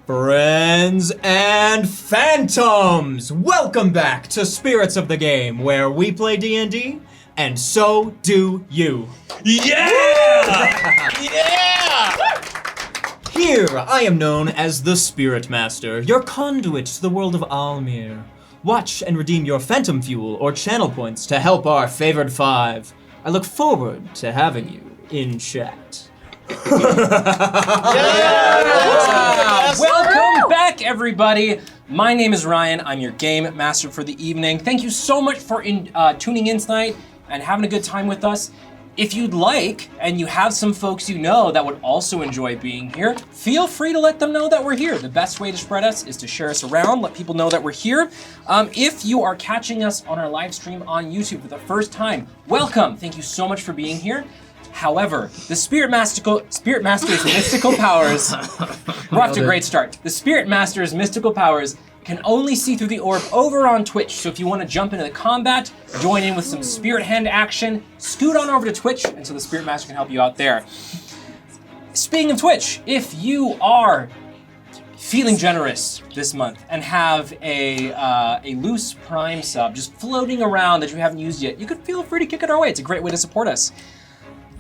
Friends and Phantoms! Welcome back to Spirits of the Game, where we play D&D, and so do you. Yeah! Yeah! Here, I am known as the Spirit Master, your conduit to the world of Almir. Watch and redeem your Phantom Fuel or channel points to help our favored five. I look forward to having you in chat. Welcome back, everybody. My name is Ryan. I'm your game master for the evening. Thank you so much for tuning in tonight and having a good time with us. If you'd like, and you have some folks you know that would also enjoy being here, feel free to let them know that we're here. The best way to spread us is to share us around, let people know that we're here. If you are catching us on our live stream on YouTube for the first time, welcome. Thank you so much for being here. However, the Spirit Master's mystical powers, we're off to a great start. The Spirit Master's mystical powers can only see through the orb over on Twitch. So if you want to jump into the combat, join in with some Spirit Hand action, scoot on over to Twitch, and so the Spirit Master can help you out there. Speaking of Twitch, if you are feeling generous this month and have a loose Prime sub just floating around that you haven't used yet, you could feel free to kick it our way. It's a great way to support us.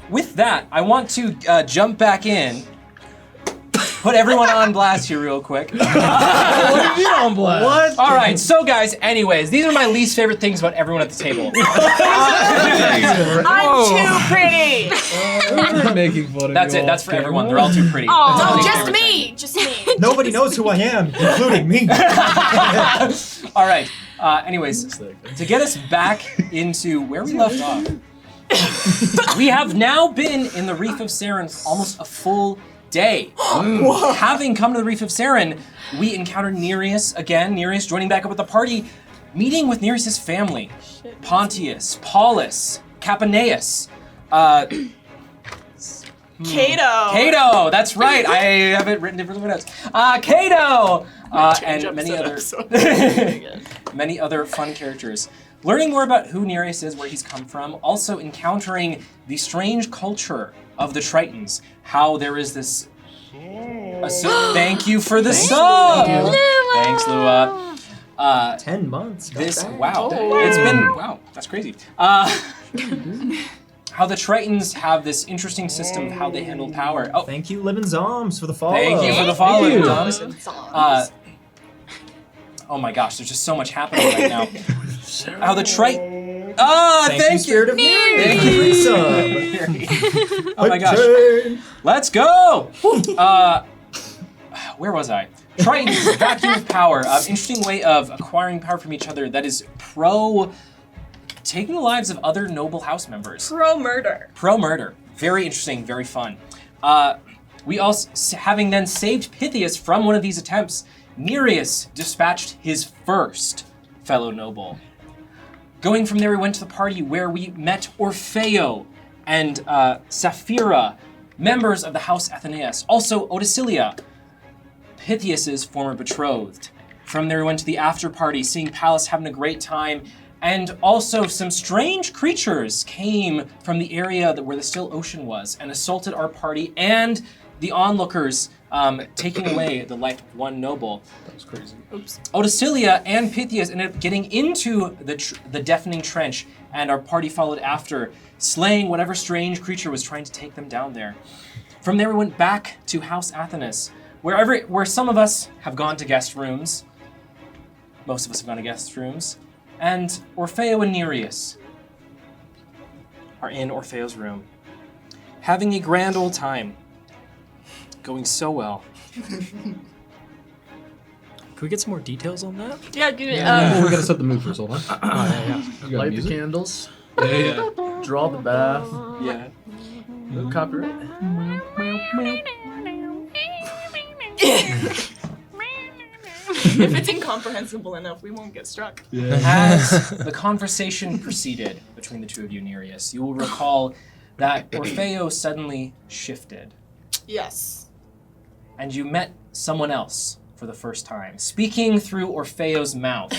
With that, I want to jump back in, put everyone on blast here real quick. What do you mean on blast? What? All right, so guys, anyways, these are my least favorite things about everyone at the table. I'm too pretty. We're making fun of That's you it, all, that's for Cameron. everyone. They're all too pretty. Oh, That's my least just favorite me. Just me. Nobody knows who I am, including me. thing. All right, anyways, to get us back into where we left off, we have now been in the Reef of Saren almost a full day. Having come to the Reef of Saren, we encountered Nereus again, Nereus joining back up with the party, meeting with Nereus' family, Pontius, Paulus, Capaneus, Cato, that's right, I have it written different notes. Cato, and many other fun characters. Learning more about who Nereus is, where he's come from, also encountering the strange culture of the Tritons, how there is this... thank you for the sub! Thanks, Lua. 10 months. Wow, it's been, wow, that's crazy. How the Tritons have this interesting system of how they handle power. Oh, Thank you, Livin' Zoms, for the follow. thank you for the follow, Doms. Oh my gosh, there's just so much happening right now. How the Triton... Thank you, Spirit of Mary. Thank you. Oh my gosh. Let's go! Where was I? Tritons, vacuum of power. Interesting way of acquiring power from each other that is taking the lives of other noble house members. Pro-murder. Pro-murder. Very interesting, very fun. We also, having then saved Pythias from one of these attempts, Nereus dispatched his first fellow noble. Going from there, we went to the party where we met Orfeo and Sapphira, members of the House Athenaeus. Also, Oticilia, Pythias' former betrothed. From there, we went to the after party, seeing Pallas having a great time. And also, some strange creatures came from the area where the still ocean was and assaulted our party and the onlookers, taking away the life of one noble. That was crazy. Oops. Oticilia and Pythias ended up getting into the deafening trench, and our party followed after, slaying whatever strange creature was trying to take them down there. From there, we went back to House Athenaeus, where some of us have gone to guest rooms. Most of us have gone to guest rooms. And Orfeo and Nereus are in Orfeo's room, having a grand old time. Going so well. Can we get some more details on that? Yeah, give it. Well, we gotta set the mood first, hold on. You got Light music? the candles, Yeah. draw the bath, Yeah. no copyright. If it's incomprehensible enough, we won't get struck. As the conversation proceeded between the two of you, Nereus, you will recall that Orfeo suddenly shifted, Yes. and you met someone else for the first time, speaking through Orfeo's mouth.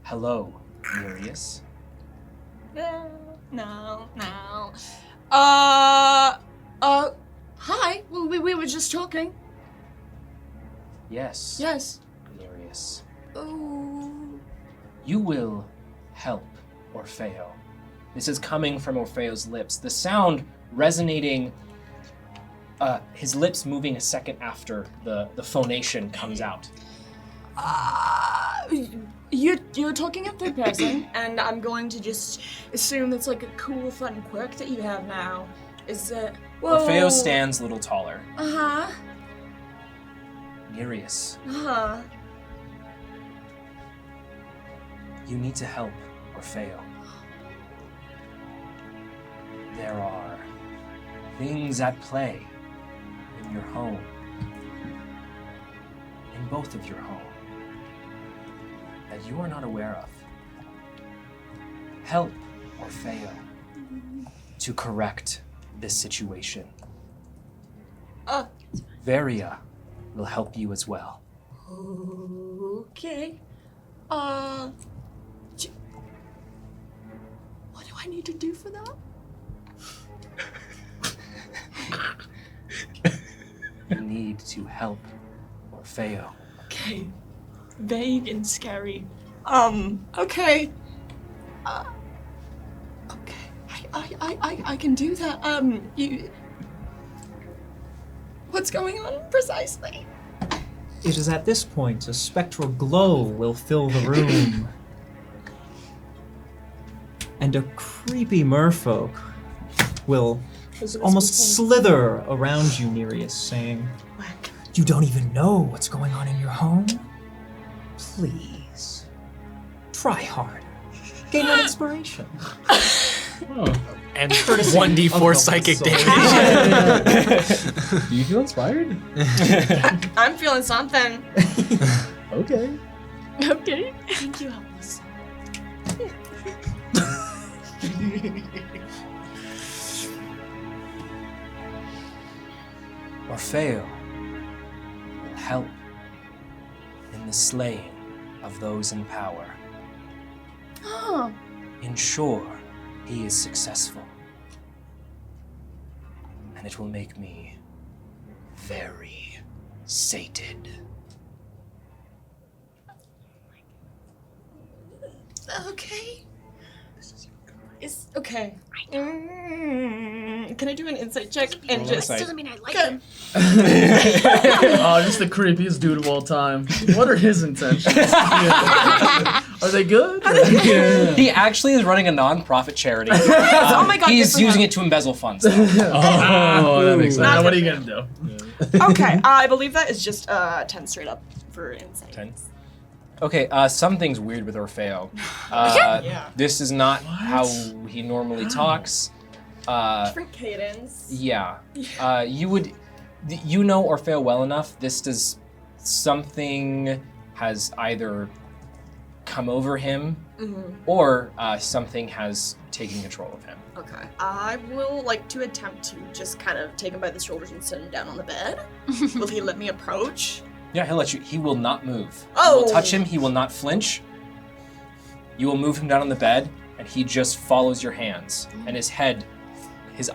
Hello, Nereus. No. Hi. We were just talking. Yes. Yes. Nereus. Oh. You will help Orfeo. This is coming from Orfeo's lips. The sound resonating, his lips moving a second after the phonation comes out. You're talking in third person, and I'm going to just assume that's like a cool, fun quirk that you have now. Is that... Whoa. Orfeo stands a little taller. Uh-huh. Nereus, Uh-huh. you need to help Orfeo. There are things at play in your home. In both of your home. That you are not aware of. Help Orfeo to correct this situation. Varia will help you as well. Okay. What do I need to do for that? You need to help Orfeo. Okay. Vague and scary. Okay. Okay. I can do that. What's going on precisely? It is at this point a spectral glow will fill the room. And a creepy merfolk will almost slither around you, Nereus, saying, "You don't even know what's going on in your home? Please, try harder. Gain an inspiration." And Courtesy 1d4 of psychic Soul. damage. Do you feel inspired? I'm feeling something. Okay. Okay. Thank you, Helpless. Orfeo will help in the slaying of those in power. Oh. Ensure he is successful. And it will make me very sated. Okay. Is okay. Can I do an insight check and just? Doesn't mean I like him. Oh, just the creepiest dude of all time. What are his intentions? Are they good? He actually is running a non-profit charity. Oh my God, He's good for using him. it to embezzle funds. Oh, that makes sense. Now what are you gonna do? Okay, I believe that is just 10 straight up for insight. 10. Okay, something's weird with Orfeo. Yeah. This is not how he normally talks. Different cadence. Yeah. You know Orfeo well enough. Something has either come over him or something has taken control of him. Okay. I will like to attempt to just kind of take him by the shoulders and sit him down on the bed. Will he let me approach? Yeah, he'll let you. He will not move. Oh. You will touch him, he will not flinch. You will move him down on the bed, and he just follows your hands. And his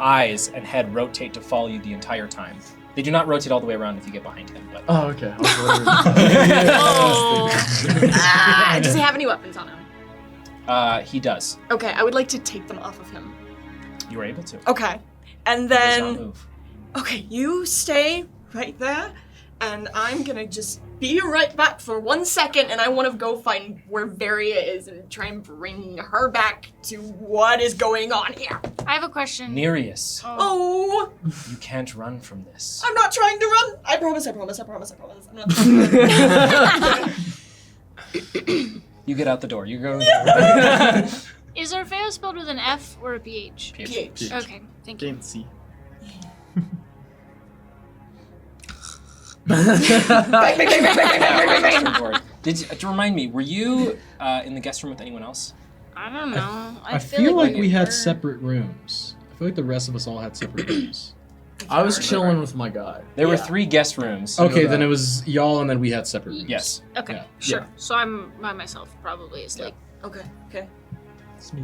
eyes and head rotate to follow you the entire time. They do not rotate all the way around if you get behind him, but... Oh, okay. Does he have any weapons on him? He does. Okay, I would like to take them off of him. You are able to. Okay. And He does not then, move. okay, you stay right there, and I'm gonna just be right back for 1 second, and I want to go find where Varia is and try and bring her back to what is going on here. I have a question. Nereus, Oh, you can't run from this. I'm not trying to run. I promise. I'm not trying to run. You get out the door. You go... Is Orfeo spelled with an F or a PH? PH. Okay, thank you. Can't see. To remind me, were you in the guest room with anyone else? I don't know. I feel like we had were. separate rooms. I feel like the rest of us all had separate rooms. I was chilling with my guy. There were Yeah. 3 guest rooms. Okay, that. then it was y'all, and then we had separate rooms. Yes. Okay, Yeah. sure. Yeah. So I'm by myself, probably asleep. Okay.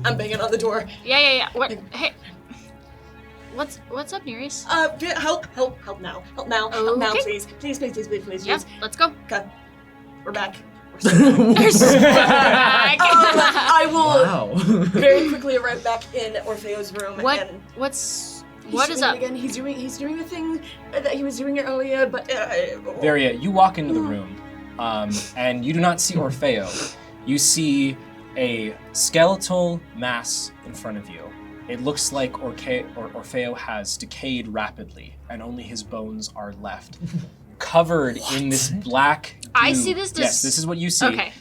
I'm banging on the door. Yeah. What? Hey, What's up, Nereus? Help now, Okay. please. Please. Yeah, let's go. Okay. We're back. Back. I will Wow. very quickly arrive back in Orfeo's room What and what is doing up? Again, he's doing the thing that he was doing earlier, but Varia, you walk into the room, and you do not see Orfeo. You see a skeletal mass in front of you. It looks like Orfeo has decayed rapidly, and only his bones are left. Covered in this black goo. I see this Yes, this is what you see. Okay.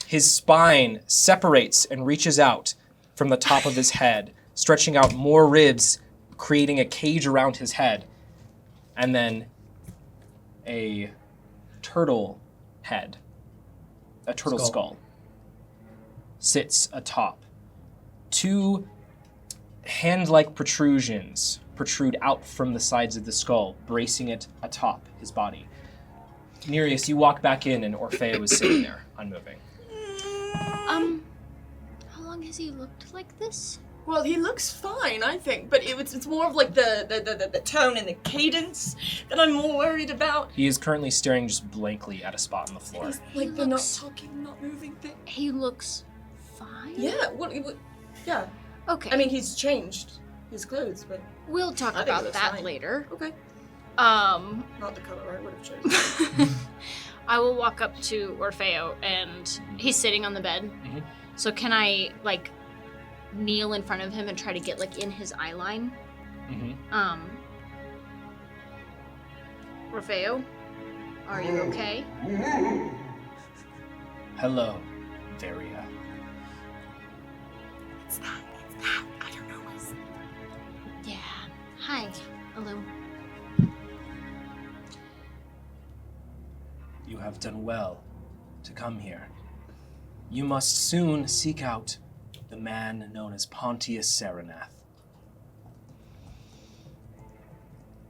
His spine separates and reaches out from the top of his head, stretching out more ribs, creating a cage around his head. And then a turtle head, a turtle skull, sits atop. 2 hand-like protrusions protrude out from the sides of the skull, bracing it atop his body. Nereus, you walk back in and Orfeo is sitting there, unmoving. How long has he looked like this? well, he looks fine, I think, but it's more of like the tone and the cadence that I'm more worried about. He is currently staring just blankly at a spot on the floor. He's like He the not looks- talking, not moving thing. He looks fine. Yeah, yeah. Okay. I mean, he's changed his clothes, but we'll talk I think about it looks that fine. later. okay. Not Not the color I would have chosen. I will walk up to Orfeo and he's sitting on the bed. Mhm. So can I like kneel in front of him and try to get like in his eye line? Mm-hmm. Orfeo, are you okay? Hello, Varia. It's that. I don't know what's... Yeah. Hi. Hello. You have done well to come here. You must soon seek out the man known as Pontius Saranath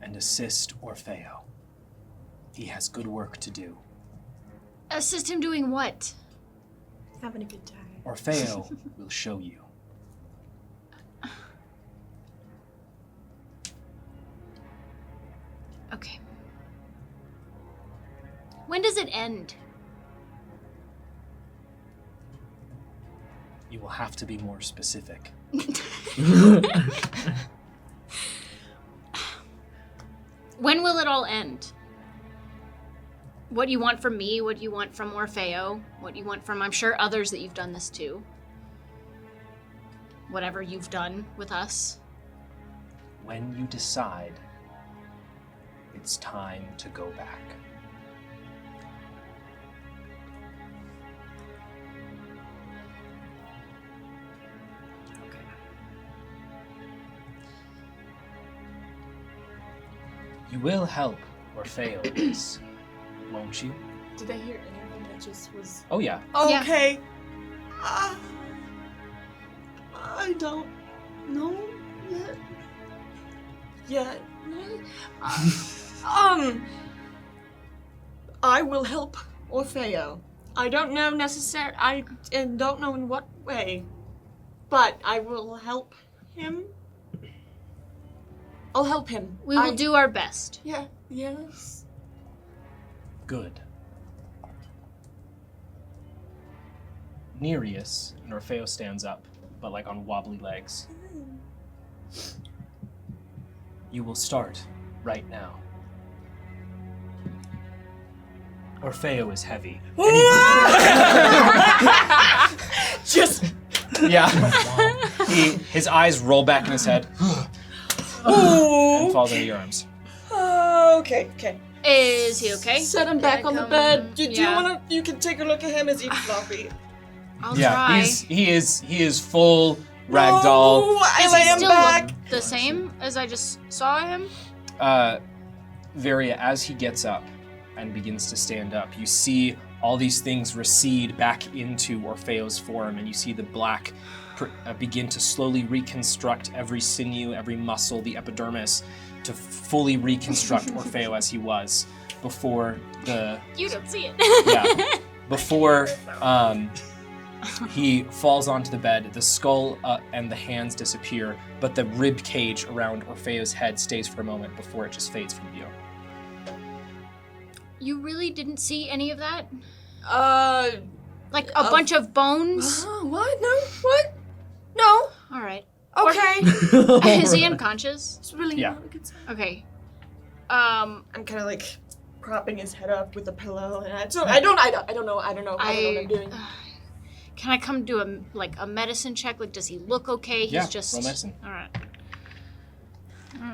and assist Orfeo. He has good work to do. Assist him doing what? Having a good time. Orfeo will show you. Okay. When does it end? You will have to be more specific. When will it all end? What do you want from me? What do you want from Orfeo? What do you want from, I'm sure, others that you've done this to? Whatever you've done with us. When you decide it's time to go back. You will help Orfeo with this, won't you? Did I hear anything that just was... Oh yeah. Yeah. Okay. I don't know yet. I will help Orfeo. I don't know I don't know in what way, but I will help him. I'll help him. We will do our best. Yeah, yes. Good. Nereus, and Orfeo stands up, but like on wobbly legs. You will start right now. Orfeo is heavy. Just Yeah. His eyes roll back in his head and falls into your arms. okay. Is he okay? Set him Can back I on the come- bed. Do you yeah. wanna? You can take a look at him. Is he floppy? I'll Yeah, try. he is full ragdoll. Oh, I Does lay he him still back. look the same as I just saw him? Varia, as he gets up and begins to stand up, you see all these things recede back into Orfeo's form, and you see the black begin to slowly reconstruct every sinew, every muscle, the epidermis, to fully reconstruct Orfeo as he was before the You don't see it. yeah before He falls onto the bed. The skull and the hands disappear, but the rib cage around Orfeo's head stays for a moment before it just fades from view. You really didn't see any of that? Like a Of- bunch of bones? What? No? What? No. All right. Okay. Is he unconscious? It's really Yeah. not a good sign. Okay. I'm kind of like propping his head up with a pillow, and I don't know what I'm doing. Can I come do a medicine check? Like, does he look okay? He's Yeah, just roll medicine. All right.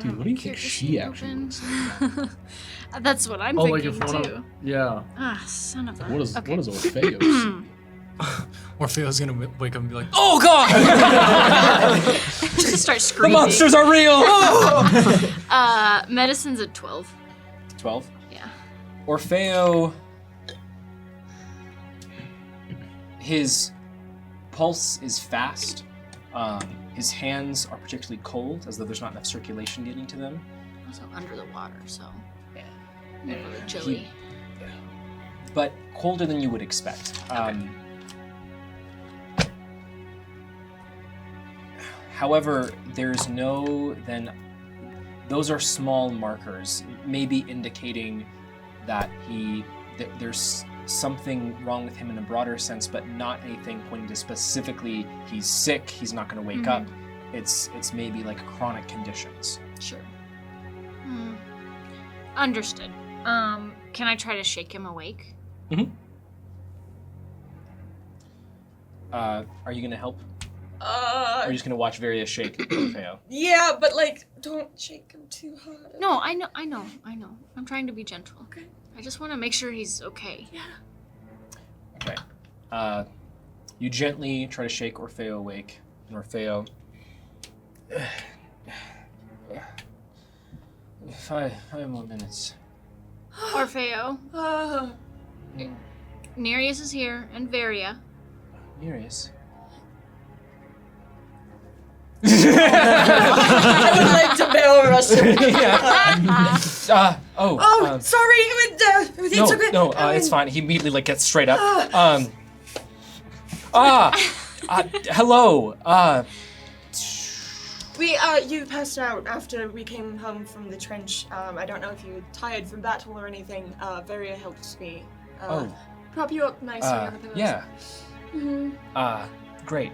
Dude, what do you think she actually looks like? That's what I'm Oh, like thinking if one too. of yeah. Ah, son of a. What is okay. what is Orfeo see? Orfeo's gonna wake up and be like, Oh God! Just start The screaming. monsters are real! Medicine's at 12. 12. Yeah. Orfeo, his pulse is fast. His hands are particularly cold, as though there's not enough circulation getting to them. Also under the water, so not really chilly. But colder than you would expect. However, there's those are small markers, maybe indicating that there's something wrong with him in a broader sense, but not anything pointing to specifically he's sick, he's not going to wake up. It's maybe like chronic conditions. Sure. Understood. Can I try to shake him awake? Are you going to help? Or are you just going to watch Varia shake Orfeo? Yeah, but like, don't shake him too hard. No, I know. I'm trying to be gentle. Okay. I just want to make sure he's okay. Yeah. Okay. You gently try to shake Orfeo awake, and Orfeo. 5 more minutes. Orfeo, Nereus is here, and Varia. Nereus. I would like to bell rush him. Sorry. It's okay. No, it's fine. He immediately gets straight up. Hello. You passed out after we came home from the trench. I don't know if you were tired from battle or anything. Varia helped me. Prop you up nicely on the pillows. Yeah. Mm-hmm. Great.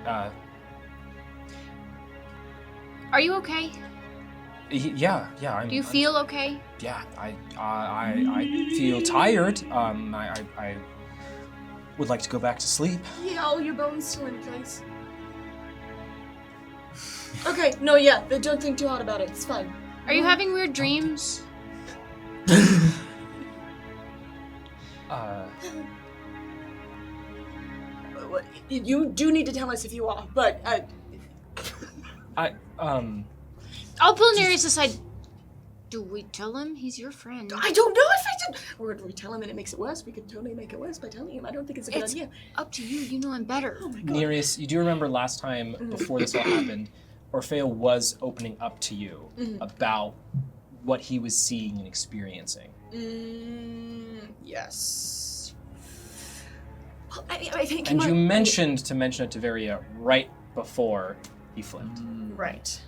Are you okay? Yeah. Do you feel okay? Yeah. I feel tired. I would like to go back to sleep. Yeah, all your bones still in place. Okay, no, yeah, but don't think too hard about it. It's fine. Are you having weird dreams? You do need to tell us if you are, but I'll pull Nereus aside. Do we tell him he's your friend? I don't know if I did. Or if we tell him and it makes it worse, we could totally make it worse by telling him. I don't think it's a good idea. Up to you. You know him better. Oh my god. Nereus, you do remember last time before this all happened, Orfeo was opening up to you about what he was seeing and experiencing. Yes. Well, I think. And you mentioned to mention it to Varia right before he flipped. Right.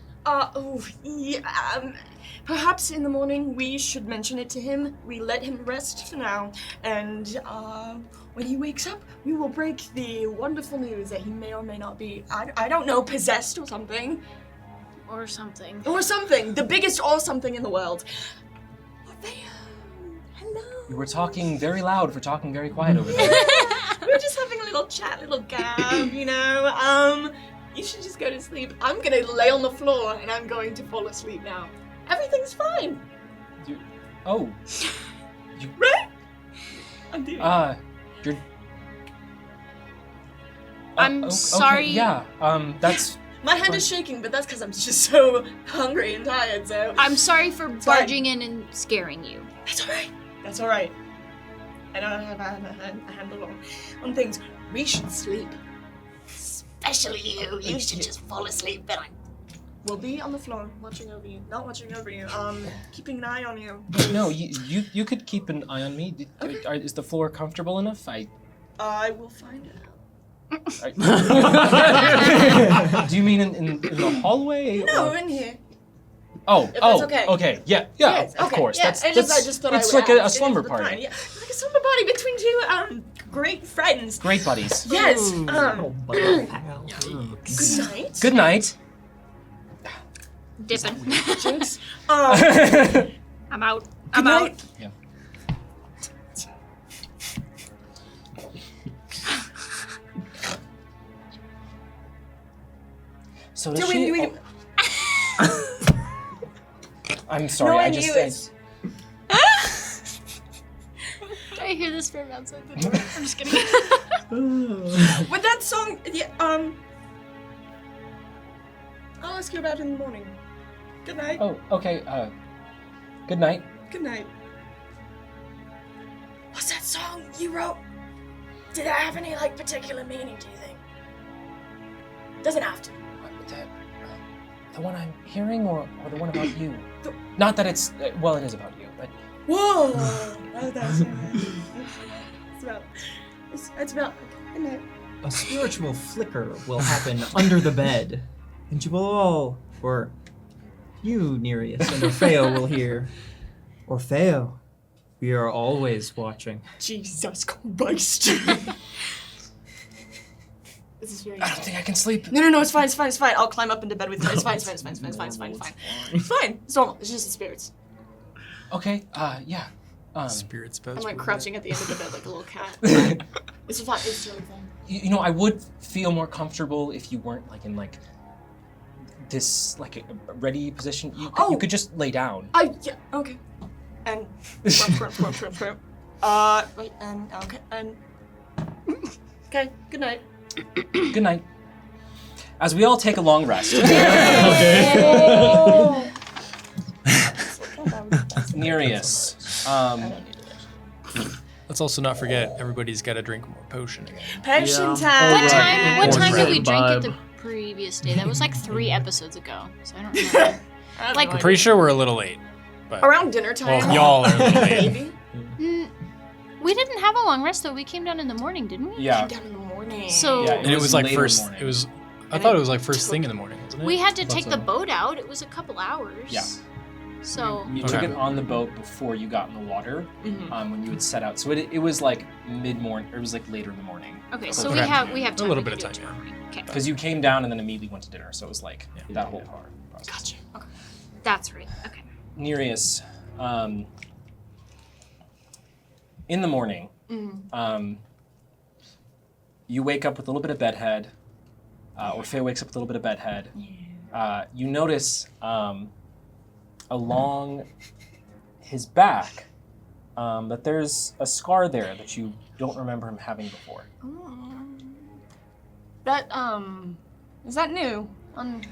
Perhaps in the morning we should mention it to him. We let him rest for now, and when he wakes up, we will break the wonderful news that he may or may not be, I don't know, possessed or something. Or something. Or something. The biggest or something in the world. Hello. You were talking very loud for talking very quiet over there. We were just having a little chat, little gab, you know. You should just go to sleep. I'm gonna lay on the floor and I'm going to fall asleep now. Everything's fine. Right? I'm doing You're... I'm sorry. Okay, yeah, that's... My hand is shaking, but that's because I'm just so hungry and tired, so... I'm sorry for barging in and scaring you. That's alright. That's alright. I don't have a handle on things. We should sleep. Especially you. You should just fall asleep, but we'll be on the floor, watching over you. Not watching over you, keeping an eye on you. No, you could keep an eye on me. Okay. Is the floor comfortable enough? I will find out. Do you mean in the hallway? No, or- in here. Oh, If that's okay. okay, yeah, Yes, of okay, course. yeah, That's I just thought it's I would like a ask. slumber It's party. fine, yeah. It's like a slumber party between two great friends. Great buddies. Yes. Good night. Good night. Dipping. I'm out. I'm Good out. night. Yeah. So does Do she? we, I'm sorry. no, I I just. knew it. I hear this from outside the door. I'm just kidding. With that song, yeah, I'll ask you about it in the morning. Good night. Oh, okay. Good night. Good night. What's that song you wrote? Did it have any particular meaning? Do you think? Doesn't have to. The one I'm hearing, or the one about you? The- Not that it's well, it is about you, but Whoa! That's it's about. Good night. A spiritual flicker will happen under the bed, and you will all, or you, Nereus, and Orfeo will hear, Orfeo, we are always watching. Jesus Christ. This is very. I don't think I can sleep. No, it's fine, it's fine, it's fine. I'll climb up into bed with you. It's fine, it's fine, it's fine, it's fine, it's fine, it's fine, it's fine. It's fine. It's normal. It's just the spirits. Okay. Yeah. Spirit spells. I'm crouching at the end of the bed like a little cat. It's fine. It's totally fine. You know, I would feel more comfortable if you weren't in this a ready position. You could just lay down. Yeah. Okay. And. Wait. And okay. And. Okay. Good night. Good night. As we all take a long rest. Nereus. Let's also not forget everybody's got to drink more potion again. Potion Yeah. time. What time did we Vibe. drink it the previous day? That was like 3 episodes ago, so I don't remember. Like- I'm pretty sure we're a little late. But Around dinner time. well, y'all are a little late. Maybe. We didn't have a long rest though. We came down in the morning, didn't we? Yeah. Down in the morning. So Yeah, And it was like later first. morning. It was. I thought it was like first thing in the morning, wasn't it? we had to Thought take so. the boat out. It was a couple hours. Yeah. So You took Okay. it on the boat before you got in the water, Mhm. when you would set out. So it was like mid-morning, or it was like later in the morning. okay, so Okay. we have time. little We bit can of do it time, tomorrow morning. Okay, Because you came down and then immediately went to dinner, so it was like Yeah. that whole process. Gotcha. Okay. that's right. Okay. Nereus, in the morning, you wake up with a little bit of bedhead. Orfeo wakes up with a little bit of bedhead. You notice along his back that there's a scar there that you don't remember him having before. That is that new on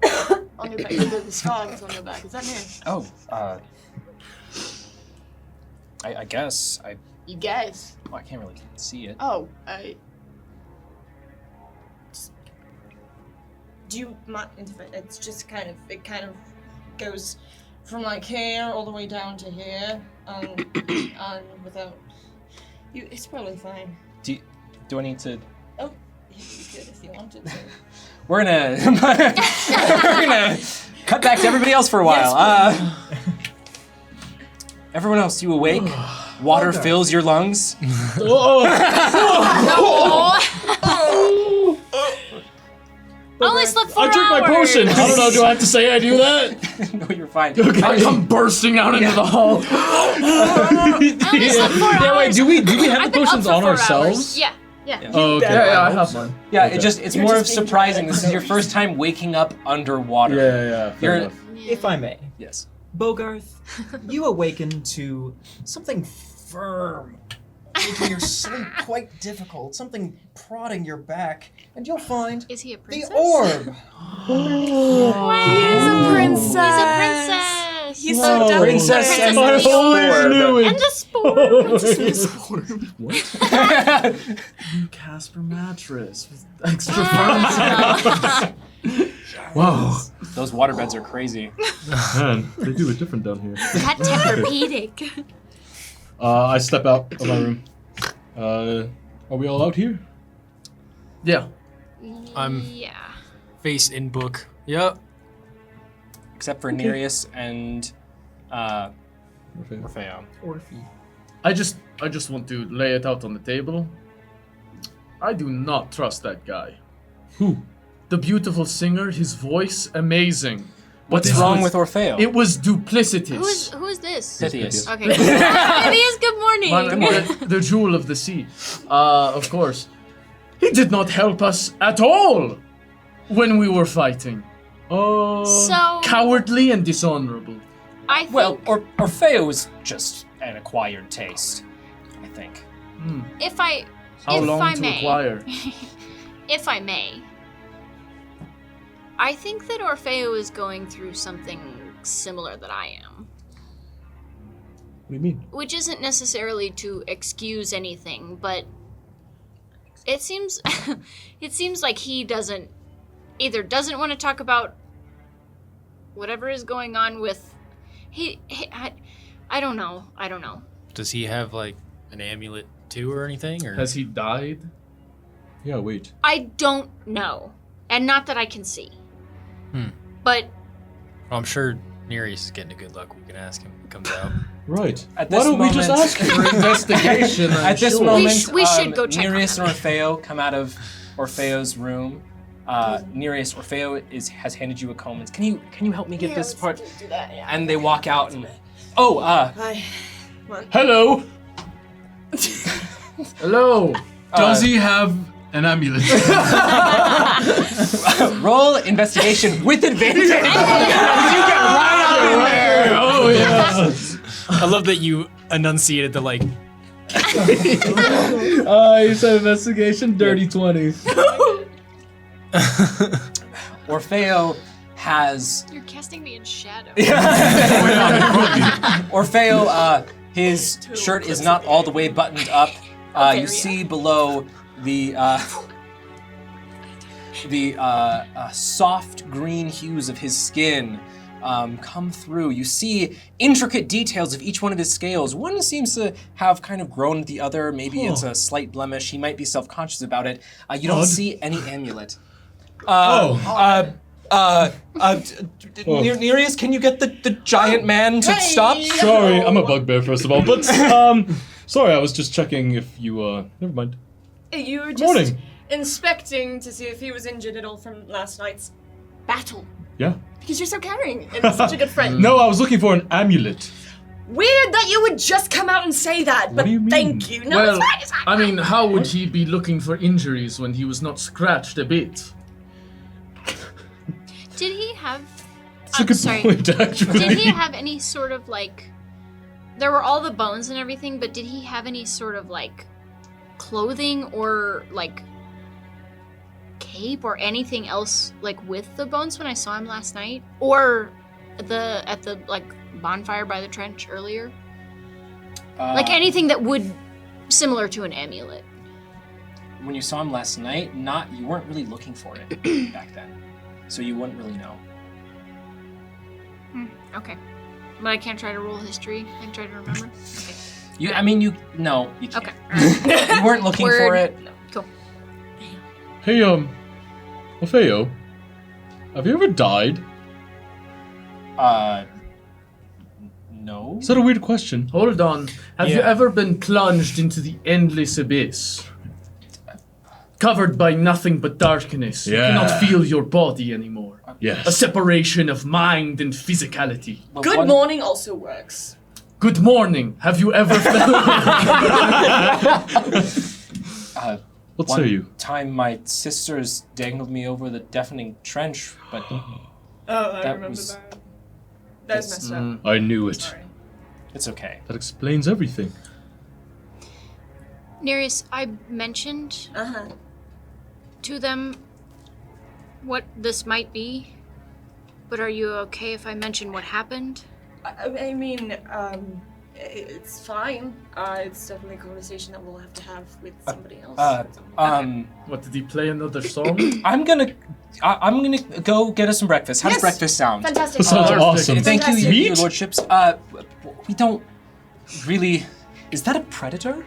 your back? The scar that's on your back. Is that new? Oh, I guess You guys. I can't really see it. Oh, do you mind if it's just it kind of goes from here all the way down to here, without you. It's probably fine. Do I need to? Oh, you could if you wanted to. We're gonna cut back to everybody else for a while. Everyone else, you awake? Water fills your lungs. Only slept 4 I hours. took my potion. I don't know. Do I have to say I do that? No, you're fine. I come bursting out into the hall. I only slept 4 hours. Yeah, wait. Do we have I've the been up potions for on 4 ourselves? hours. Yeah. Oh, okay. Yeah, I have one. Yeah, Okay. it's You're more just of being surprising. This is your dramatic. first time waking up underwater. Yeah. Fair You're- enough. If I may, Yes. Bogarth, you awaken to something firm, making your sleep quite difficult, something prodding your back, and you'll find Is he a the princess? orb. Wow. He's a princess. He's a princess. He's so delicate. Princess Princess and and the the orb. And the spore. Casper mattress with extra firm. Whoa. Those waterbeds are crazy. Man, they do it different down here. That Tempur-Pedic. I step out of my room. Are we all out here? Yeah. Yeah. Face in book. Yep. Except for Nereus and Orfeo. I just want to lay it out on the table. I do not trust that guy. Who? The beautiful singer, his voice, amazing. What's This wrong was- with Orfeo? It was duplicitous. Who is this? Pythias. Okay. Pythias, good morning. The jewel of the sea. Of course. He did not help us at all when we were fighting. So Cowardly and dishonorable. I think Well, Orfeo is just an acquired taste, I think. if I How if long I to may, acquire? if I may, I think that Orfeo is going through something similar that I am, What do you mean? which isn't necessarily to excuse anything, but it seems like he doesn't want to talk about whatever is going on with I don't know. Does he have like an amulet too or anything? Or Has he died? Yeah, wait. I don't know. And not that I can see. But Well, I'm sure Nereus is getting a good luck. We can ask him when he comes out. Right. At Why this don't we just moment- ask him? For investigation, I'm At this sure. moment, We should go check on Nereus him. and Orfeo come out of Orfeo's room. Nereus, Orfeo has handed you a Comans. Can you help me get this part? Do that, yeah. And they walk out and Hi. Hello. Hello. Does he have an amulet? roll investigation with advantage. You get right up in there. Oh yeah. I love that you enunciated the like. You said investigation, dirty 20. Orfeo has you're casting me in shadow. Orfeo, his shirt is not all the way buttoned up. You see below the soft green hues of his skin come through. You see intricate details of each one of his scales. One seems to have kind of grown the other. Maybe it's a slight blemish. He might be self-conscious about it. You don't see any amulet. Nereus, can you get the giant man to stop? Sorry, I'm a bugbear, first of all. But, sorry, I was just checking if you, never mind. You were just Morning. inspecting to see if he was injured at all from last night's battle. Yeah. Because you're so caring and such a good friend. No, I was looking for an amulet. Weird that you would just come out and say that, but do you mean? thank you. No, Well, it's fine, it's fine. I mean, how would he be looking for injuries when he was not scratched a bit? Did he have It's a good point, actually. Did he have any sort of like there were all the bones and everything, but did he have any sort of like clothing or like cape or anything else like with the bones when I saw him last night? Or at the like bonfire by the trench earlier? Like anything that would similar to an amulet. When you saw him last night, you weren't really looking for it back then. So you wouldn't really know. Okay. But I can't try to roll history. I can try to remember. Okay. You can't. Okay. You weren't looking for Word. it. Cool. Hey, Orfeo, have you ever died? No. Is that a weird question? Hold on. Have you Yeah. ever been plunged into the endless abyss? Covered by nothing but darkness. You Yeah. cannot feel your body anymore. A Yes. separation of mind and physicality. But Good one- morning also works. Good morning. Have you ever felt... What One say you? time my sisters dangled me over the deafening trench, but Oh, I That remember was- that. That's messed up. I knew it. Sorry. it's okay. That explains everything. Nereus, I mentioned Uh-huh. to them what this might be, but are you okay if I mention what happened? I mean, it's fine. It's definitely a conversation that we'll have to have with somebody else. What, did he play another song? I'm gonna go get us some breakfast. How does Yes. breakfast sound? Fantastic. That sounds Perfect. awesome. Thank you, Fantastic. your lordships. We don't really. Is that a predator?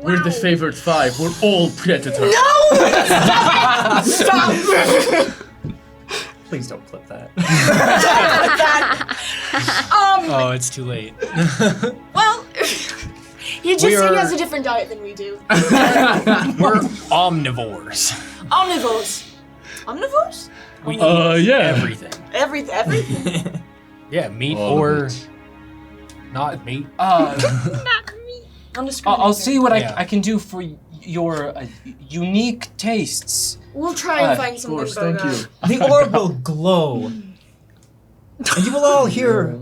We're the favored 5. We're all predators. Stop! Please don't clip that. Oh, it's too late. Well, he just said he has a different diet than we do. We're omnivores. Omnivores. Omnivores? We yeah. everything. Everything. Yeah, meat All of or it. not meat. I'll see what Yeah. I can do for your unique tastes. We'll try and find Of something. course, thank Bogart. you. The orb will glow, and you will all hear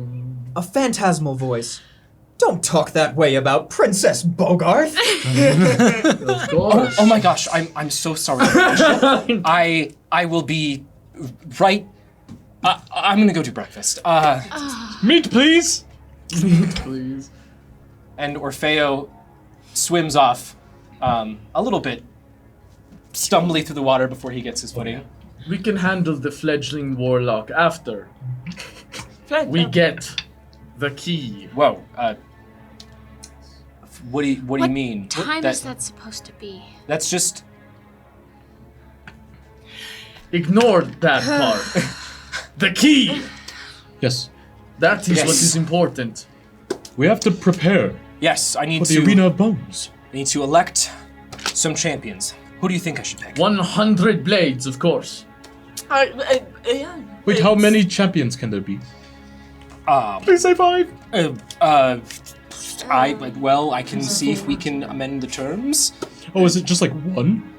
a phantasmal voice. Don't talk that way about Princess Bogart. Of course. Oh my gosh, I'm so sorry. I will be right. I'm gonna go do breakfast. Meat, please. Please. And Orfeo swims off, a little bit stumbly through the water before he gets his footing. We can handle the fledgling warlock after we get the key. Whoa. What do you mean? What time is that supposed to be? That's just. Ignore that part. The key. Yes. That is Yes. what is important. We have to prepare Yes, I need for the arena of bones. I need to elect some champions. Who do you think I should pick? 100 blades, of course. Yeah. Wait, how many champions can there be? Um, Please say 5. I can see if we can amend the terms. Oh, is it just like 1?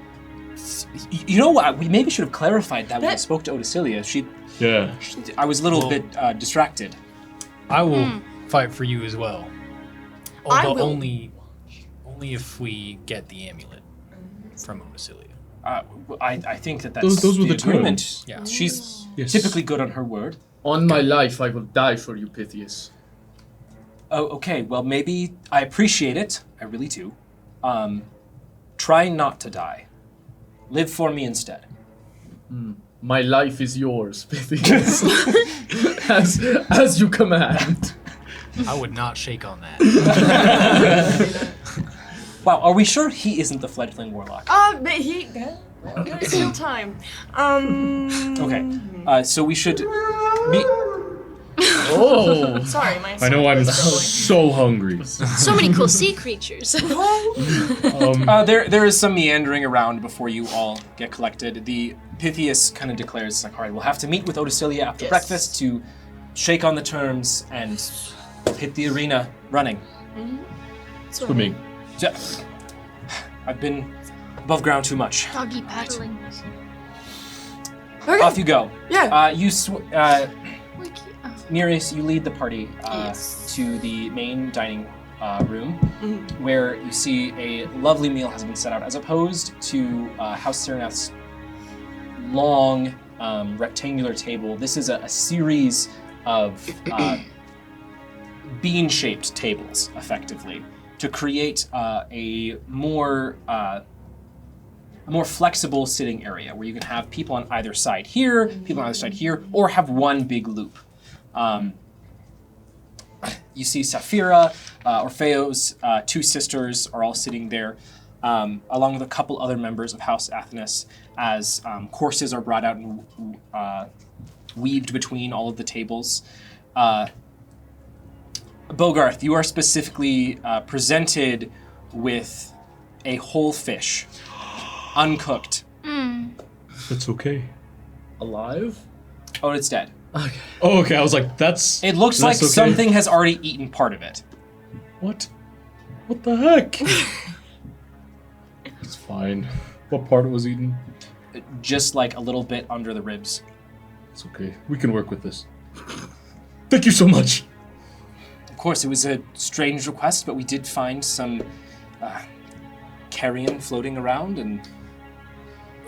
You know what? We maybe should have clarified that when I spoke to Odicilia. Yeah. I was a little bit distracted. I will fight for you as well. I Although will- only if we get the amulet from Odicilia. I think that's Those were the agreement. terms. Yeah. She's Yes. typically good on her word. On my life, I will die for you, Pythias. Oh, okay. Well, maybe I appreciate it. I really do. Try not to die. Live for me instead. My life is yours, Pythias. as you command. I would not shake on that. Wow, are we sure he isn't the fledgling warlock? But there's still time. Okay. So we should meet. Oh. Sorry, my. I know I'm so hungry. So many cool sea creatures. There is some meandering around before you all get collected. The Pythias kind of declares, like, all right, we'll have to meet with Odicilia after Yes. breakfast to shake on the terms and hit the arena running. Swimming. Yeah. I've been above ground too much. Doggy paddling. Okay. Off you go. Yeah. Nereus, you lead the party Yes. to the main dining room, where you see a lovely meal has been set out, as opposed to House Serenath's long rectangular table. This is a series of bean-shaped tables, effectively, to create a more flexible sitting area where you can have people on either side here, people on either side here, or have one big loop. You see Saphira, Orfeo's 2 sisters are all sitting there, along with a couple other members of House Athenas, as courses are brought out and weaved between all of the tables. Bogarth, you are specifically presented with a whole fish, uncooked. That's okay. Alive? Oh, it's dead. Okay. Oh, okay. I was like, that's. It looks like that's okay. something has already eaten part of it. What? What the heck? It's fine. What part was eaten? Just like a little bit under the ribs. It's okay. We can work with this. Thank you so much. Of course, it was a strange request, but we did find some carrion floating around, and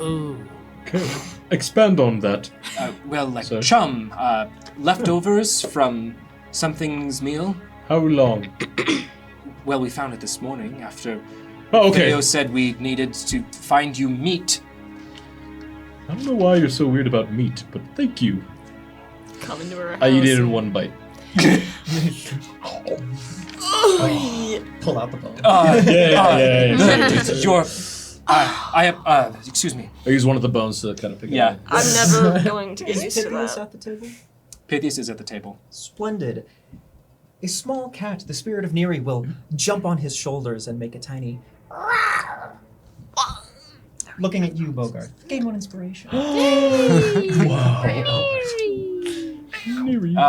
Ooh. Okay. Expand on that. like Sorry. chum, leftovers from something's meal. How long? Well, we found it this morning after Oh, okay. Theo said we needed to find you meat. I don't know why you're so weird about meat, but thank you. Come into her house. I eat it in one bite. pull out the bone. Your, excuse me. I use one of the bones to kind of pick it Yeah. up. I'm never going to get Is used to Pythias that. at the table? Pythias is at the table. Splendid. A small cat, the spirit of Neri, will jump on his shoulders and make a tiny. Looking at you, Bogart. Gain 1 inspiration.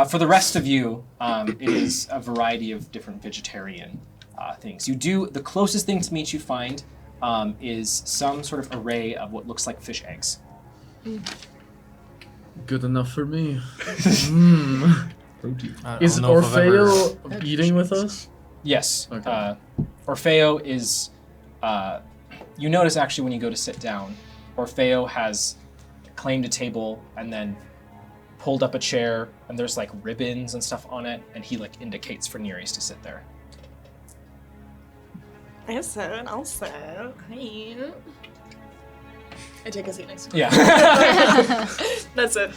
For the rest of you, it is a variety of different vegetarian things. The closest thing to meat you find is some sort of array of what looks like fish eggs. Good enough for me. Mm. Protein. Is Orfeo eating with us? Yes. Okay. Orfeo is. You notice actually when you go to sit down, Orfeo has claimed a table and then pulled up a chair, and there's like ribbons and stuff on it, and he like indicates for Nereus to sit there. I'll sit. Hey. I take a seat next to him. Yeah. That's it.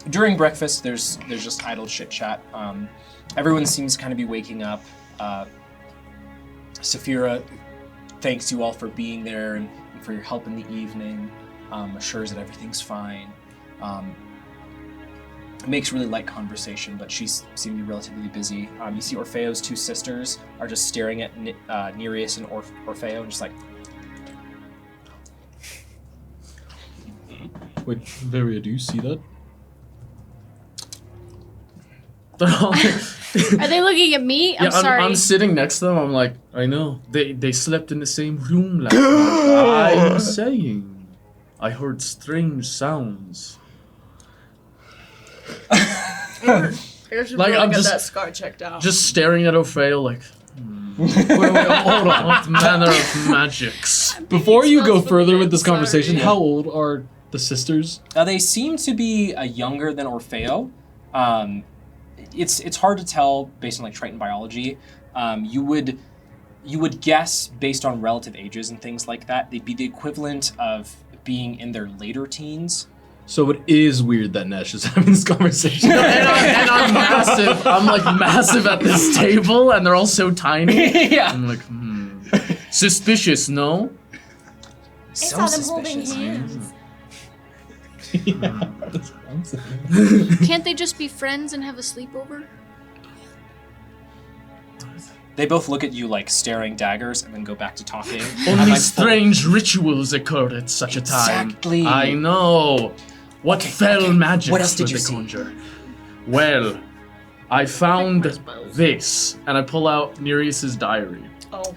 During breakfast, there's just idle chit chat. Everyone seems to kind of be waking up. Saphira thanks you all for being there and for your help in the evening. Assures that everything's fine. Makes really light conversation, but she seems to be relatively busy. You see Orfeo's 2 sisters are just staring at Nereus and Orfeo and just like, Wait, Varia, do you see that? They're all Are they looking at me? I'm sorry. I'm sitting next to them. I'm like, I know. They slept in the same room last night. I'm saying. I heard strange sounds. I should Like, really I'm get just- that scar checked out. Just staring at Orfeo like, wait, hold on. What manner of magics? Before you go smells further good, with this conversation, sorry. how old are the sisters? they seem to be younger than Orfeo. It's hard to tell based on like Triton biology. You would guess based on relative ages and things like that, they'd be the equivalent of being in their later teens. So it is weird that Nesh is having this conversation. and I'm massive. I'm like massive at this table, and they're all so tiny. Yeah. I'm like, suspicious, no? So suspicious. hands. Yeah. Can't they just be friends and have a sleepover? They both look at you like staring daggers and then go back to talking. Only I'm like, strange rituals occur at such a time. Exactly. I know. What fell magic What else did would you they see? conjure? Well, I found this, and I pull out Nereus's diary. Oh.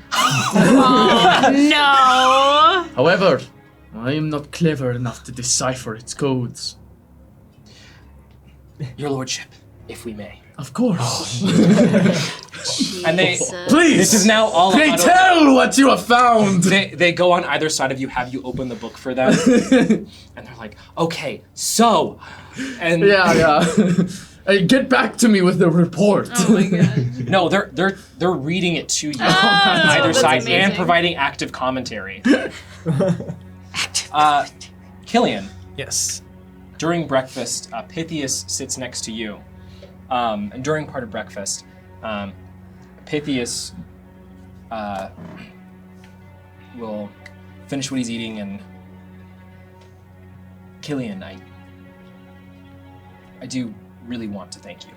No. However, I am not clever enough to decipher its codes. Your lordship, if we may. Of course. And they, Please! this is now all Pray out of- tell what you have found! They go on either side of you, have you open the book for them, and they're like, okay, so, and Yeah. Hey, get back to me with the report. Oh my god. no, they're reading it to you on Oh, either that's side and amazing. providing active commentary. Killian, Yes. during breakfast, Pythias sits next to you, and during part of breakfast, Pythias will finish what he's eating and Killian, I do really want to thank you.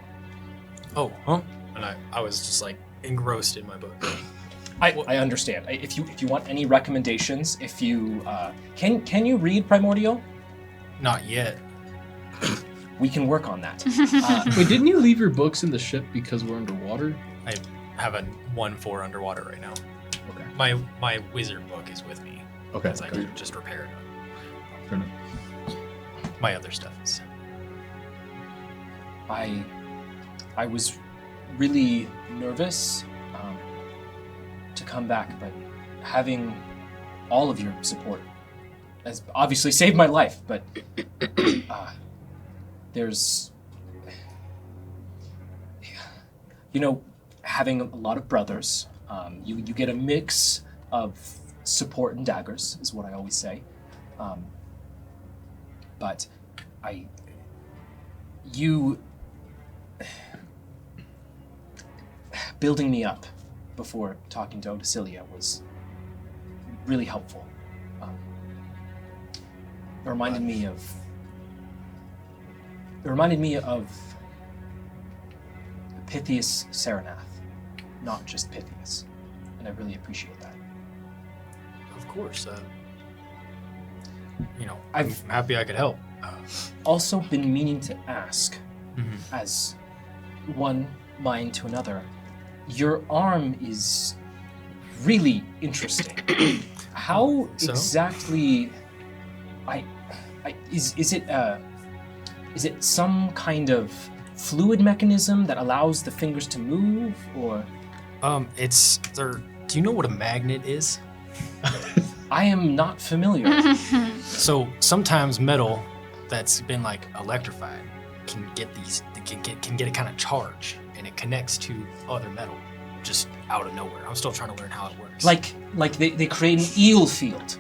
Oh, huh? And I was just like engrossed in my book. I understand. If you want any recommendations, if you can you read Primordial? Not yet. We can work on that. Wait, didn't you leave your books in the ship because we're underwater? I have a 1-4 underwater right now. Okay. My wizard book is with me. Okay. Because I okay. just repaired it. Fair enough. My other stuff is. I was really nervous to come back, but having all of your support has obviously saved my life. But there's, having a lot of brothers, you get a mix of support and daggers, is what I always say. But building me up before talking to Odicilia was really helpful. It reminded me of Pythias Saranath, not just Pythias, and I really appreciate that. Of course. I'm I've happy I could help. also been meaning to ask, as one mind to another, your arm is really interesting. How So? exactly? Is it some kind of fluid mechanism that allows the fingers to move, or? Do you know what a magnet is? I am not familiar. So sometimes metal that's been like electrified can get a kind of charge, and it connects to other metal just out of nowhere. I'm still trying to learn how it works. Like they create an eel field.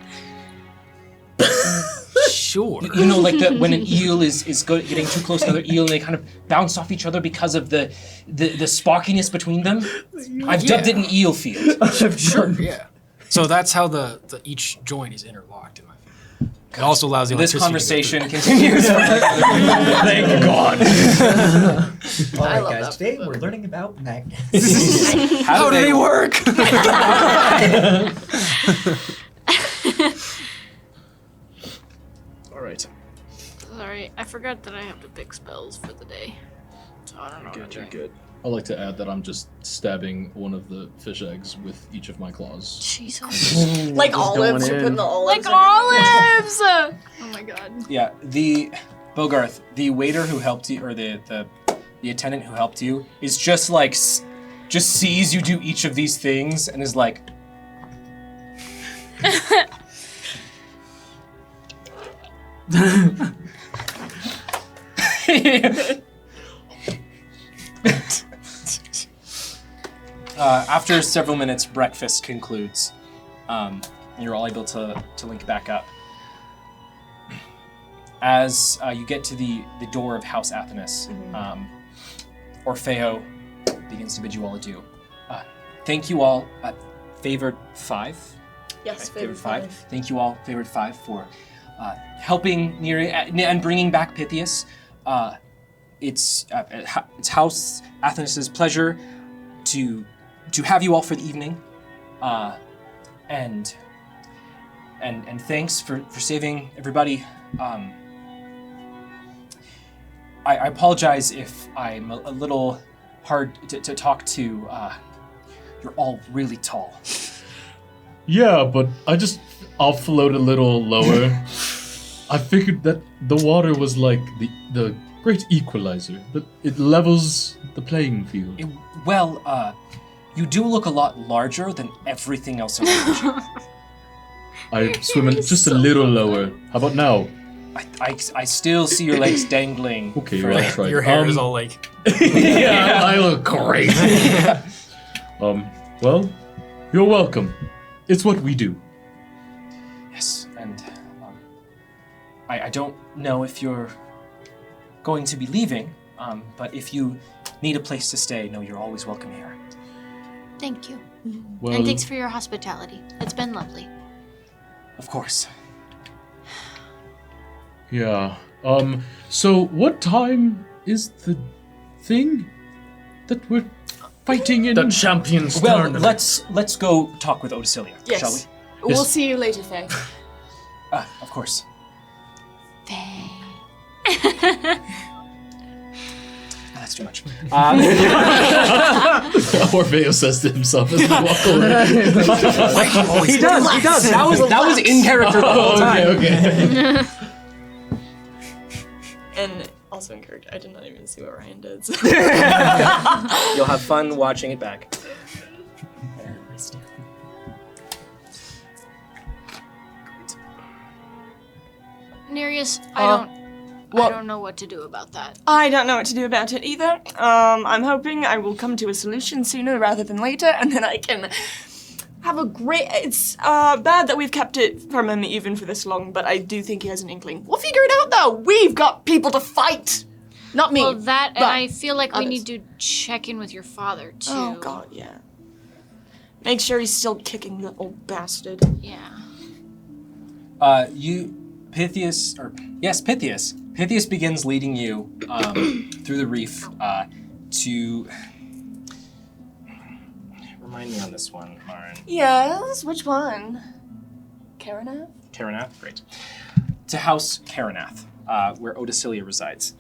Sure. You know, like when an eel is getting too close to another eel, and they kind of bounce off each other because of the sparkiness between them. I've dubbed it an eel field. Sure. Yeah. So that's how the each joint is interlocked in my finger. It also allows the This electricity to go conversation continues. Thank God. All right, love guys. that. Today we're learning about magnets. How do they work? All right. Sorry, I forgot that I have to pick spells for the day. So I don't know. what to do. Good. I'd like to add that I'm just stabbing one of the fish eggs with each of my claws. Jesus. Like olives, going you're in. putting the olives. Like olives! Oh my god. Yeah, the Bogarth, the waiter who helped you, or the attendant who helped you, is just like just sees you do each of these things and is like. After several minutes, breakfast concludes. You're all able to link back up. As you get to the door of House Athanas, Orfeo begins to bid you all adieu. Thank you all, Favored 5. Yes, Right, favorite 5. Thank you all, Favored 5, for helping Neri and bringing back Pythias. It's House Athanas' pleasure to have you all for the evening, and thanks for saving everybody. I apologize if I'm a little hard to talk to. You're all really tall. Yeah, but I'll float a little lower. I figured that the water was like the great equalizer. That it levels the playing field. You do look a lot larger than everything else around you. I swim in just a little lower. How about now? I still see your legs dangling. Okay, for- well, I'll try. Your hair is all like. Yeah, I look great. Well, you're welcome. It's what we do. Yes, and I don't know if you're going to be leaving, but if you need a place to stay, no, you're always welcome here. Thank you. Well, And thanks for your hospitality. It's been lovely. Of course. yeah. So what time is the thing that we're fighting in? The champions Well, tournament. let's go talk with Odicilia, Yes. shall we? We'll Yes. see you later, Faye. Of course. That's too much. Orfeo says to himself as we walk away. He does. That was in character the whole time. Okay. And also in character, I did not even see what Ryan did. So. You'll have fun watching it back. Nereus, Well- I don't know what to do about that. I don't know what to do about it either. I'm hoping I will come to a solution sooner rather than later, and then I can have a great. It's bad that we've kept it from him even for this long, but I do think he has an inkling. We'll figure it out though. We've got people to fight. Not me. Well, that, and but I feel like we others. need to check in with your father, too. Oh, God, yeah. Make sure he's still kicking the old bastard. Yeah. Pythias begins leading you through the reef to. Remind me on this one, Marin. Yes, which one? Karanath? Karanath, great. To House Karanath, where Odicilia resides.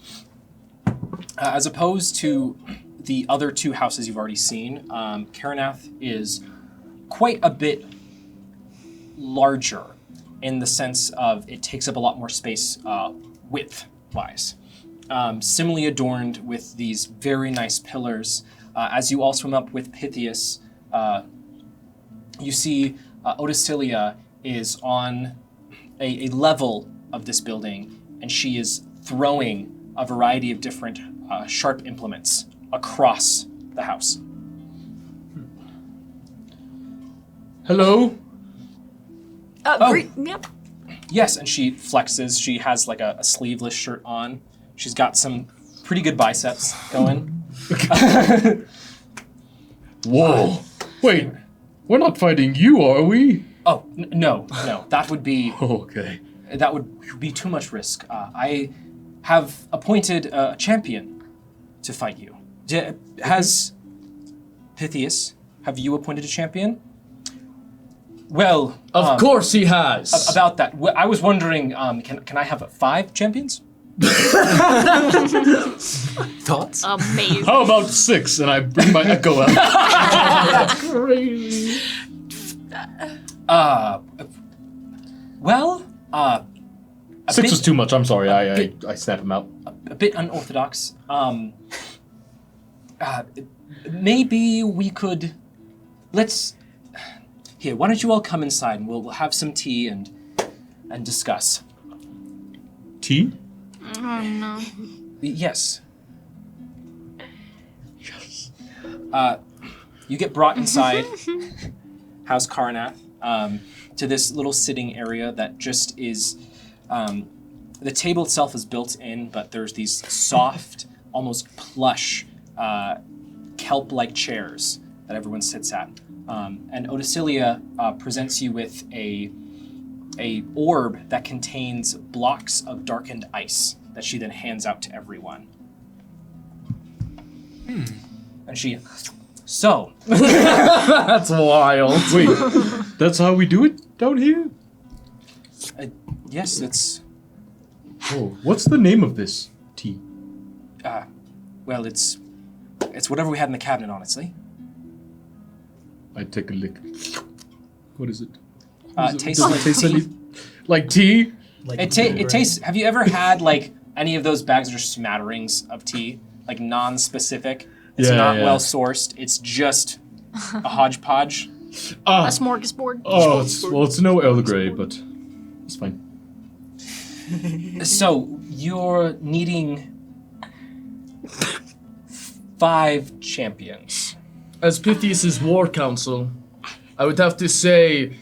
As opposed to the other two houses you've already seen, Karanath is quite a bit larger in the sense of it takes up a lot more space width-wise. Similarly adorned with these very nice pillars. As you all swim up with Pythias, you see Odicilia is on a level of this building, and she is throwing a variety of different sharp implements across the house. Hello? Yep. Yes, and she flexes. She has like a sleeveless shirt on. She's got some pretty good biceps going. Whoa. Wait, we're not fighting you, are we? Oh, no. That would be Okay. too much risk. I have appointed a champion to fight you. Has Pythias, have you appointed a champion? Well, Of course he has. about that, I was wondering, can I have 5 champions? Thoughts? Amazing. How about 6 and I bring my echo out? That's crazy. Well, 6 was too much, I'm sorry. I snap him out. a bit unorthodox. Maybe we could. Here, why don't you all come inside and we'll have some tea and discuss. Tea? Oh, no. Yes. Yes. You get brought inside House Karnath to this little sitting area that just is. The table itself is built in, but there's these soft, almost plush, kelp-like chairs that everyone sits at. And Odicilia presents you with a orb that contains blocks of darkened ice that she then hands out to everyone. And she, so. That's wild. Wait, that's how we do it down here? Yes, it's, Oh, what's the name of this tea? well, it's whatever we had in the cabinet, honestly. I'd take a lick. What is it? Tastes Does it like taste tea. like tea? Like It tastes. Have you ever had like any of those bags that are smatterings of tea, like non-specific? It's Yeah, not yeah. well sourced. It's just a hodgepodge. Ah, A smorgasbord. oh, it's no Earl Grey, but it's fine. So you're needing 5 champions. As Pythias' war council, I would have to say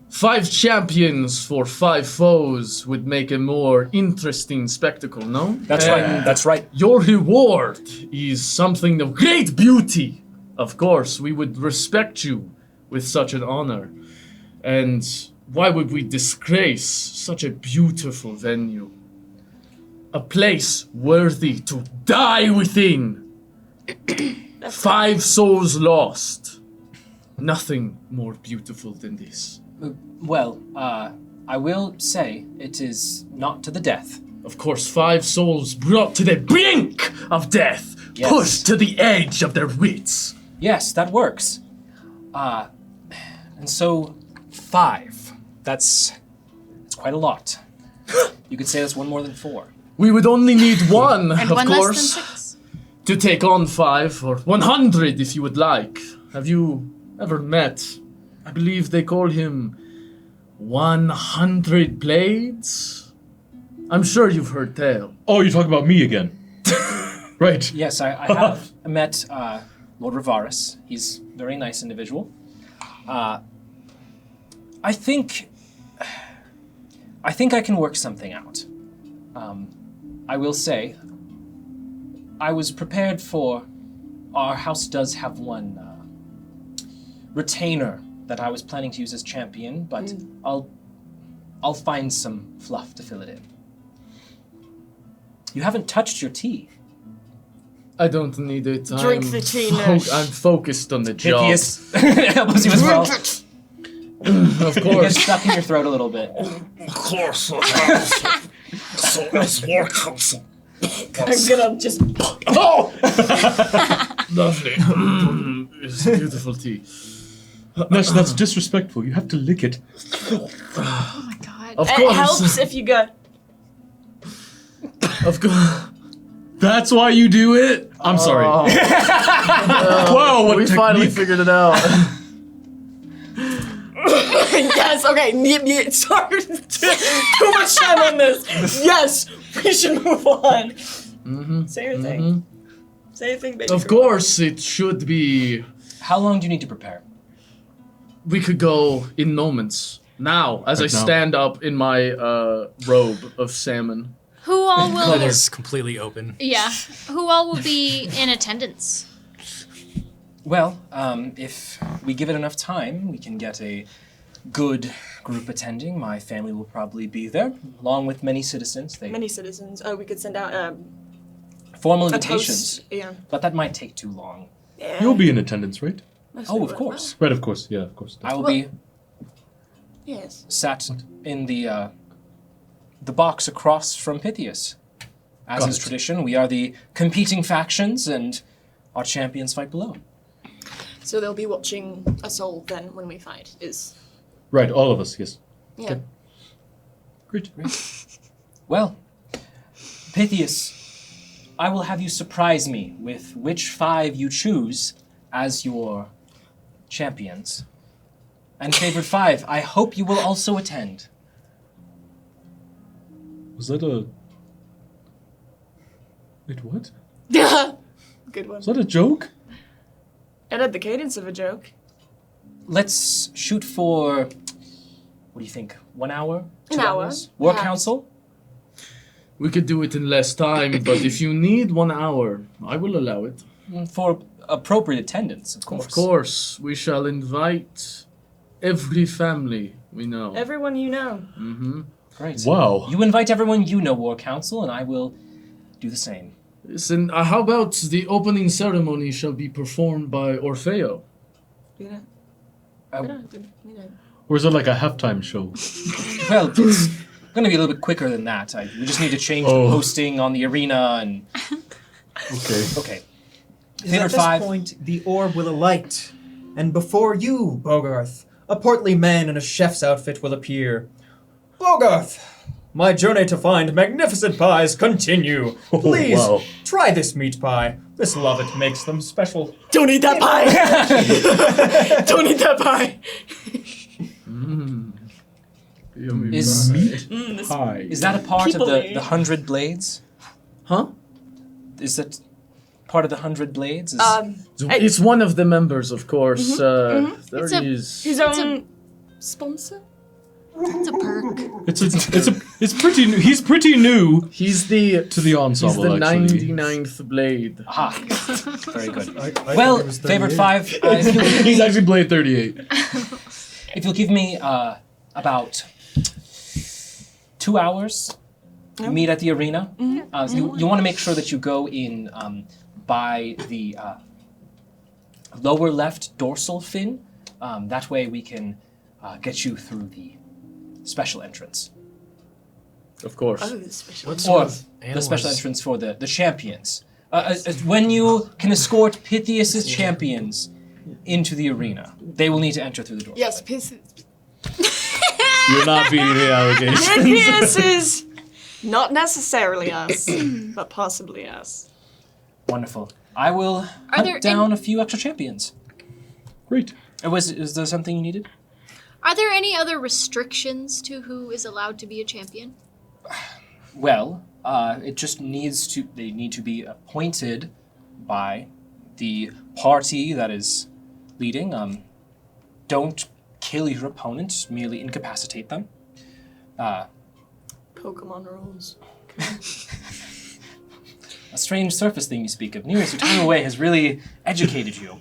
5 champions for 5 foes would make a more interesting spectacle, no? That's right. That's right. Your reward is something of great beauty. Of course, we would respect you with such an honor. And why would we disgrace such a beautiful venue? A place worthy to die within. 5 souls lost. Nothing more beautiful than this. Well, I will say it is not to the death. Of course, 5 souls brought to the brink of death, Yes. pushed to the edge of their wits. Yes, that works. And so 5. That's quite a lot. You could say that's one more than 4. We would only need 1, And of one course, less than 6. to take on 5 or 100 if you would like. Have you ever met? I believe they call him 100 Blades. I'm sure you've heard tale. Oh, you're talking about me again. Right. Yes, I have met Lord Rivaris. He's a very nice individual. I think I can work something out. I will say, I was prepared for. Our house does have one retainer that I was planning to use as champion, but I'll find some fluff to fill it in. You haven't touched your tea. I don't need it. Drink the tea, nurse. I'm focused on the job. Pythias helps you as well. Of It course. gets stuck in your throat a little bit. Of course. So as war council. I'm gonna just. Oh! Lovely. It's beautiful tea. Nash, that's disrespectful. You have to lick it. Oh my god. Of It course. helps if you go. Of course. That's why you do it? I'm sorry. Whoa, what We finally technique. figured it out. Yes, okay. Sorry. Too much time on this. Yes, we should move on. Say your thing. Say your thing, baby. Of girl. course, it should be. How long do you need to prepare? We could go in moments. Now, as I Right now. stand up in my robe of salmon. Who all That will? is completely open. Yeah. Who all will be in attendance? Well, if we give it enough time, we can get a good group attending. My family will probably be there, along with many citizens. They Many citizens. We could send out formal a invitations, toast. Yeah. but that might take too long. Yeah. You'll be in attendance, right? Oh, of course. Right, of course. Yeah, of course. I will be Yes. sat in the box across from Pythias. As Got is it. tradition, we are the competing factions, and our champions fight below. So they'll be watching us all then when we fight. Right, all of us, yes. Yeah. Great. Well, Pythias, I will have you surprise me with which 5 you choose as your champions. And favorite 5, I hope you will also attend. Was that a... Wait, what? Good one. Was that a joke? It had the cadence of a joke. Let's shoot for, what do you think, 1 hour? 2 An hour, hours? War perhaps. Council? We could do it in less time, but if you need 1 hour, I will allow it. For appropriate attendance, of course. Of course, we shall invite every family we know. Everyone you know. Great. Wow. You invite everyone you know, War Council, and I will do the same. Listen, how about the opening ceremony shall be performed by Orfeo? You know. Uh, You know. Or is it like a halftime show? Well, it's going to be a little bit quicker than that. We just need to change the Oh. posting on the arena and... Okay. Okay. At Favorite this 5? point, the orb will alight, and before you, Bogarth, a portly man in a chef's outfit will appear. Bogarth, my journey to find magnificent pies continue. Please, wow. try this meat pie. This lovett makes them special. Don't eat that pie! Don't eat that pie! Yummy Is- pie. Hi. Is that a part of People-y. the 100 Blades? Huh? Is that part of the 100 Blades? It's one of the members, of course. There It's a- is. His own sponsor? It's a perk. It's pretty new. He's pretty new He's the to the ensemble, he's the actually. 99th blade. Aha. Very good. I Well, thought it was favorite 38. 5, if, you'll, He's actually Blade 38. if you'll give me about 2 hours, meet at the arena. You want to make sure that you go in by the lower left dorsal fin. That way we can get you through the special entrance. Of course. Oh, the special. What Or sort of the animal special is- entrance for the champions. When you can escort Pythias' champions into the arena, they will need to enter through the door. Yes, piss. You're not beating the allegations. This is not necessarily us, but possibly us. Wonderful. I will there hunt down a few extra champions. Great. Is there something you needed? Are there any other restrictions to who is allowed to be a champion? Well, it just they need to be appointed by the party that is leading. Don't kill your opponent, merely incapacitate them. Pokemon rules. a strange surface thing you speak of. Nearest your time away has really educated you.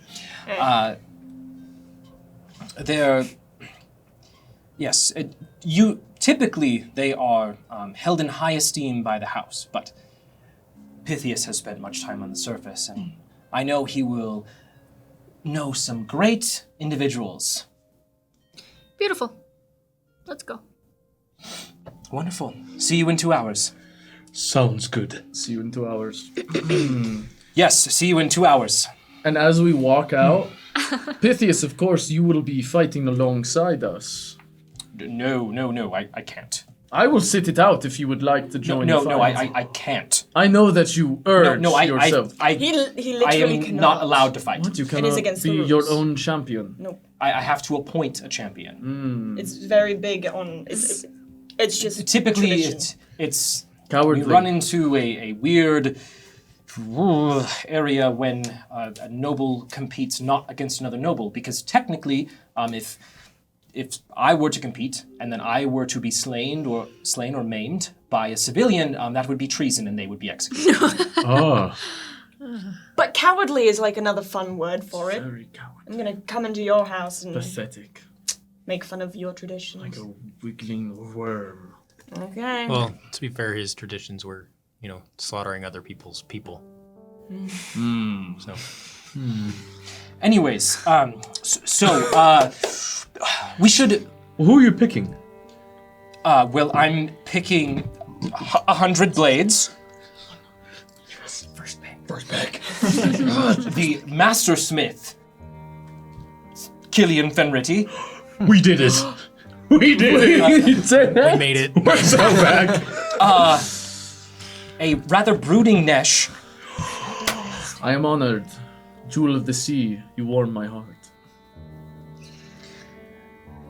Typically they are held in high esteem by the house, but Pythias has spent much time on the surface, and I know he will know some great individuals. Beautiful. Let's go. Wonderful. See you in 2 hours. Sounds good. See you in 2 hours. Yes, see you in 2 hours. And as we walk out, Pythias, of course, you will be fighting alongside us. No, I can't. I will sit it out if you would like to join the fight. I can't. I know that you urge yourself. He I literally am cannot. not allowed to fight. What? You It is cannot against be the rules. your own champion. Nope. I have to appoint a champion. It's very big on. It's just Typically, tradition. it's Cowardly. we run into a weird area when a noble competes not against another noble, because technically, if I were to compete and then I were to be slain or maimed by a civilian, that would be treason and they would be executed. Ah. But cowardly is like another fun word for it. Very cowardly. I'm gonna come into your house and Pathetic. make fun of your traditions. Like a wiggling worm. Okay. Well, to be fair, his traditions were, slaughtering other people's people. So Anyways, we should. Who are you picking? Well, I'm picking 100 blades. First pick. The Master Smith, Killian Fenritti. We did it. We did it. we made it. We're so back. A rather brooding Nesh. I am honored. Jewel of the sea, you warm my heart.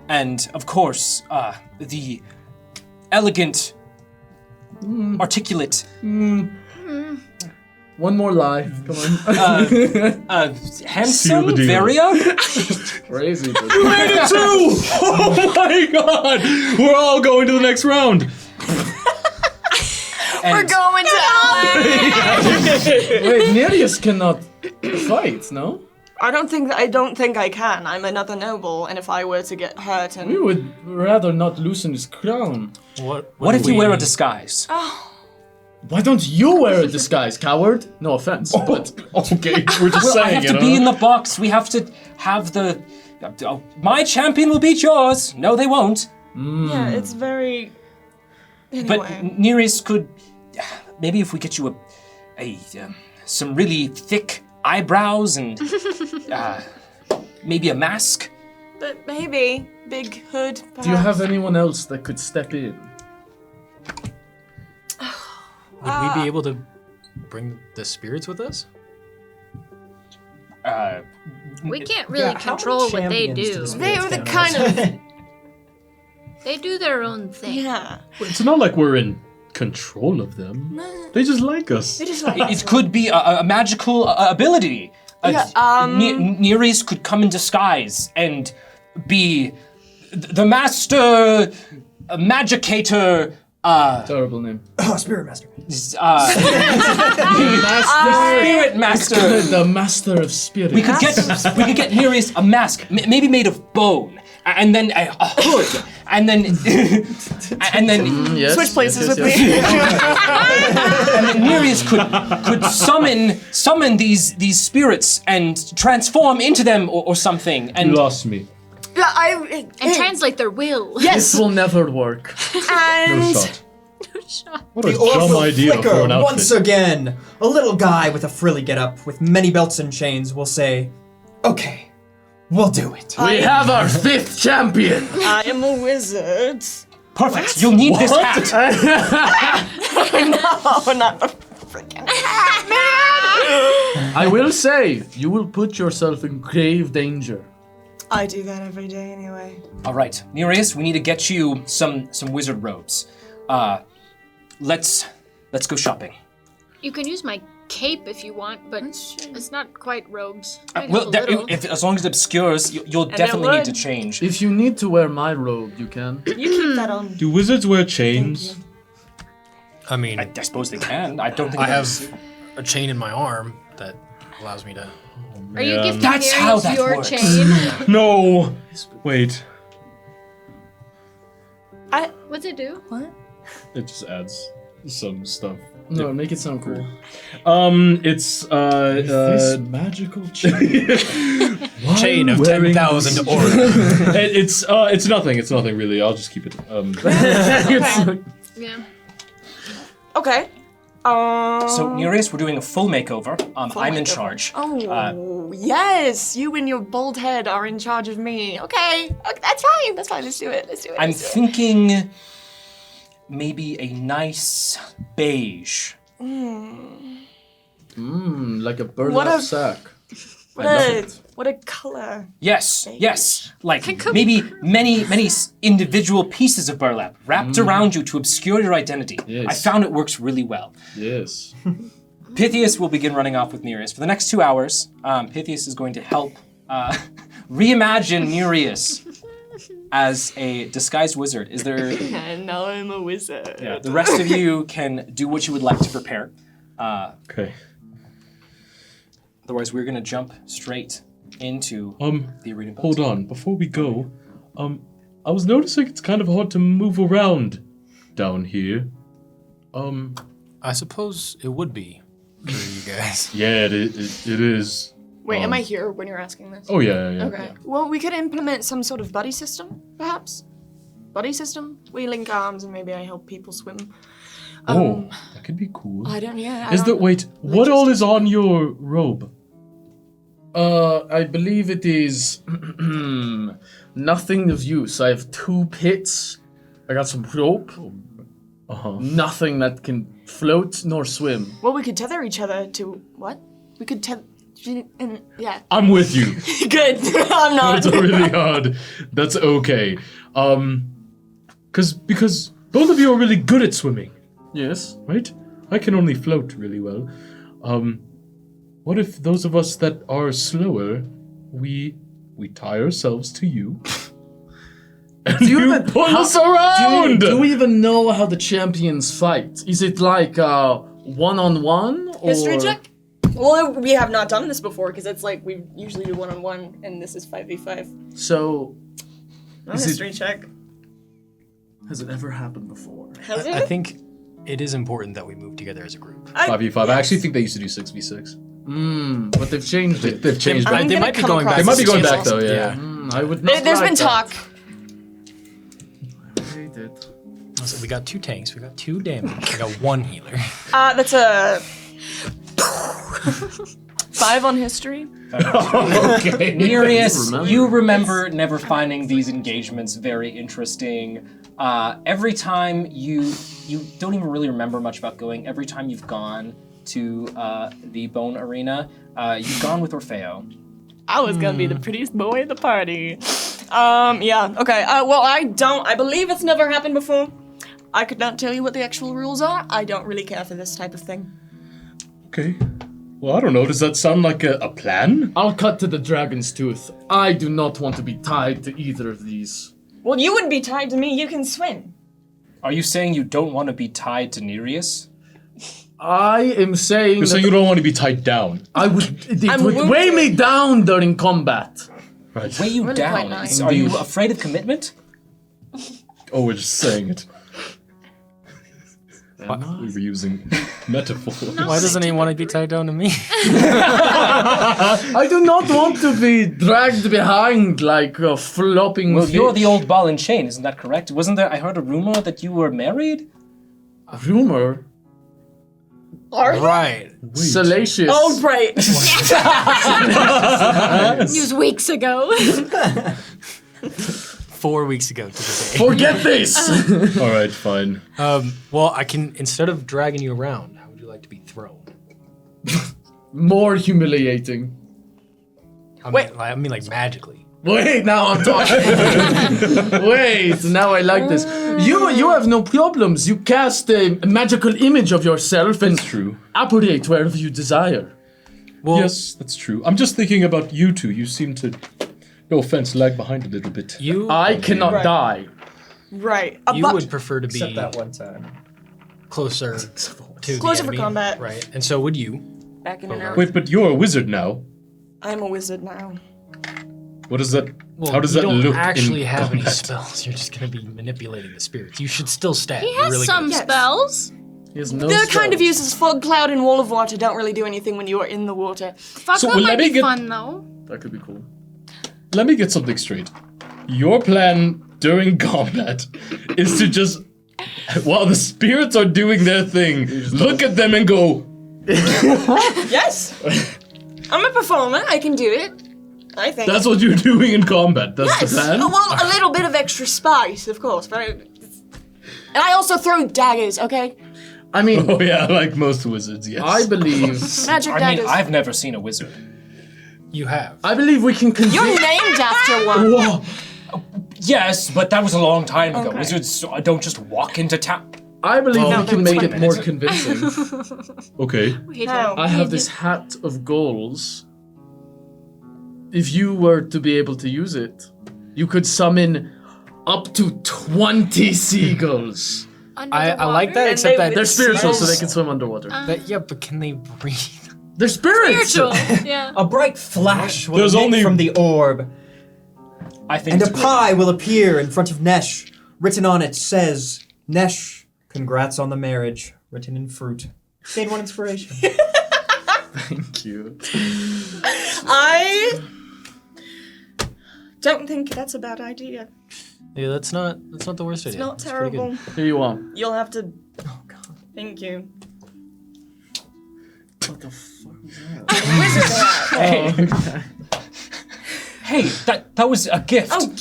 And, of course, the elegant, articulate, One more lie. Come on. handsome the deal. Varia. Crazy. but- Oh my god! We're all going to the next round. We're And going to LA. Wait, Nereus cannot fight, no? I don't think I can. I'm another noble, and if I were to get hurt and We would rather not loosen his crown. what if you wear a disguise? Why don't you wear a disguise, coward? No offense, but Okay, we're just I saying have to be in the box. We have to have the. My champion will beat yours. No, they won't. yeah, it's very. But Anyway, Nereus could. Maybe if we get you some really thick eyebrows and maybe a mask. but maybe big hood. Perhaps. do you have anyone else that could step in? Would we be able to bring the spirits with us? We can't really control what they do. They were the kind of They do their own thing. yeah. It's not like we're in control of them. They just like us. They just like It could be a magical ability. Nereus could come in disguise and be the master magicator. Terrible name. Oh, Spirit Master. Spirit master. The master of spirits. We could get Nereus a mask, maybe made of bone, and then a hood, and then Yes, switch places yes, with yes, me. and then Nereus could summon these spirits and transform into them or something. You And lost me. And translate their will. This will never work. No And shot. What a The dumb orb idea flicker for an outfit. once again. A little guy with a frilly getup with many belts and chains will say, "Okay, we'll do it." We have our 5th champion. I am a wizard. perfect. You'll need this hat. No, not a freaking I will say, you will put yourself in grave danger. I do that every day anyway. All right, Nereus, we need to get you some wizard robes. Let's go shopping. You can use my cape if you want, but it's not quite robes. I can Well, have a little. as long as it obscures, you'll definitely need to would. change. If you need to wear my robe, you can. You keep that on. Do wizards wear chains? I mean, I suppose they can. I don't think I that's- have a chain in my arm that allows me to. Are you gifting That's how Nereus that your works. chain? No! Wait. What's it do? What? It just adds some stuff. No, make it sound cool. It's This magical chain. Chain of wearing 10,000 aura. it's nothing. It's nothing really. I'll just keep it. Yeah. Okay. So, Nereus, we're doing a full makeover. I'm in charge. Oh, yes. You and your bald head are in charge of me. Okay, that's fine. That's fine. Let's do it. I'm thinking maybe a nice beige. Like a burlap sack. What a color. Yes. Like maybe many individual pieces of burlap wrapped around you to obscure your identity. Yes. I found it works really well. Yes. Pythias will begin running off with Nereus. For the next 2 hours, Pythias is going to help reimagine Nereus as a disguised wizard. Is there... And now I'm a wizard. Yeah, the rest of you can do what you would like to prepare. Okay. Otherwise, we're going to jump straight into the arena. Hold on. Before we go, I was noticing it's kind of hard to move around down here. I suppose it would be for you guys. Yeah, it is. Wait, am I here when you're asking this? Oh yeah. Okay. Well, we could implement some sort of buddy system, perhaps. Buddy system? We link arms and maybe I help people swim. Oh, that could be cool. Wait, what all is on your robe? I believe it is nothing of use. I have 2 pits. I got some rope. Nothing that can float nor swim. Well, we could tether each other to what? We could tether. Yeah. I'm with you. Good. I'm not. That's really hard. That's okay. Because both of you are really good at swimming, Yes. right? I can only float really well. What if those of us that are slower, we tie ourselves to you, and you pull us around? Do we even know how the champions fight? Is it like one-on-one? History check? Well, we have not done this before because it's like we usually do 1-on-1 and this is 5v5. So, Not a history check. has it ever happened before? Has it? I think it is important that we move together as a group. 5v5. I actually think they used to do 6v6. But they've changed it. They've changed I'm it. They gonna might be come going across back. They might be going this back though. Yeah. I would not. There's like been that. talk. I hate it. So we got 2 tanks, we got 2 damage, we got 1 healer. That's a 5 on history. Okay. Nereus, you remember never finding these engagements very interesting. Every time you don't even really remember much about going. Every time you've gone to the Bone Arena, you've gone with Orfeo. I was gonna be the prettiest boy at the party. Yeah, okay. Well, I believe it's never happened before. I could not tell you what the actual rules are. I don't really care for this type of thing. Okay. Well, I don't know. Does that sound like a plan? I'll cut to the dragon's tooth. I do not want to be tied to either of these. Well, you wouldn't be tied to me. You can swim. Are you saying you don't want to be tied to Nereus? I am saying So that you don't want to be tied down. I would. It I'm would wounded. weigh me down during combat. Right. Weigh you Really down. quite nice. Are you afraid of commitment? Oh, we're just saying it. We were using metaphor. Why doesn't he want to be tied down to me? I do not want to be dragged behind like a flopping. Well, you're fish. the old ball and chain, isn't that correct? Wasn't there? I heard a rumor that you were married. Rumor. Right. Salacious. Oh, right. News weeks ago. 4 weeks ago to the day. Forget this. All right, fine. Well, I can, instead of dragging you around, how would you like to be thrown? More humiliating. I mean, like magically. Wait, now I'm talking. Wait, now I like this. You have no problems. You cast a magical image of yourself and True. operate wherever you desire. Well, Yes, that's true. I'm just thinking about you two. You seem to, no offense, lag behind a little bit. I cannot die. Right. you But would prefer to be Except that one time. closer To the Closer for enemy, combat. right? And so would you. Back in and out. Wait, but you're a wizard now. I'm a wizard now. What is that? Well, How does you that don't look actually in have any combat? spells. You're just going to be manipulating the spirits. You should still stab. He You're has really some good. Yes. spells. He has no They're kind of spells. used as fog cloud and wall of water. Don't really do anything when you are in the water. Fuck, So, that well, might let me be get- fun though. That could be cool. Let me get something straight. Your plan during combat is to just, while the spirits are doing their thing, look at them and go, Yes! I'm a performer. I can do it. I think. that's what you're doing in combat. That's Yes! the plan? Well, a little bit of extra spice, of course. But and I also throw daggers, okay? I mean, Oh yeah, like most wizards, yes. I believe Magic I daggers. mean, I've never seen a wizard. You have. we can convince. You're named after one. Whoa. Yes, but that was a long time ago. Okay. Wizards don't just walk into town. I believe Well, we can make it 20 more minutes. convincing. Okay. Wait, How? I have this hat of goals. If you were to be able to use it, you could summon up to 20 seagulls. I like that, And except they- that They're spiritual, so they spells- can swim underwater. Yeah, but can they breathe? They're spirits! Spiritual. Yeah. A bright flash will There's emit only- from the orb, I think and it's a great. pie will appear in front of Nesh. Written on it says, Nesh, congrats on the marriage. Written in fruit. Shade 1 inspiration. Thank you. I don't think that's a bad idea. Yeah, that's not the worst idea. It's not That's pretty good. terrible. Here you are. You'll have to. Oh god. Thank you. What the fuck was Wizard hat. that? Hey, that was a gift. Oh.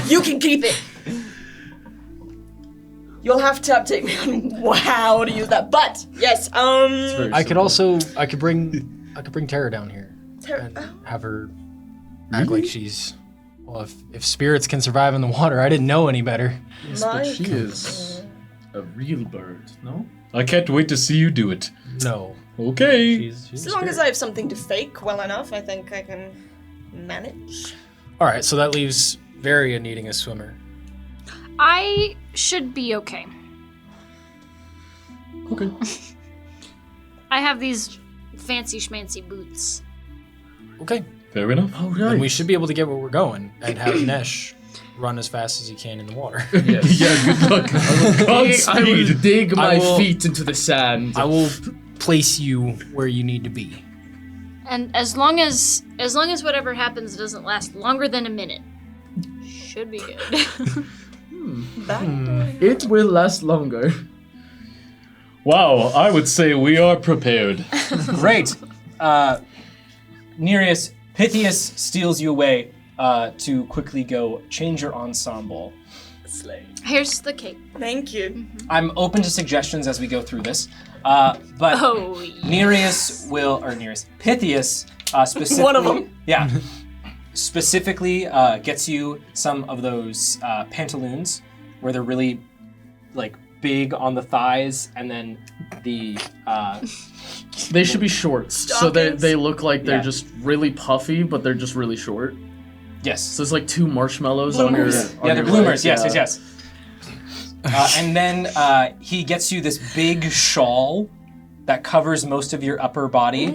You can keep it. You'll have to update me on how to use that. But yes, Very I could simple. also I could bring Tara down here and have her act like she's if spirits can survive in the water, I didn't know any better. Yes, but she is a real bird, no? I can't wait to see you do it. No. Okay. She's As a long as spirit. I have something to fake well enough, I think I can manage. All right, so that leaves Varia needing a swimmer. I should be okay. Okay. I have these fancy schmancy boots. Okay. Fair enough. Oh, Then right. we should be able to get where we're going and have Nesh run as fast as he can in the water. Yes. Yeah, good luck. I will Godspeed. dig my I will- feet into the sand. I will place you where you need to be. And as long as whatever happens doesn't last longer than a minute, should be good. It will last longer. Wow, I would say we are prepared. Great. Nereus, Pythias steals you away to quickly go change your ensemble. Slay. Here's the cape. Thank you. I'm open to suggestions as we go through this, but Oh, yeah. Pythias specifically. One of them. Yeah. Specifically gets you some of those pantaloons where they're really like big on the thighs, and then the They should be shorts, so Stockings? they look like they're Yeah. just really puffy, but they're just really short. yes, So it's like 2 marshmallows Bloomers. on your yeah, they're your bloomers. legs, Yes, yeah. yes, yes. And then he gets you this big shawl that covers most of your upper body.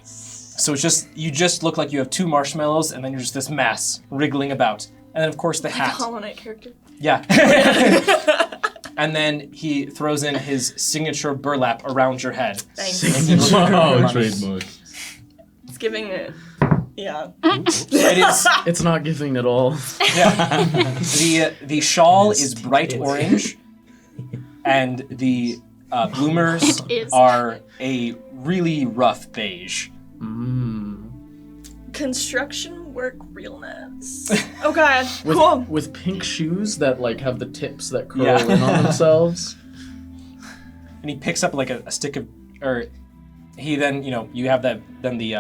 So it's just you just look like you have 2 marshmallows, and then you're just this mass wriggling about. And then of course the hat. Hollow Knight character. Yeah. And then he throws in his signature burlap around your head. Thanks. Wow, trademark. It's giving it. Yeah. It is. It's not giving at all. Yeah. The shawl is bright orange, and the bloomers Is. are a really rough beige. Construction work real nice. Oh god. Cool. With pink shoes that like have the tips that curl Yeah. in on themselves. And he picks up like a stick of, or he then you have the The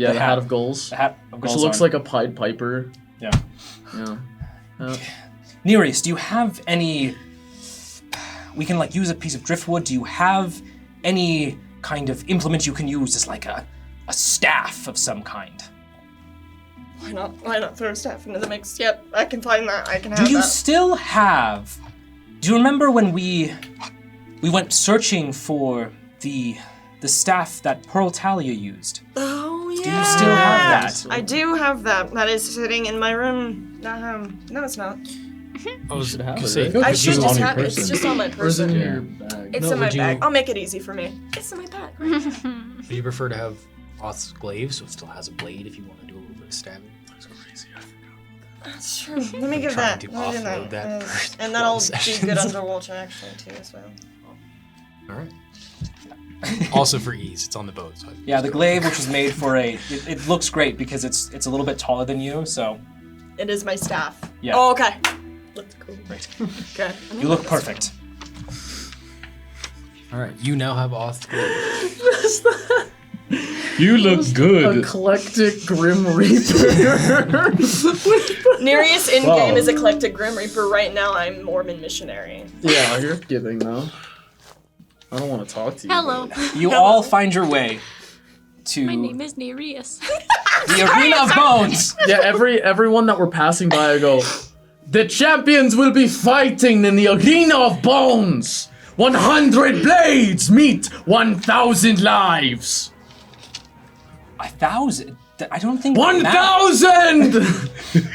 hat. hat of goals, hat of which goals looks on. like a Pied Piper. Yeah. Yeah. Nereus, do you have any? We can like use a piece of driftwood. Do you have any kind of implement you can use as like a staff of some kind? Why not? Why not throw staff into the mix? Yep, I can find that. I can have Do you that. still have? Do you remember when we went searching for the staff that Pearl Talia used? Oh yeah. Do you still have that? I do have that. That is sitting in my room. No, it's not. I was should have gonna it, say, right? I It's should just just on your have it. It's person. just on my Or is it person. in your bag? It's No, in my would you- bag. I'll make it easy for me. It's in my bag. would you prefer to have Oth's glaive so it still has a blade if you want to do a little bit of stabbing? That's crazy. That's true. Let me I'm give trying that. to Let me do offload that that. for And that'll 12 be sessions. good underwater actually too as well. All right. Also for ease, it's on the boat. So Yeah, the glaive, which was made for it looks great because it's a little bit taller than you, so It is my staff. Yeah. Oh, okay. That's cool. Right. Okay. You look perfect. All right, you now have Oth's glaive. You look good. Eclectic Grim Reaper. Nereus in Wow. game is Eclectic Grim Reaper. Right now, I'm Mormon missionary. Yeah, you're kidding though. I don't want to talk to you. Hello. You all find your way to My name is Nereus. the Arena of Bones. Yeah, everyone that we're passing by, I go, the champions will be fighting in the Arena of Bones. 100 blades meet 1,000 lives. 1,000? I don't think that matters. 1,000!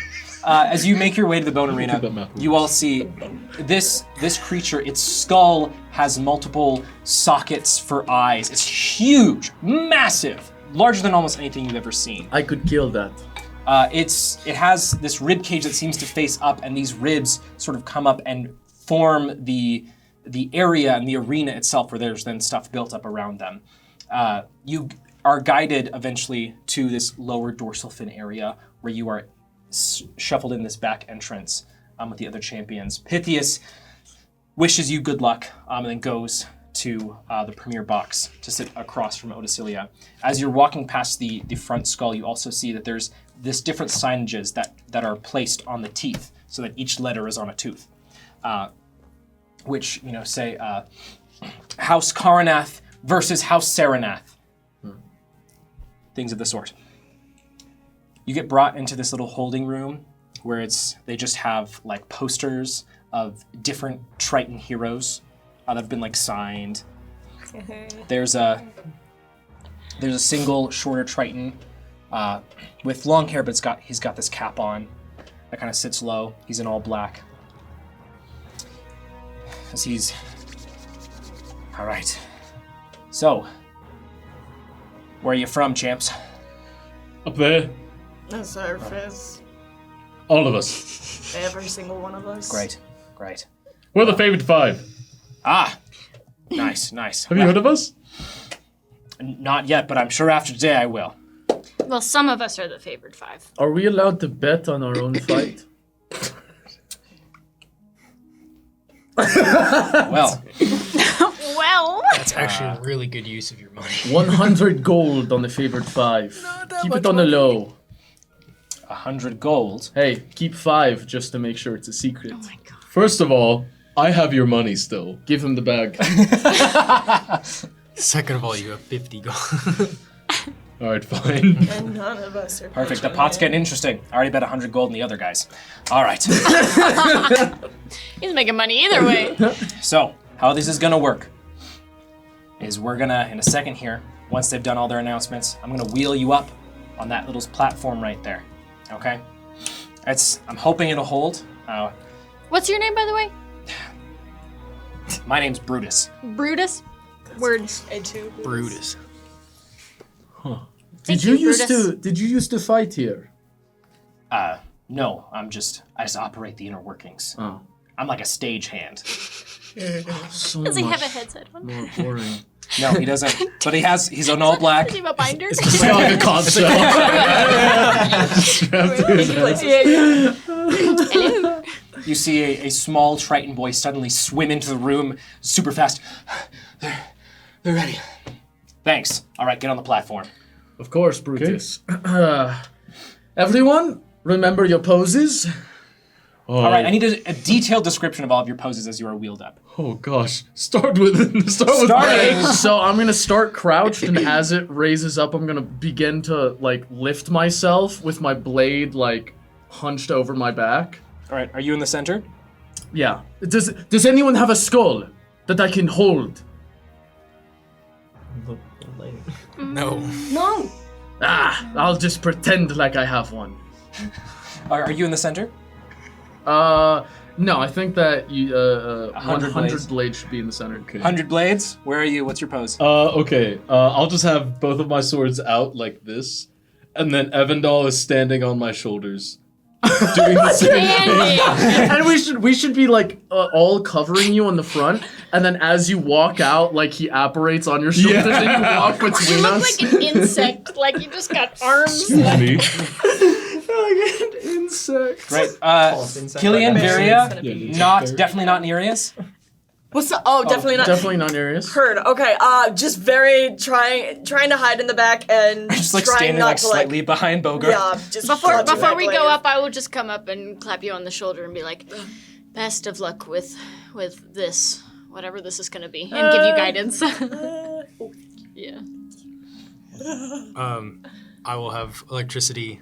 As you make your way to the bone arena, that math you all see this creature. Its skull has multiple sockets for eyes. It's huge, massive, larger than almost anything you've ever seen. I could kill that. It has this rib cage that seems to face up, and these ribs sort of come up and form the area and the arena itself, where there's then stuff built up around them. You are guided eventually to this lower dorsal fin area where you are shuffled in this back entrance with the other champions. Pythias wishes you good luck and then goes to the premier box to sit across from Odicilia. As you're walking past the front skull, you also see that there's this different signages that are placed on the teeth so that each letter is on a tooth, which say House Karanath versus House Saranath. Things of the sort. You get brought into this little holding room where they just have like posters of different Triton heroes that have been like signed. There's a single shorter Triton with long hair, but he's got this cap on that kind of sits low. He's in all black. As he's all right. So, where are you from, champs? Up there, The surface. all of us. Every single one of us. Great. We're the favorite 5. Ah, nice. Have you heard of us? Not yet, but I'm sure after today I will. Well, some of us are the favored 5. Are we allowed to bet on our own fight? Well, Well, That's actually a really good use of your money. 100 gold on the favorite 5. Keep it on the low. 100 gold. Hey, keep 5 just to make sure it's a secret. oh my god. First of all, I have your money still. Give him the bag. Second of all, you have 50 gold. All right, fine. And none of us are. Perfect. The pushing pot's it. getting interesting. I already bet 100 gold in the other guys. All right. He's making money either way. So, how this is going to work is we're going to, in a second here, once they've done all their announcements, I'm going to wheel you up on that little platform right there. Okay? I'm hoping it'll hold. What's your name, by the way? My name's Brutus. Brutus? Words. A two. Brutus. Did you, you used Brutus. to? Did you used to fight here? No, I just operate the inner workings. Oh, I'm like a stagehand. so Does he have a much headset on? more boring. No, he doesn't. But he's on all black. Does he have a binder? It's like a concept. Strapped to his head. Hello. You see a small Triton boy suddenly swim into the room super fast. They're ready. Thanks. All right, get on the platform. Of course, Brutus. Everyone, remember your poses. All right, I need a detailed description of all of your poses as you are wheeled up. Oh gosh. Start with Starting. So I'm gonna start crouched, and as it raises up, I'm gonna begin to like lift myself with my blade like hunched over my back. All right, are you in the center? Yeah. Does anyone have a skull that I can hold? No. No. I'll just pretend like I have one. Are you in the center? No, I think that you 100 100 blades should be in the center. Okay. 100 blades? Where are you? What's your pose? Okay. I'll just have both of my swords out like this, and then Evandal is standing on my shoulders, doing the same thing. And we should be like all covering you on the front, and then as you walk out, like he apparates on your shoulders, and you walk between You look us. like an insect. Like you just got arms. Me. Like an insect. Right. insect Killian, like a Varia, Yeah, definitely not Nereus. What's the? Oh, definitely not. Definitely not Nereus. Heard. Okay. Just very trying to hide in the back and Just like trying standing not like to slightly behind Bogart. Yeah. Just Before clutching we that go blade. up, I will just come up and clap you on the shoulder and be like, "Best of luck with this, whatever this is gonna be," and give you guidance. Yeah. I will have electricity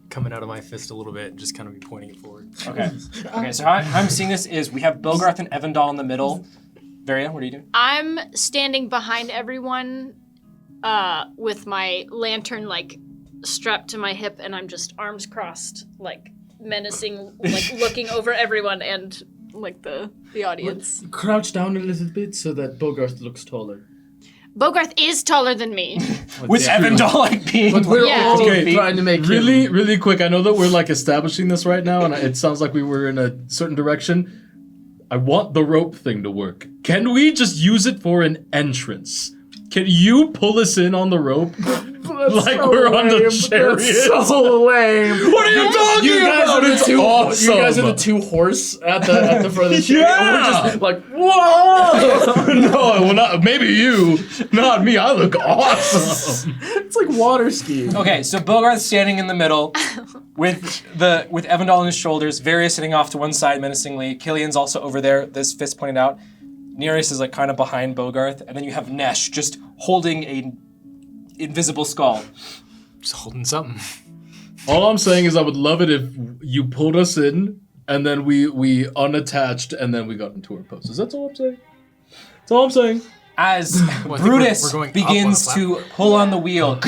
coming out of my fist a little bit, and just kind of be pointing it forward. Okay. Okay, so how I'm seeing this is we have Bogarth and Evandal in the middle. Varia, what are you doing? I'm standing behind everyone, with my lantern like strapped to my hip, and I'm just arms crossed, like menacing, like looking over everyone and like the audience. Crouch down a little bit so that Bogarth looks taller. Bogarth is taller than me. With Evandal like being. But we're Yeah. all Okay, trying to make him. Really quick. I know that we're like establishing this right now, and it sounds like we were in a certain direction. I want the rope thing to work. Can we just use it for an entrance? Can you pull us in on the rope? Like so we're on the lame. chariot. That's so lame. What are you talking You guys about? are the It's two. awesome. You guys are the two horse at the front of the chariot. Yeah. And we're just like, whoa! No, well, not maybe you, not me. I look awesome. It's like water skiing. Okay, so Bogarth's standing in the middle with Evandal on his shoulders, Varia sitting off to one side menacingly. Killian's also over there, this fist pointed out. Nereus is like kind of behind Bogarth, and then you have Nesh just holding a invisible skull. Just holding something. All I'm saying is I would love it if you pulled us in and then we unattached and then we got into our poses. That's all I'm saying. That's all I'm saying. As Well, I think Brutus we're going up begins on the to pull on the wheel,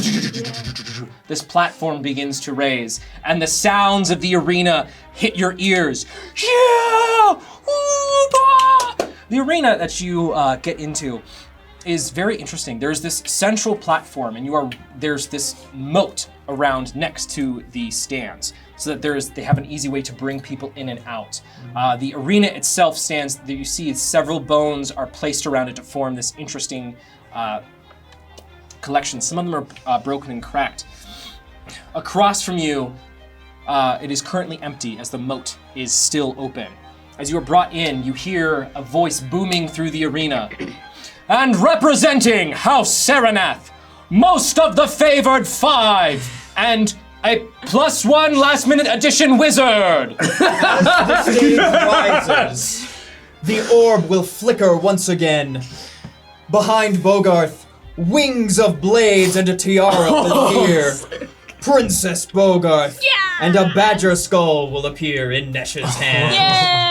this platform begins to raise, and the sounds of the arena hit your ears. Yeah! Ooh-bah! The arena that you get into is very interesting. There's this central platform, and there's this moat around next to the stands, so that they have an easy way to bring people in and out. The arena itself stands. That you see several bones are placed around it to form this interesting collection. Some of them are broken and cracked. Across from you, it is currently empty as the moat is still open. As you are brought in, you hear a voice booming through the arena. And representing House Saranath, most of the favored 5, and a +1 last-minute addition wizard. The stage rises. The orb will flicker once again. Behind Bogarth, wings of blades and a tiara will appear. Princess Bogarth. Yeah! And a badger skull will appear in Nesh's hand. Yeah!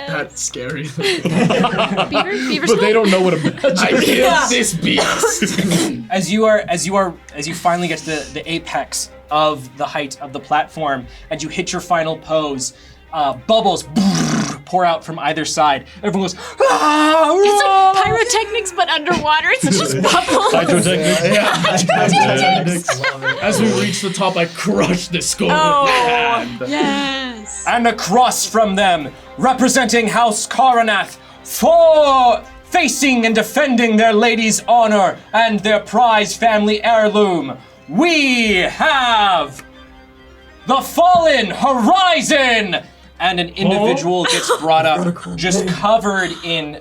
That's scary. Beaver But they don't know what a badger I is. killed this beast. As you finally get to the apex of the height of the platform, and you hit your final pose, bubbles pour out from either side. Everyone goes, "Ah!" It's like pyrotechnics, but underwater. It's just bubbles. As we reach the top, I crush this skull. Oh, with my hand. yes. And across from them, representing House Karanath, facing and defending their lady's honor and their prized family heirloom, we have the Fallen Horizon! And an individual gets brought up, just covered in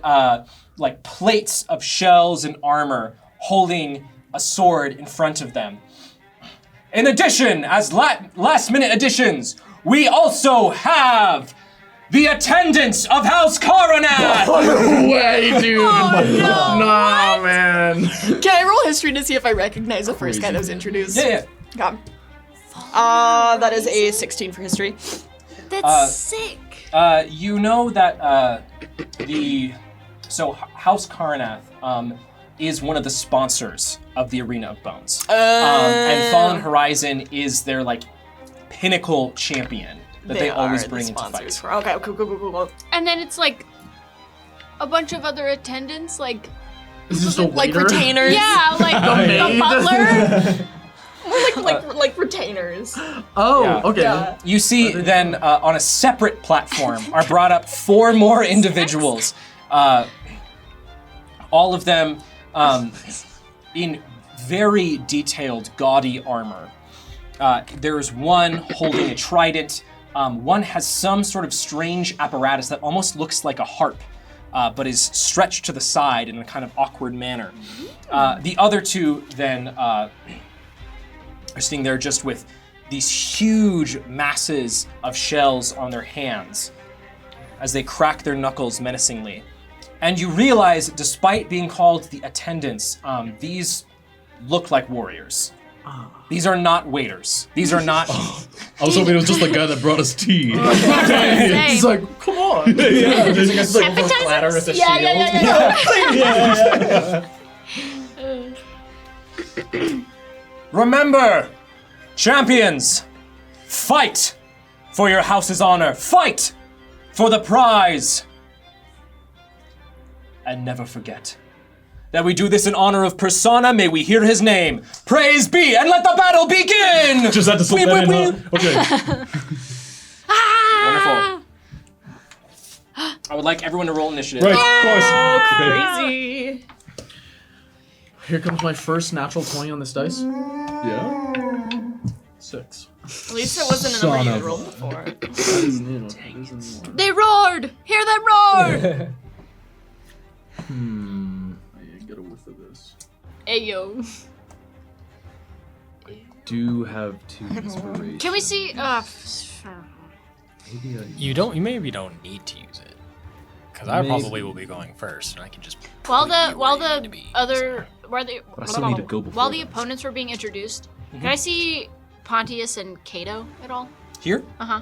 like plates of shells and armor, holding a sword in front of them. In addition, as last-minute additions, we also have the attendants of House Karanath! No way, dude. Nah, man. Can I roll history to see if I recognize the first guy that was introduced? Yeah. Okay. That is a 16 for history. That's sick. You know that House Karnath is one of the sponsors of the Arena of Bones, and Fallen Horizon is their like pinnacle champion that they always bring into fights. Okay, cool. And then it's like a bunch of other attendants, like Is this a Like waiter? retainers. yeah, like the butler. More like retainers. Oh, Yeah. okay. Yeah. You see, then on a separate platform are brought up 4 more individuals, all of them in very detailed, gaudy armor. There's one holding a trident. One has some sort of strange apparatus that almost looks like a harp, but is stretched to the side in a kind of awkward manner. The other 2 then are sitting there just with these huge masses of shells on their hands as they crack their knuckles menacingly. And you realize, despite being called the attendants, these look like warriors. These are not waiters. These are not... I was hoping it was just the guy that brought us tea. He's like, come on. Using a silver platter as a shield. Remember, champions, fight for your house's honor. Fight for the prize. And never forget that we do this in honor of Persona. May we hear his name. Praise be, and let the battle begin! Just had to slip that in, huh? Okay. Wonderful. I would like everyone to roll initiative. Right, of course. Okay. Crazy. Here comes my first natural 20 on this dice. Yeah. 6. At least it wasn't an Son arena of a- roll before. They roared. Hear them roar. I get a whiff of this. Ayo. Do have 2 inspiration. Can we see? You maybe don't need to use it, because I probably will be going first, and I can just. While put you the where you need to be. other while the But I still need to go before while the that. opponents were being introduced, can I see Pontius and Cato at all? Here? Uh huh.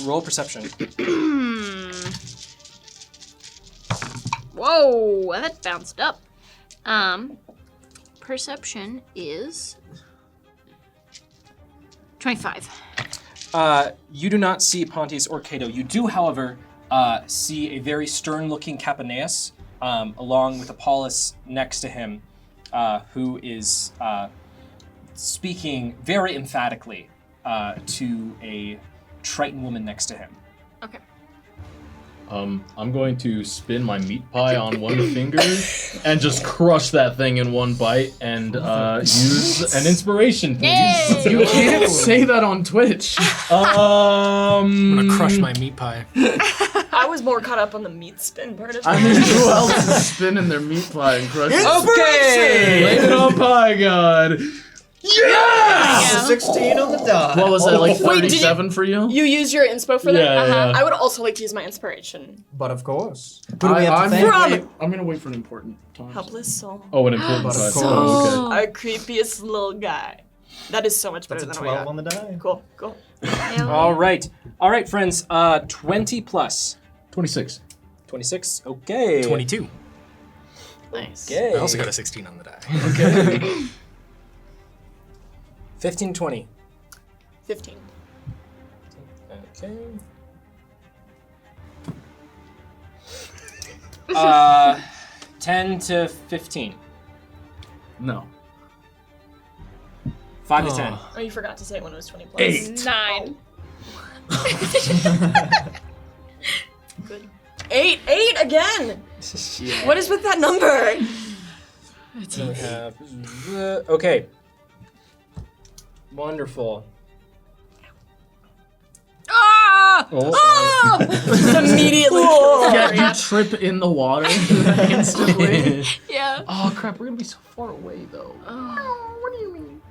Roll perception. Whoa, that bounced up. Perception is 25. You do not see Pontius or Cato. You do, however, see a very stern-looking Capaneus, along with Apollos next to him, who is speaking very emphatically to a Triton woman next to him. Okay. I'm going to spin my meat pie on one finger and just crush that thing in one bite and use an inspiration, please. Yay! You can't say that on Twitch. I'm gonna crush my meat pie. I was more caught up on the meat spin part of it. I mean, who else is spinning their meat pie and crushing it? Okay! Lay it on pie, God. Yes! 16 on the die. What was that, like Wait, did 37 for you? You use your inspo for that? Yeah, yeah. I would also like to use my inspiration. But of course. Who do we have to thank? I'm gonna wait for an important time. Helpless soul. Oh, an important But of side. course. Oh, okay. Our creepiest little guy. That is so much better That's a than what 12 on the die. Cool. All right, friends. 20 plus 26. 26. Okay. 22. Nice. Okay. I also got a 16 on the die. Okay. 15, 20. 15. Okay. 10 to 15. No. 5 to 10. Oh, you forgot to say it when it was 20 plus. 8. 9. Good. 8 again! What is with that number? Then we have, okay. Wonderful. Ah! Oh, Just immediately. Yeah, you trip in the water instantly. Yeah. Oh crap, we're gonna be so far away though. What do you mean?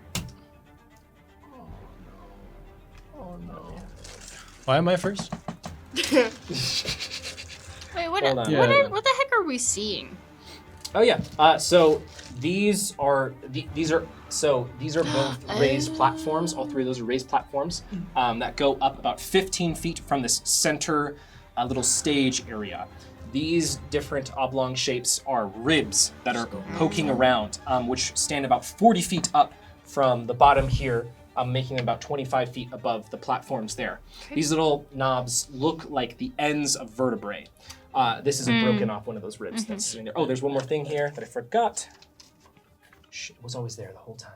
Oh no. Why am I first? Wait, what? Hold on. Yeah. What the heck are we seeing? Oh yeah. So these are both raised platforms. All three of those are raised platforms that go up about 15 feet from this center little stage area. These different oblong shapes are ribs that are poking around, which stand about 40 feet up from the bottom here, making them about 25 feet above the platforms there. These little knobs look like the ends of vertebrae. This is broken off one of those ribs that's sitting there. Oh, there's one more thing here that I forgot. Shit, it was always there the whole time.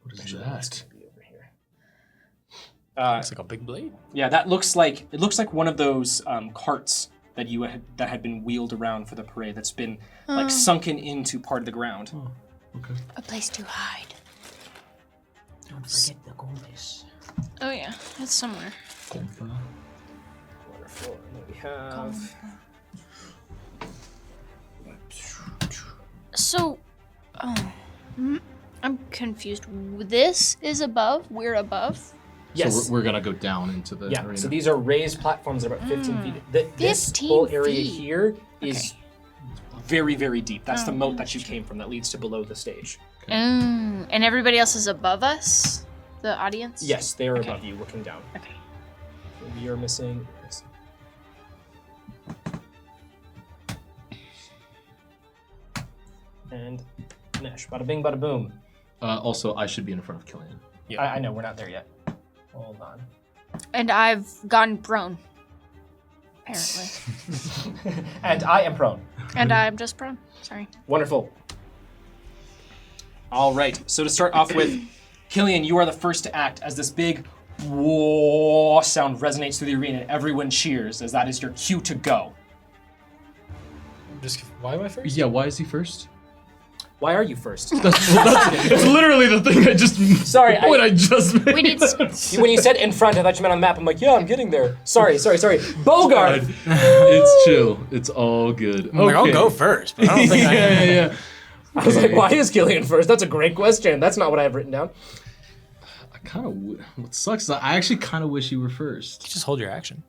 What is Actually, that? it's gonna be over here. It's like a big blade. Yeah, that looks like one of those carts that that had been wheeled around for the parade. That's been like sunken into part of the ground. Oh, okay. A place to hide. Don't forget the goldfish. Oh yeah, it's somewhere. Wonderful. And then we have. So, I'm confused. This is above. We're above. Yes. So we're gonna go down into the Yeah, arena. so these are raised platforms that are about 15 feet. This 15 whole area feet. here is very, very deep. That's the moat that you came from that leads to below the stage. And everybody else is above us? The audience? Yes, they are above you, looking down. Okay. We are missing. And Nesh, bada bing, bada boom. Also, I should be in front of Killian. I know, we're not there yet. Hold on. And I've gone prone. Apparently. And I am prone. And I'm just prone. Sorry. Wonderful. All right, so to start off with, Killian, you are the first to act as this big whoa sound resonates through the arena and everyone cheers as that is your cue to go. Why am I first? Yeah, why is he first? Why are you first? That's literally the thing I just. Sorry, What I just made. We need When you said in front, I thought you meant on the map. I'm like, yeah, I'm getting there. Sorry. Bogart! It's chill. It's all good. I'm like, I'll go first, but I don't think yeah. I was like, why is Killian first? That's a great question. That's not what I have written down. I kind of. What sucks is I actually kind of wish you were first. Just hold your action.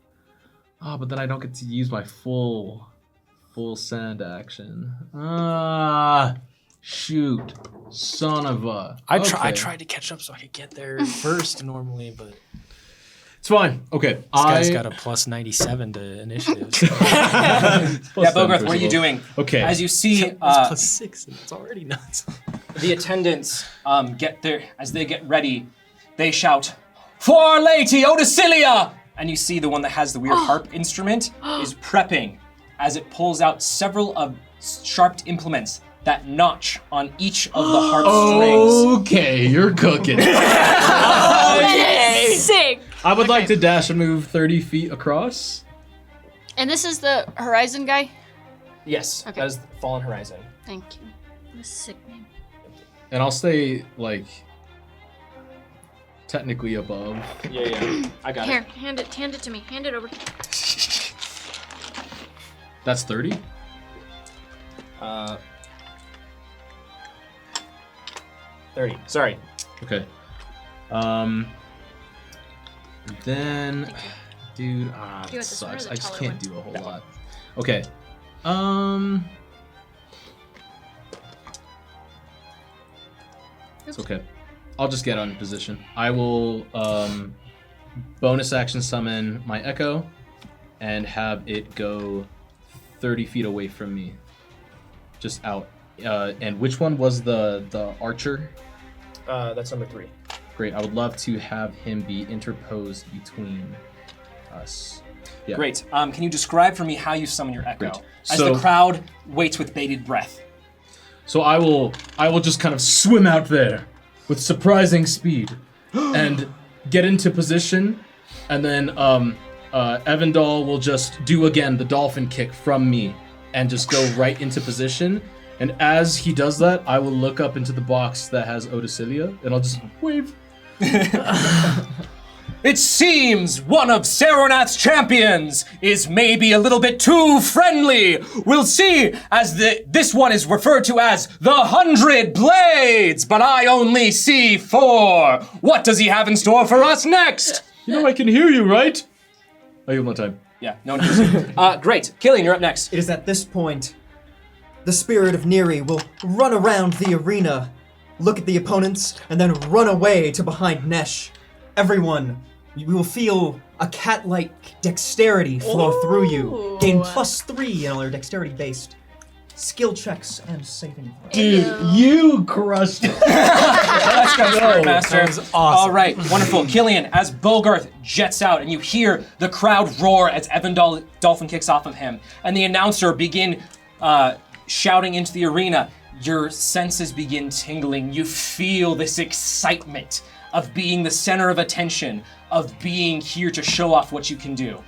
Oh, but then I don't get to use my full sand action. Shoot, son of a. I Okay. tried to catch up so I could get there first normally, but this It's fine. Okay, guy's got a plus 97 to initiative. So. Yeah, Bogart, what are you doing? Okay. As you see, It's plus 6 and it's already nuts. the attendants get there. As they get ready, they shout, "For Our Lady Odicilia!" And you see the one that has the weird harp instrument is prepping as it pulls out several of sharp implements that notch on each of the harp strings. Okay, you're cooking. That is sick. I would like to dash and move 30 feet across. And this is the Horizon guy? Yes, Okay. that is Fallen Horizon. Thank you. What a sick name. And I'll stay, like, technically above. Yeah, I got Here, hand it to me. Hand it over. That's 30? it. 30. Sorry. Okay. Then, dude, Do it it this one or sucks. the I just taller can't one? do a whole That lot. Okay. It's okay. I'll just get on position. I will bonus action summon my Echo and have it go 30 feet away from me. Just out. And which one was the archer? That's number 3. Great. I would love to have him be interposed between us. Yeah. Great. Can you describe for me how you summon your echo? Great. As So- the crowd waits with bated breath. So I will just kind of swim out there with surprising speed and get into position, and then Evandal will just do again the dolphin kick from me and just go right into position. And as he does that, I will look up into the box that has Odicilia, and I'll just wave. It seems one of Saronath's champions is maybe a little bit too friendly. We'll see, as this one is referred to as the 100 Blades, but I only see 4. What does he have in store for us next? You know I can hear you, right? I give him one time. Yeah, no one hears you. Great. Killian, you're up next. It is at this point the spirit of Neri will run around the arena, look at the opponents, and then run away to behind Nesh. Everyone, you will feel a cat-like dexterity flow through you. Gain +3 in all your dexterity-based skill checks and saving throws. Dude, you crushed it. Let's go, Spirit Master. That was awesome. All right, wonderful. Killian, as Bogarth jets out and you hear the crowd roar as Evan Dolphin kicks off of him, and the announcer begin shouting into the arena, your senses begin tingling. You feel this excitement of being the center of attention, of being here to show off what you can do.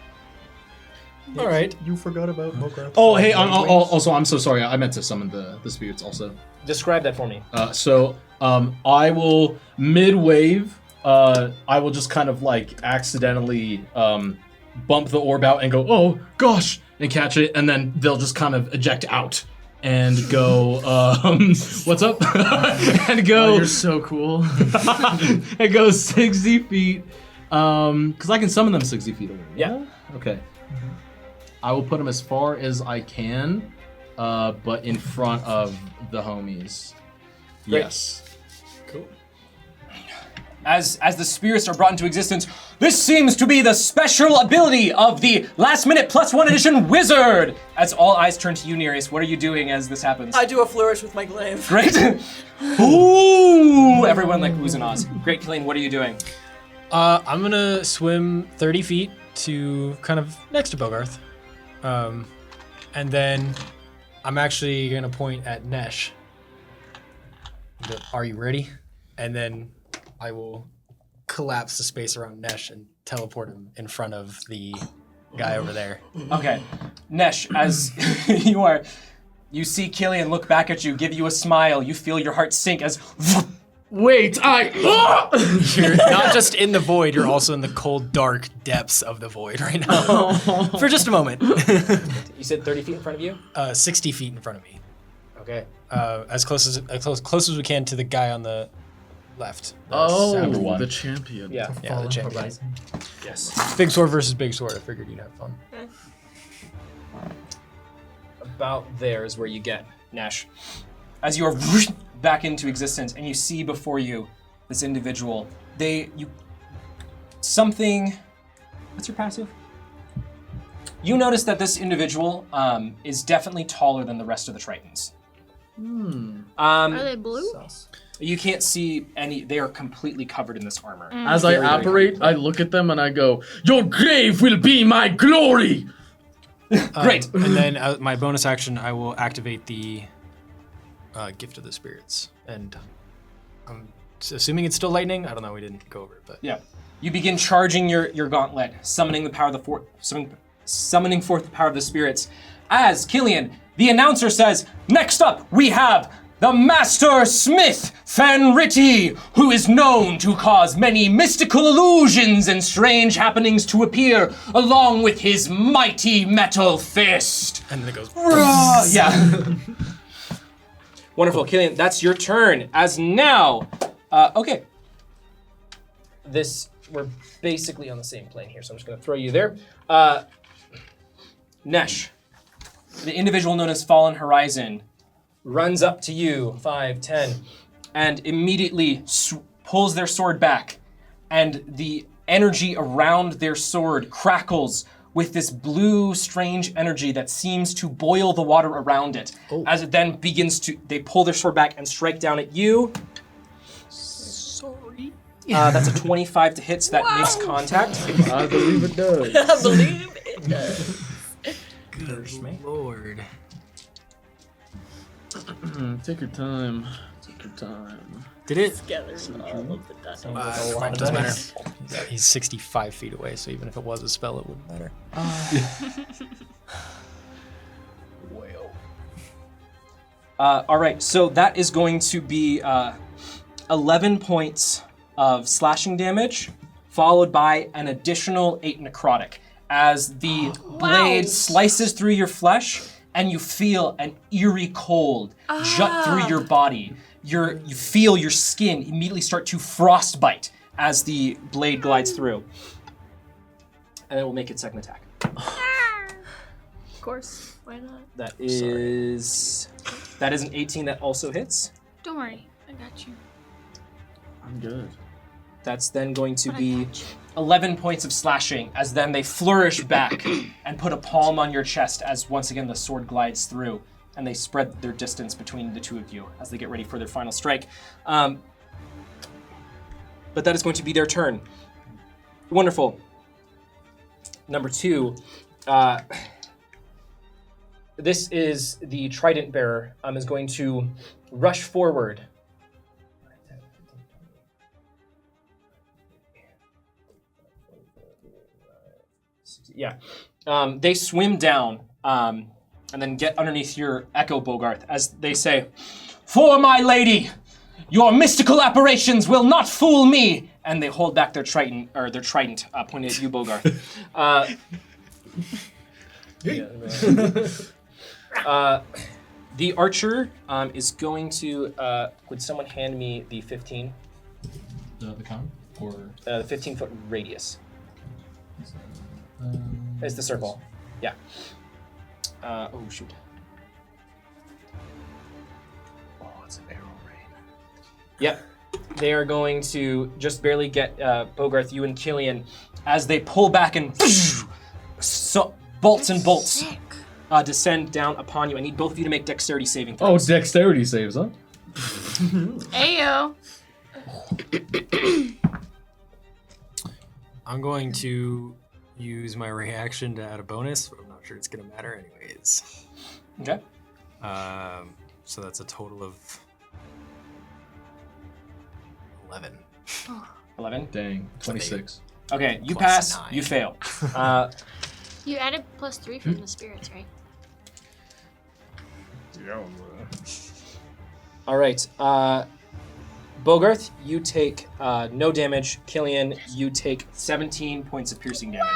All right. You forgot about Bogarth. Oh, hey, also, I'm so sorry. I meant to summon the spirits also. Describe that for me. I will mid-wave, I will just kind of like accidentally bump the orb out and go, oh gosh, and catch it, and then they'll just kind of eject out and go, what's up? And go. Oh, you're so cool. And go 60 feet, because I can summon them 60 feet away. Yeah. Okay. I will put them as far as I can, but in front of the homies. Great. Yes. As the spirits are brought into existence, this seems to be the special ability of the last minute +1 edition wizard. As all eyes turn to you, Nereus, what are you doing as this happens? I do a flourish with my glaive. Great. Ooh! Everyone like oohs and ahs. Great, Killian, what are you doing? I'm gonna swim 30 feet to kind of next to Bogarth. And then I'm actually gonna point at Nesh. Are you ready? And then I will collapse the space around Nesh and teleport him in front of the guy over there. Okay. Nesh, as you see Killian look back at you, give you a smile, you feel your heart sink as Wait, You're not just in the void, you're also in the cold, dark depths of the void right now. For just a moment. You said 30 feet in front of you? 60 feet in front of me. Okay. As close as we can to the guy on the left. Number one. the champion. Yeah. Yeah, the champion. Horizon. Yes. Big sword versus big sword. I figured you'd have fun. About there is where you get, Nash. As you are back into existence and you see before you this individual, what's your passive? You notice that this individual is definitely taller than the rest of the Tritons. Are they blue? You can't see any, they are completely covered in this armor. As I Very, very apparate, I look at them and I go, your grave will be my glory! Great. And then my bonus action, I will activate the Gift of the Spirits. And I'm assuming it's still lightning. I don't know. We didn't go over it, but Yeah. You begin charging your gauntlet, summoning the power of the summoning forth the power of the spirits. As Killian, the announcer says, next up we have the Master Smith Fenriti, who is known to cause many mystical illusions and strange happenings to appear, along with his mighty metal fist. and then it goes. Yeah. Wonderful, Killian, that's your turn. As now, okay. We're basically on the same plane here, so I'm just gonna throw you there. Nesh, the individual known as Fallen Horizon, runs up to you, 5, 10, and immediately pulls their sword back, and the energy around their sword crackles with this blue, strange energy that seems to boil the water around it. As it then begins to, they pull their sword back and strike down at you. Sorry. That's a 25 to hit, so that makes contact. I believe it does. I believe it does. Good Lord. Take your time. Take your time. Did it? Gathers all of the dust. It doesn't matter. He's 65 feet away, so even if it was a spell, it wouldn't matter. All right, so that is going to be 11 points of slashing damage, followed by an additional 8 necrotic, as the blade slices through your flesh, and you feel an eerie cold jut through your body. You feel your skin immediately start to frostbite as the blade glides through. And it will make its second attack. Of course. Why not? That is an 18 that also hits. Don't worry, I got you. I'm good. That's then going to be 11 points of slashing, as then they flourish back and put a palm on your chest as once again the sword glides through, and they spread their distance between the two of you as they get ready for their final strike. But that is going to be their turn. Wonderful. Number 2. This is the trident bearer. Is going to rush forward. Yeah. They swim down and then get underneath your echo, Bogarth, as they say, "For my lady, your mystical apparitions will not fool me." And they hold back their trident, pointed at you, Bogarth. The archer is going to. Would someone hand me the 15? The count? Or? The 15-foot radius. It's the circle. Yeah. Oh, shoot. Oh, it's an arrow rain. Yep. They are going to just barely get Bogarth, you and Killian, as they pull back and so bolts and bolts descend down upon you. I need both of you to make dexterity saving Oh, throws. dexterity saves, huh? Ayo. I'm going to use my reaction to add a bonus, but I'm not sure it's going to matter anyways. Okay. So that's a total of 11. 11. Dang, 26. Okay, you Plus pass, 9. you fail. You added +3 from the spirits, right? All right. Bogarth, you take no damage. Killian, you take 17 points of piercing damage.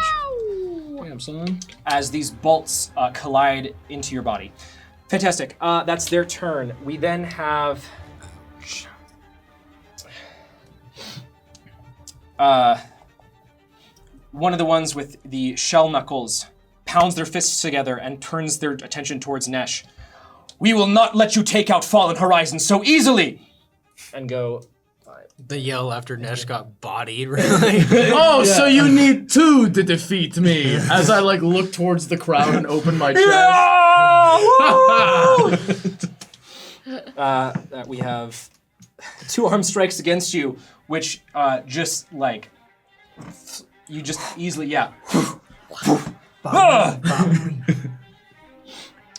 Damn, son. As these bolts collide into your body. Fantastic. That's their turn. We then have one of the ones with the shell knuckles pounds their fists together and turns their attention towards Nesh. "We will not let you take out Fallen Horizon so easily!" And go 5. The yell after Nesh got bodied, really. Oh, so you need 2 to defeat me. As I look towards the crowd and open my chest. We have 2 arm strikes against you, which you just easily, yeah.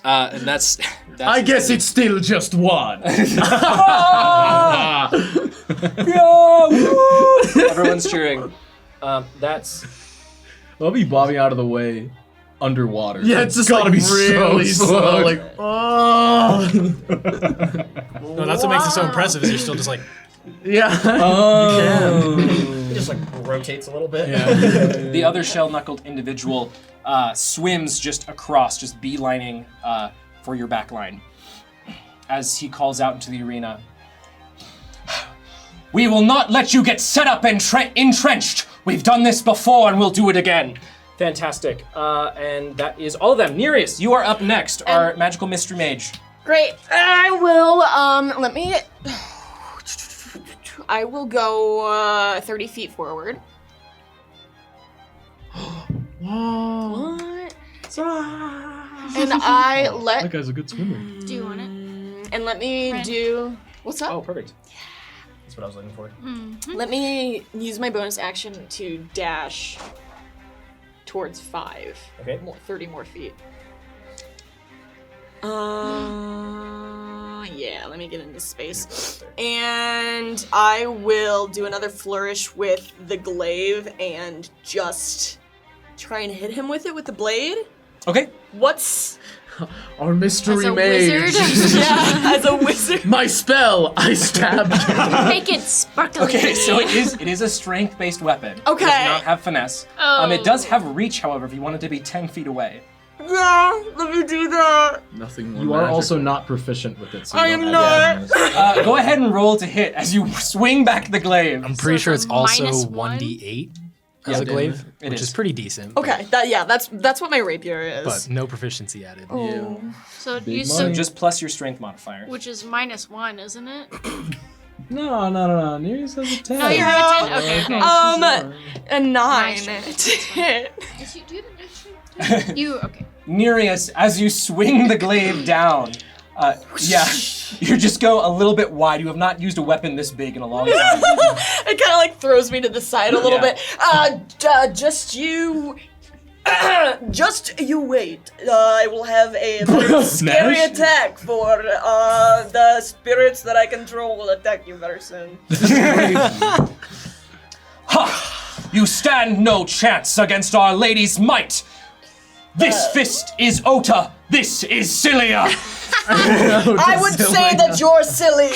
And that's I guess it's still just 1. Everyone's cheering. That's I'll be bobbing out of the way underwater. Yeah, it's just gotta be really so slow. slow. Oh. No, that's what makes it so impressive is you're still just like, Yeah. It just rotates a little bit. the other shell-knuckled individual swims just across, just beelining for your back line. As he calls out into the arena, "We will not let you get set up and entrenched. We've done this before and we'll do it again." Fantastic. And that is all of them. Nereus, you are up next, our magical mystery mage. Great. I will, I will go 30 feet forward. Whoa. What? And I That let, guy's a good swimmer. Do you want it? and let me Ren. do, what's up? Oh, perfect. That's what I was looking for. Let me use my bonus action to dash towards 5. Okay. 30 more feet. Yeah, let me get into space. And I will do another flourish with the glaive and just try and hit him with it with the blade. Okay. What's... Our mystery As a mage. wizard? Yeah, as a wizard. My spell, I stabbed you. Make it sparkly. Okay, so it is a strength-based weapon. Okay. It does not have finesse. Oh. It does have reach, however, if you want it to be 10 feet away. Yeah, let me do that. Nothing more You are magical. also not proficient with it. So I you am don't not. have bonus. Go ahead and roll to hit as you swing back the glaive. I'm pretty sure it's also -1? 1d8. as a Yeah, glaive, it which is. is pretty decent. Okay, that's what my rapier is. But no proficiency added. Oh. So Big you money. So said, just plus your strength modifier. which is -1, isn't it? No. Nereus has a 10. No, you're at 10. Okay, okay. A 9 Nice. to hit. Yes, you do have an extra. You okay? Nereus, as you swing the glaive down, you just go a little bit wide. You have not used a weapon this big in a long time. It kind of like throws me to the side a little Yeah. bit. Just you wait. I will have a very scary Smash? attack for the spirits that I control will attack you very soon. Ha! You stand no chance against Our Lady's might. This fist is Ota. This is Cilia. I would say that you're silly.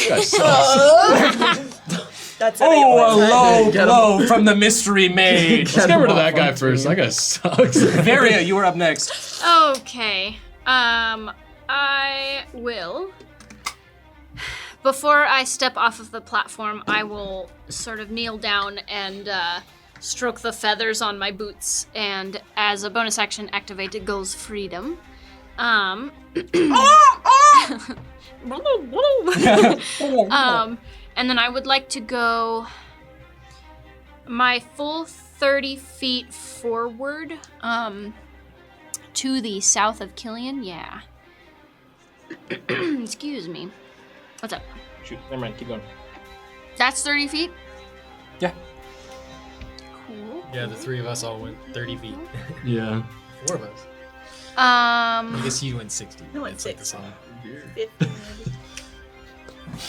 That's it. Oh, a low blow from the mystery maid. Let's get rid of that guy first. That guy sucks. Varia, you are up next. Okay. I will. Before I step off of the platform, I will sort of kneel down and stroke the feathers on my boots, and as a bonus action, activate Ghoul's Freedom. And then I would like to go my full 30 feet forward to the south of Killian. Yeah. Excuse me. What's up? Shoot, never mind, keep going. That's 30 feet? Yeah. Cool. Yeah, the 3 of us all went 30 feet. Yeah. 4 of us. I Um, guess you went 60. No, It's like the same.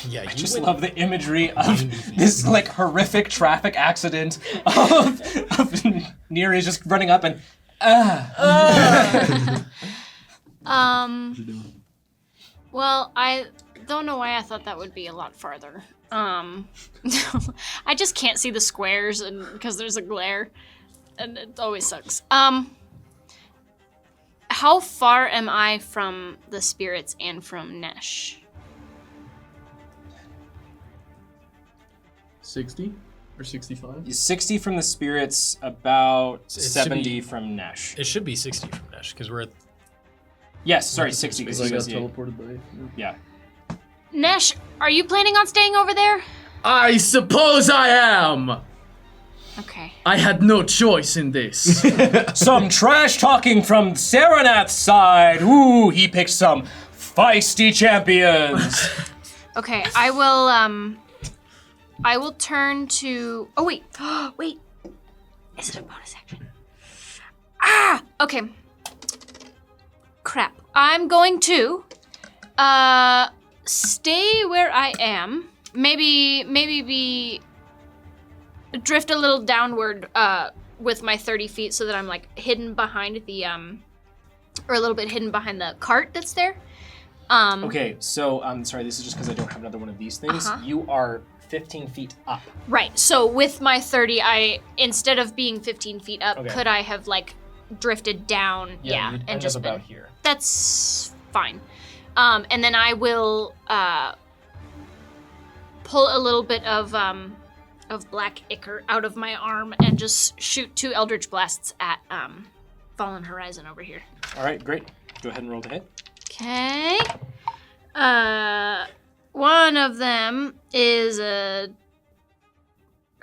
Yeah, you I just went love the imagery 90 of feet. this like horrific traffic accident of Nereus just running up and well, I don't know why I thought that would be a lot farther. I just can't see the squares and because there's a glare and it always sucks. How far am I from the spirits and from Nesh? 60 or 65? 60 from the spirits, about It should 70 be- from Nesh. It should be 60 from Nesh because we're at. Yes, sorry, 60 Because because I got teleported by. yeah. Nesh, are you planning on staying over there? I suppose I am. Okay. I had no choice in this. Some trash talking from Saranath's side. Ooh, he picked some feisty champions. Okay, I will turn to. Oh wait, wait. Is it a bonus action? Ah, okay. Crap. I'm going to stay where I am. Maybe drift a little downward with my 30 feet so that I'm like hidden behind the or a little bit hidden behind the cart that's there. Okay, so I'm sorry, this is just because I don't have another one of these things. Uh-huh. You are 15 feet up. Right. So with my 30, I instead of being 15 feet up, Okay. could I have like drifted down? Yeah, you'd and end just up been. about here. That's fine. And then I will pull a little bit of black ichor out of my arm and just shoot 2 eldritch blasts at Fallen Horizon over here. All right, great. Go ahead and roll to hit. Okay. One of them is a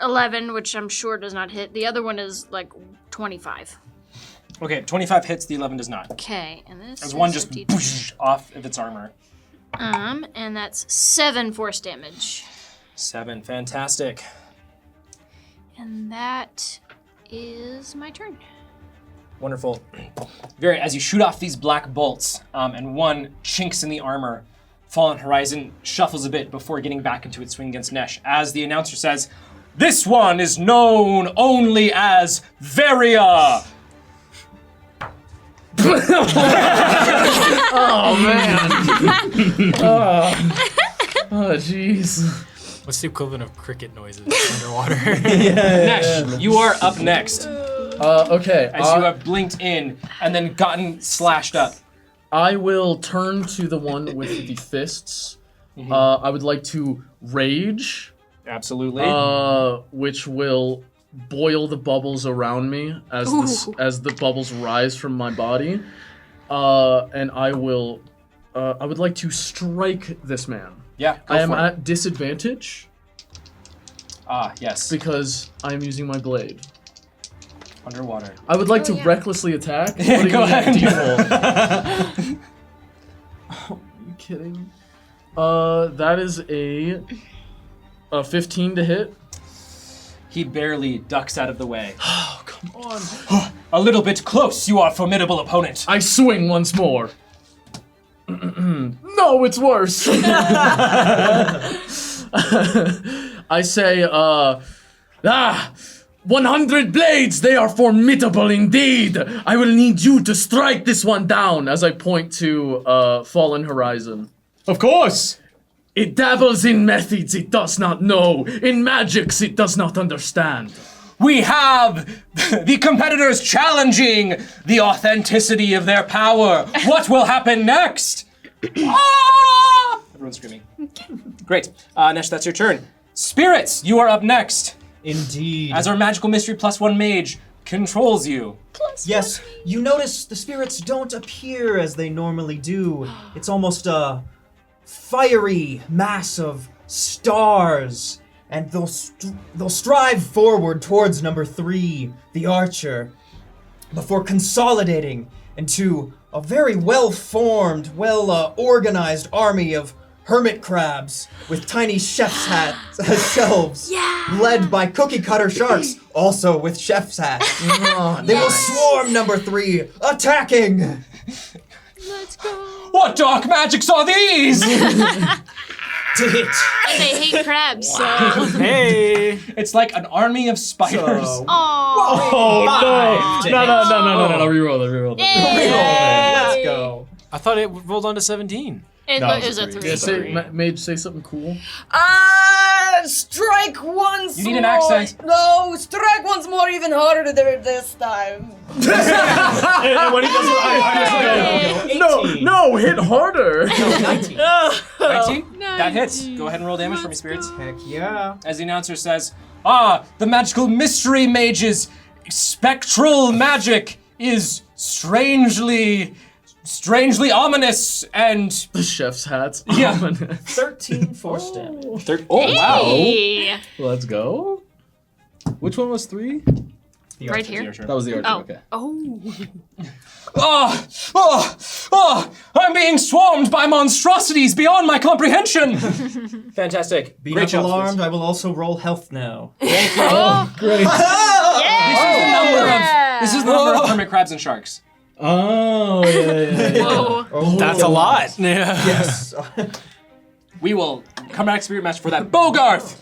11, which I'm sure does not hit. The other one is like 25. Okay, 25 hits, the 11 does not. Okay, and this There's is one a just D10. boosh off of its armor. And that's 7 force damage. 7, fantastic. And that is my turn. Wonderful. Very, as you shoot off these black bolts, and one chinks in the armor, Fallen Horizon shuffles a bit before getting back into its swing against Nesh. As the announcer says, "This one is known only as Varia." Oh man. Oh jeez. What's the equivalent of cricket noises underwater? Nesh, you are up next. Okay. As you have blinked in and then gotten slashed up. I will turn to the one with the fists. I would like to rage, Absolutely. which will boil the bubbles around me as as the bubbles rise from my body, and I will. I would like to strike this man. Yeah, go I am for it. at disadvantage Yes. because I am using my blade. Underwater. I would like to yeah. recklessly attack. Yeah, putting go me at ahead. default. Oh, are you kidding? That is a 15 to hit. He barely ducks out of the way. Oh, come on. A little bit close, you are formidable opponent. I swing once more. No, it's worse. I say, 100 blades, they are formidable indeed. I will need you to strike this one down as I point to Fallen Horizon. Of course! It dabbles in methods it does not know, in magics it does not understand. We have the competitors challenging the authenticity of their power. What will happen next? Ah! Everyone's screaming. Great. Nesh, that's your turn. Spirits, you are up next. Indeed. As our magical mystery +1 mage controls you. Yes, you notice the spirits don't appear as they normally do. It's almost a fiery mass of stars, and they'll strive forward towards number 3, the archer, before consolidating into a very well-formed, well-organized army of hermit crabs with tiny chef's hats as shelves, led by cookie cutter sharks, also with chef's hats. They will swarm number 3, attacking. Let's go. What dark magics are these? To hit. And they hate crabs, so. Hey! It's like an army of spiders. So, Aww. Oh, Five to no. hit. No, reroll it. Let's go. I thought it rolled on to 17. It No, was a it's a 3. three. Mage, say something cool. Strike once You need an more. accent. No, strike once more, even harder this time. And when he does it, I just like, No, hit harder. 19. 19? That hits. Go ahead and roll damage for me, spirits. Heck yeah. As the announcer says, the magical mystery mage's spectral magic is strangely ominous and The chef's hats. Yeah. 13 force damage. Hey. Let's go. Which one was 3? The Right archer. here? That was the archer, Oh. okay. Oh. I'm being swarmed by monstrosities beyond my comprehension. Fantastic. Be Great not job, alarmed, I will also roll health now. Great. This is the number of hermit crabs and sharks. Oh, yeah. Whoa. Oh, That's a lot. Yeah. Yes. We will come back to Spirit Master for that. Bogarth!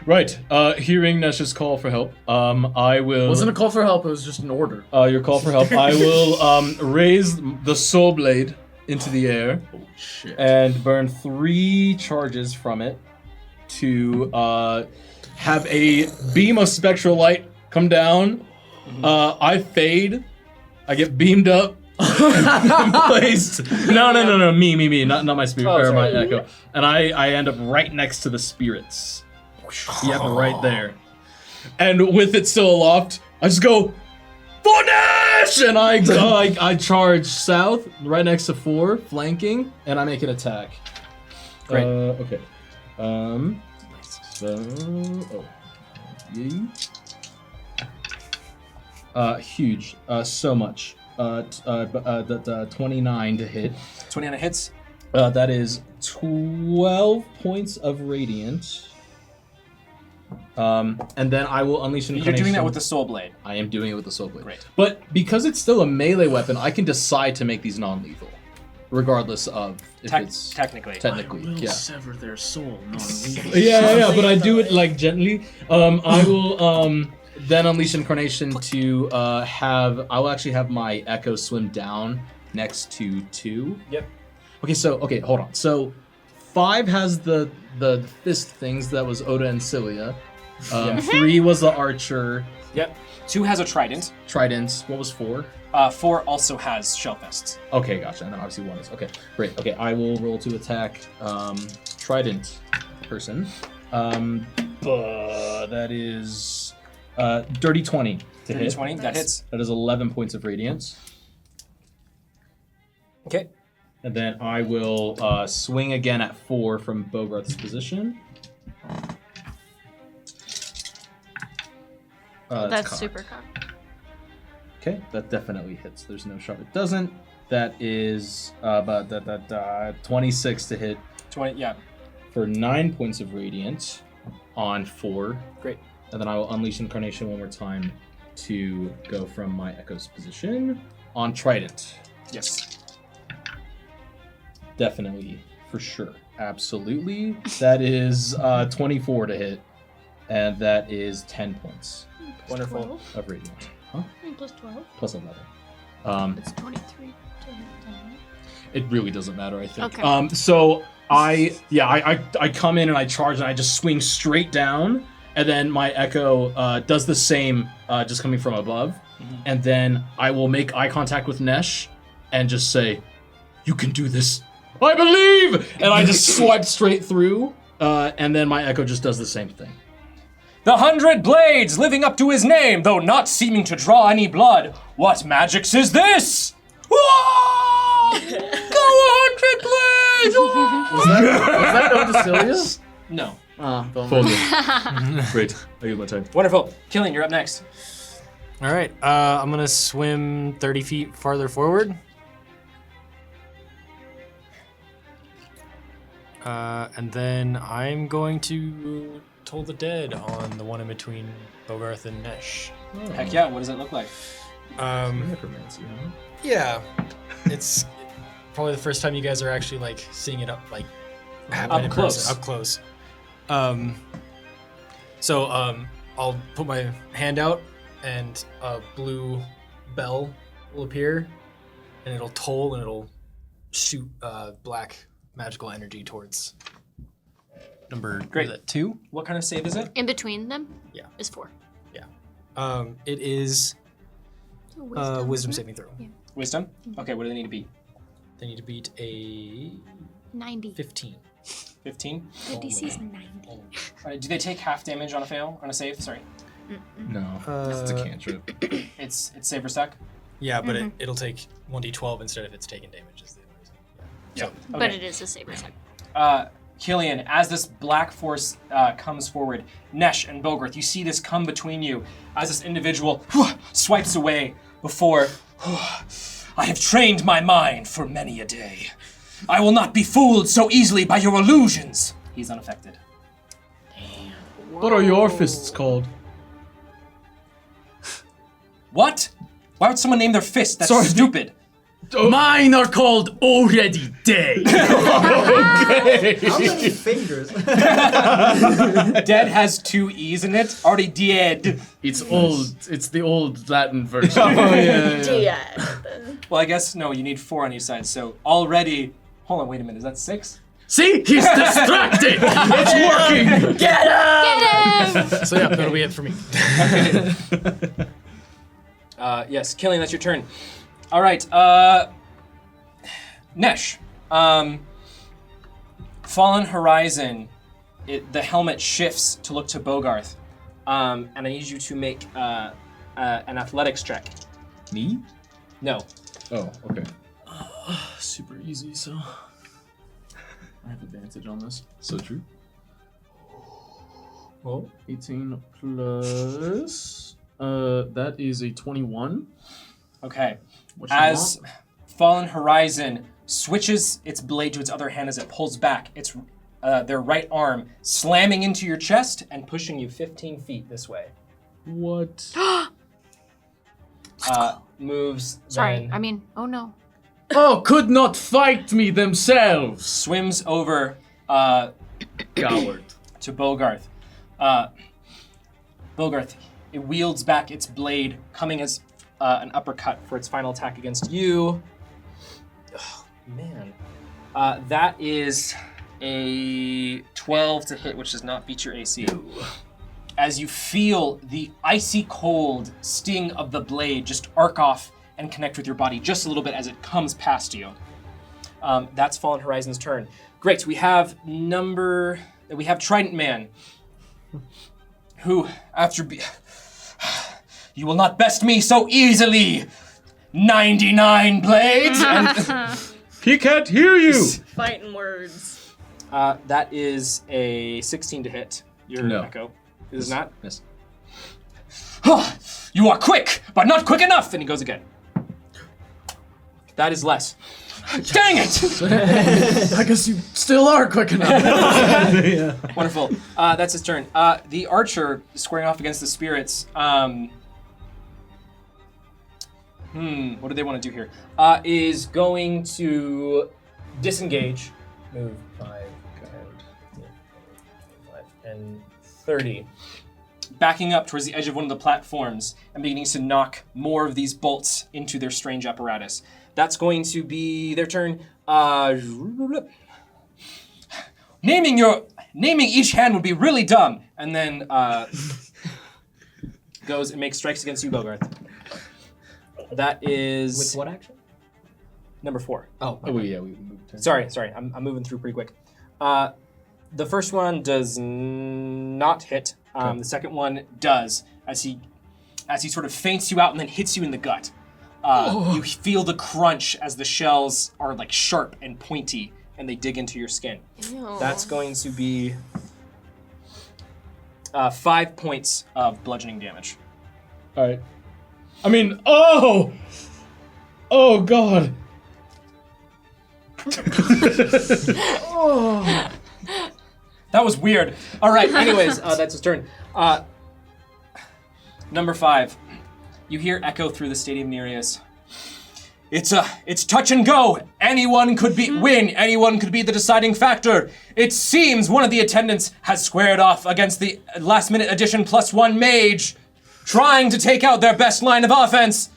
Right, hearing Nesh's call for help, I will... Wasn't a call for help, it was just an order. Your call for help. I will raise the soul blade into the air Shit. and burn 3 charges from it to have a beam of spectral light come down. I fade. I get beamed up and placed. No. Me. Not my spirit, or my echo. And I end up right next to the spirits. Yep, right there. And with it still aloft, I just go, Fornash! And I charge south, right next to 4, flanking, and I make an attack. Great. Okay. Huge. So much. 29 to hit. 29 hits. That is 12 points of radiant. And then I will unleash an You're doing that with the soul blade. I am doing it with the soul blade. Great. But because it's still a melee weapon, I can decide to make these non-lethal, regardless of if it's Technically. technically. Will Yeah. sever their soul, non-lethal. Yeah, but I do it like gently. I will then unleash incarnation to I will actually have my echo swim down next to 2. Yep. Okay, hold on. So 5 has the fist things that was Oda and Cilia. 3 was the archer. Yep. 2 has a trident. Tridents. What was 4? 4 also has shellfists. Okay, gotcha. And then obviously 1 is okay. Great. Okay, I will roll to attack trident person. That is Dirty 20 to Dirty hit. 20, that hits. That is 11 points of radiance. Okay. And then I will swing again at 4 from Bogarth's position. That's cocked. super cocked. Okay, that definitely hits. There's no shot it doesn't. That is 26 to hit 20, yeah. for 9 points of radiance on 4. Great. And then I will unleash Incarnation one more time to go from my Echo's position on Trident. Yes. Definitely, for sure. Absolutely. That is 24 to hit. And that is 10 points Wonderful. 12? of radiance. Huh? Plus 12. Plus 11. It's 23 to hit 10. It really doesn't matter, I think. Okay. So I come in and I charge and I just swing straight down, and then my Echo does the same, just coming from above, and then I will make eye contact with Nesh and just say, "You can do this. I believe!" And I just swipe straight through, and then my Echo just does the same thing. The 100 blades, living up to his name, though not seeming to draw any blood. What magics is this? Whoa! Go 100 blades! Was that Odysseus? No. Great. I use my time. Wonderful. Killian, you're up next. All right, I'm gonna swim 30 feet farther forward. And then I'm going to Toll the Dead on the one in between Bogarth and Nesh. Heck yeah, what does it look like? Necromancy, huh? Yeah, it's probably the first time you guys are actually like seeing it happen Up in close. person, up close. So I'll put my hand out, and a blue bell will appear, and it'll toll, and it'll shoot black magical energy towards number. Great. What is that, 2? What kind of save is it? In between them Yeah. is 4. It is wisdom saving throw. Yeah. Wisdom? Okay, what do they need to beat? They need to beat a 90. 15. 15? The DC's 90. Do they take half damage on a fail? On a save? Sorry. No, it's a cantrip. It's save or suck? Yeah, but it'll take 1d12 instead of it's taking damage. Is the only reason. Yeah. So, But Okay. it is a saber set. Killian, as this black force comes forward, Nesh and Bogarth, you see this come between you as this individual swipes away before. I have trained my mind for many a day. I will not be fooled so easily by your illusions. He's unaffected. What are your fists called? What? Why would someone name their fist? That's Sorry. stupid. Mine are called already dead. How many fingers? Dead has 2 E's in it. Already dead. It's old. It's the old Latin version. Well, I guess, no, you need 4 on each side. So already, hold on, wait a minute. Is that 6? See, he's distracted. It's working. Get him! so yeah, that'll be it for me. Yes, Killian, that's your turn. All right, Nesh. Fallen Horizon, the helmet shifts to look to Bogarth. And I need you to make an athletics check. Me? No. Oh, okay. Super easy, so I have advantage on this. So true. Well, 18 plus. That is a 21. Okay. What you As want? Fallen Horizon switches its blade to its other hand as it pulls back, its their right arm slamming into your chest and pushing you 15 feet this way. What? Moves. Sorry, then I mean, oh no. Oh, could not fight me themselves. swims over Coward. to Bogarth. Bogarth, it wields back its blade, coming as an uppercut for its final attack against you. Oh, man. That is a 12 to hit, which does not beat your AC. As you feel the icy cold sting of the blade just arc off and connect with your body just a little bit as it comes past you. That's Fallen Horizon's turn. Great, we have Trident Man, who, after You will not best me so easily. 99 blades. And He can't hear you. Fighting words. that is a 16 to hit. Your No. echo. It is not? Yes. You are quick, but not quick enough. And he goes again. That is less. Dang it! I guess you still are quick enough. Wonderful. That's his turn. The archer squaring off against the spirits. What do they want to do here? Is going to disengage. Move 5, and 30. Backing up towards the edge of one of the platforms and beginning to knock more of these bolts into their strange apparatus. That's going to be their turn. Naming each hand would be really dumb. And then goes and makes strikes against you, Bogarth. That is With what action? number 4. Oh, yeah, we moved. Sorry. I'm moving through pretty quick. The first one does not hit. The second one does, as he sort of feints you out and then hits you in the gut. You feel the crunch as the shells are like sharp and pointy, and they dig into your skin. Ew. That's going to be 5 points of bludgeoning damage. All right. I mean, oh God. That was weird. All right. Anyways, that's his turn. Number 5. You hear echo through the stadium Nereus. It's touch and go. Anyone could win. Anyone could be the deciding factor. It seems one of the attendants has squared off against the last-minute addition +1 mage, trying to take out their best line of offense.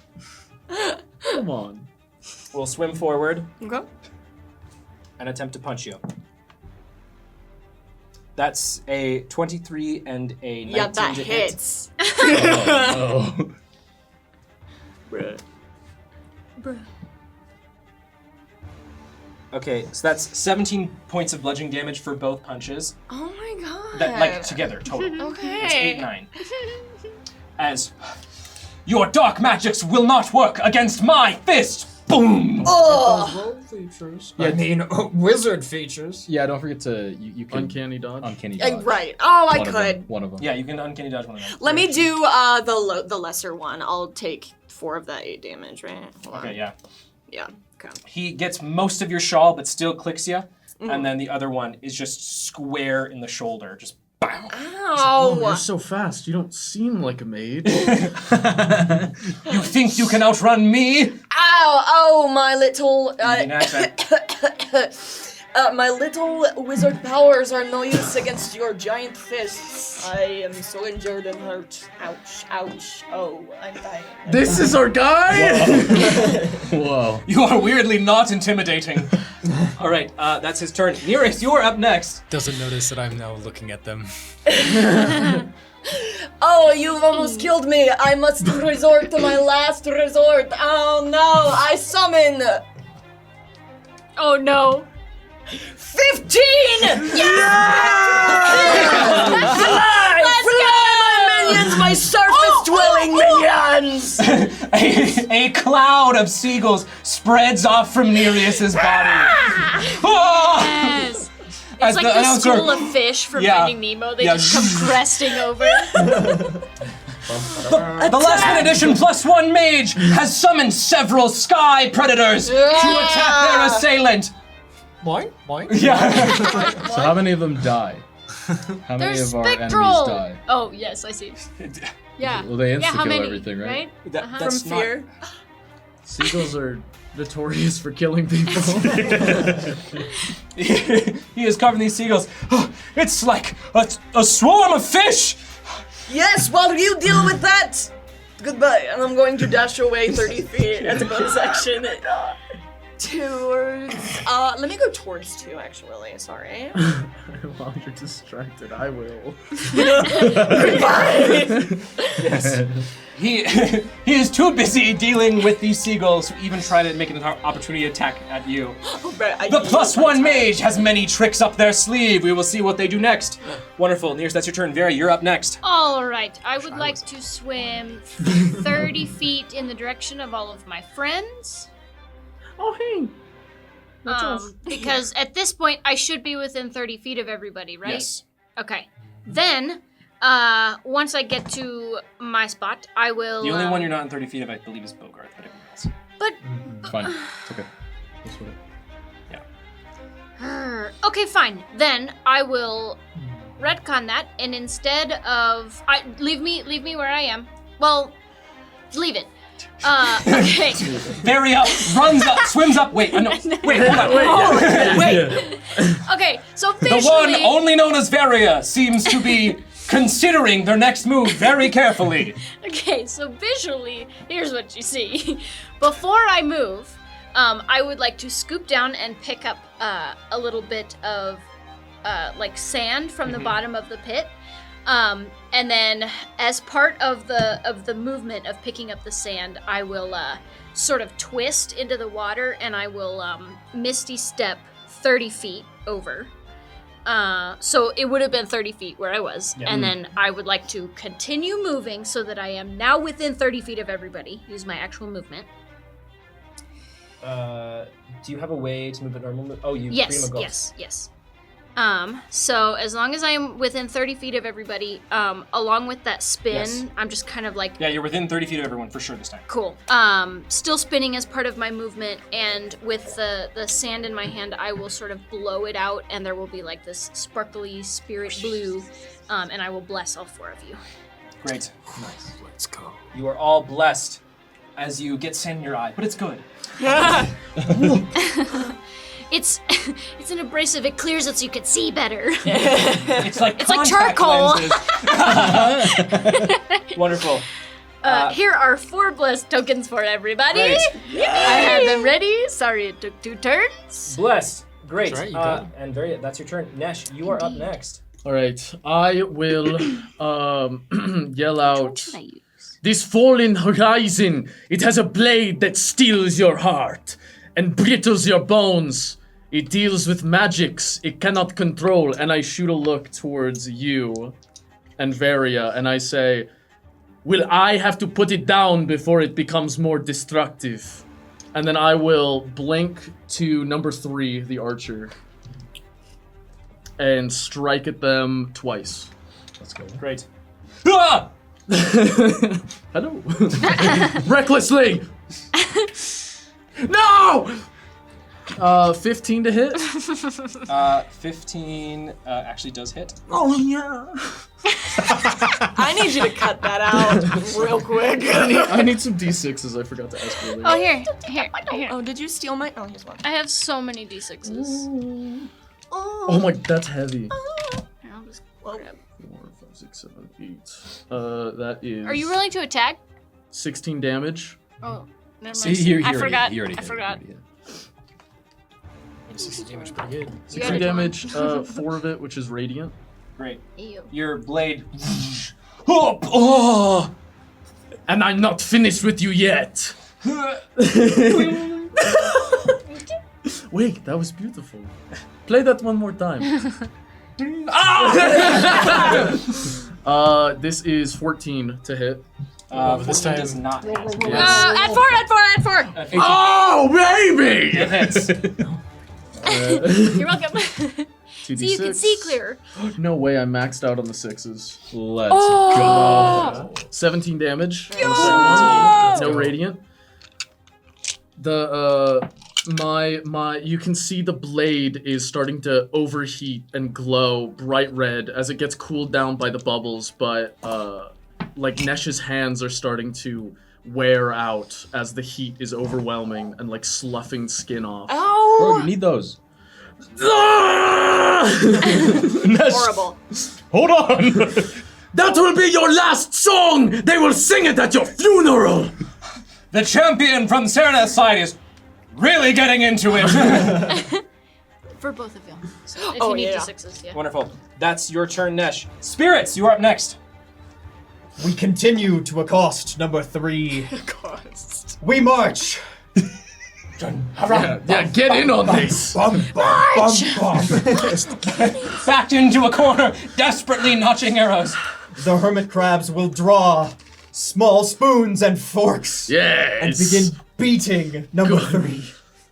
Come on. We'll swim forward Okay. and attempt to punch you. That's a 23 and a 19 Yeah, that to hit. hits. Oh. Bruh. Okay, so that's 17 points of bludgeoning damage for both punches. Oh my god. That like together, total. Okay. It's 8, 9. As your dark magics will not work against my fist. Boom! Oh. features. I mean, wizard features. Yeah, don't forget to you can Uncanny dodge. uncanny dodge. Right. Oh, I One of could. them, one of them. Yeah, you can uncanny dodge one of them. Let me do the lesser one. I'll take 4 of that 8 damage, right? Hold on. Okay, yeah. Yeah. Okay. He gets most of your shawl, but still clicks you. And then the other one is just square in the shoulder. Just bow. Oh, you're Ow! so fast. You don't seem like a maid. You think you can outrun me? Ow! Oh, my little. An accent. My little wizard powers are no use against your giant fists. I am so injured and hurt. Ouch! Ouch! Oh, I'm dying. This is our guy. Whoa. You are weirdly not intimidating. All right, that's his turn. Nearest, you are up next. Doesn't notice that I'm now looking at them. Oh, you've almost killed me. I must resort to my last resort. Oh no! I summon. Oh no. 15! Fly! Let's Fly, my minions! My surface-dwelling minions! A cloud of seagulls spreads off from Nereus's body. Oh! Yes. As It's like the the announcer- school of fish from Yeah. Finding Nemo. They Yeah. just come cresting over. The last minute edition +1 mage has summoned several sky predators to attack their assailant. Boing, boing. Yeah. So how many of them die? How many There's of our enemies spectral. die? Oh yes, I see. Yeah. Well, they Yeah, how insta-kill many? everything, right? That's From not- fear. Seagulls are notorious for killing people. He is covering these seagulls. Oh, it's like a swarm of fish. Yes, while you deal with that! Goodbye, and I'm going to dash away 30 feet as a bonus action. towards. Let me go towards 2, actually. Sorry. While you're distracted, I will. Yes. He is too busy dealing with these seagulls to even try to make an opportunity attack at you. The +1 mage has many tricks up their sleeve. We will see what they do next. Wonderful. Nears, that's your turn. Vera, you're up next. All right, I would like to swim 30 feet in the direction of all of my friends. Oh, hey. Because at this point, I should be within 30 feet of everybody, right? Yes. Okay. Then, once I get to my spot, I will. The only one you're not in 30 feet of, I believe, is Bogart, but everyone else. But. It's fine. It's okay. That's what Okay, fine. Then I will retcon that, and instead of leave me where I am. Well, leave it. Okay. Varia runs up, swims up. Wait, no. Wait, hold on. Wait. Okay, so The visually. one only known as Varia seems to be considering their next move very carefully. Okay, so visually, here's what you see. Before I move, I would like to scoop down and pick up a little bit of like sand from the bottom of the pit. And then, as part of the movement of picking up the sand, I will sort of twist into the water, and I will misty step 30 feet over. So it would have been 30 feet where I was, and then I would like to continue moving so that I am now within 30 feet of everybody. Use my actual movement. Do you have a way to move it normal? Oh, you Yes. So as long as I am within 30 feet of everybody, along with that spin, Yes. I'm just kind of like, Yeah, you're within 30 feet of everyone for sure this time. cool. Still spinning as part of my movement, and with the sand in my hand, I will sort of blow it out, and there will be like this sparkly spirit blue, and I will bless all 4 of you. Great. Nice. Let's go. You are all blessed as you get sand in your eye, but it's good. It's an abrasive. It clears it so you can see better. It's like It's like contact charcoal. lenses. Wonderful. Here are 4 blessed tokens for everybody. Great. I have them ready. Sorry it took 2 turns. Blessed. Great. That's right, you got it. And Varia, that's your turn. Nesh, you are up next. All right, I will yell out. Should I use? This fallen horizon, it has a blade that steals your heart and brittles your bones. It deals with magics it cannot control. And I shoot a look towards you and Varia, and I say, will I have to put it down before it becomes more destructive? And then I will blink to number 3, the archer, and strike at them twice. Let's go. Great. Ah! Hello. Recklessly. No. 15 to hit. 15 actually does hit. Oh yeah. I need you to cut that out real quick. I need some d6s. I forgot to ask earlier. Oh, here. Oh, did you steal my? Oh, here's one. I have so many d6s. Oh my, that's heavy. Here, I'll just Whoa. grab. 4, 5, 6, 7, 8. That is. Are you willing to attack? 16 damage. Oh, never See, mind. he I already forgot. did. He already I did. forgot. He already did. 60 damage, pretty good. 16 damage. 4 of it, which is radiant. Great. Ew. Your blade. Oh! And I'm not finished with you yet. Wait, that was beautiful. Play that one more time. This is 14 to hit. This 14 time- does not hit. Add 4, add 4, add 4. 18. Oh, baby! It hits. You're welcome. 2d6. See, you can see clearer. No way, I maxed out on the 6s. Let's Oh! go. 17 damage. On the second one. No radiant. The you can see the blade is starting to overheat and glow bright red as it gets cooled down by the bubbles, but like Nesh's hands are starting to wear out as the heat is overwhelming and like sloughing skin off. Oh, Bro, you need those. horrible. Hold on. That will be your last song! They will sing it at your funeral! The champion from Sereneth's side is really getting into it. For both of you. So if Oh, you need yeah. the sixes, yeah. Wonderful. That's your turn, Nesh. Spirits, you are up next. We continue to accost number 3. We march. Yeah, get in on this. Bum, bum, bum, bum. Backed into a corner, desperately notching arrows. The hermit crabs will draw small spoons and forks Yes. and begin beating number 3.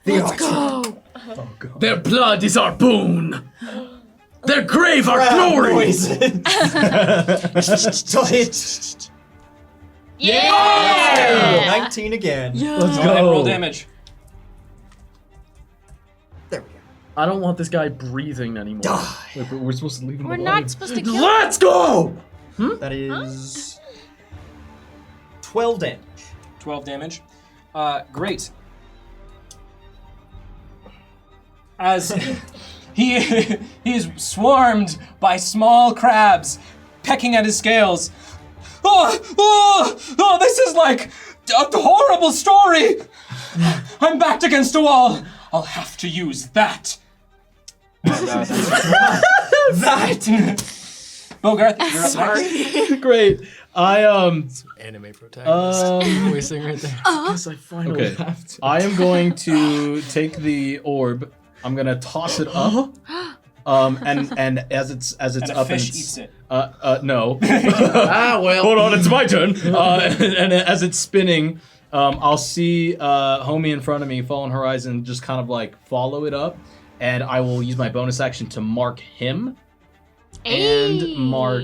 The archer. Their blood is our boon. Their grave our Crab glory. noises. To hit. Yeah! 19 again. Let's Go ahead and roll damage. There we go. I don't want this guy breathing anymore. Die. Wait, but we're supposed to leave him We're alive. not supposed to kill him. Let's go. That is 12 damage. 12 damage. Great. As he is swarmed by small crabs pecking at his scales. Oh, this is like a horrible story. I'm backed against a wall. I'll have to use that. Bogarth, you're up next. Great. I Anime protagonist voicing right there. guess I finally Okay. have to. I am going to take the orb. I'm gonna toss it up. And as it's And a up fish and it's, eats it. no. Well. Hold on, it's my turn. And as it's spinning, I'll see homie in front of me, Fallen Horizon, just kind of like follow it up, and I will use my bonus action to mark him and mark.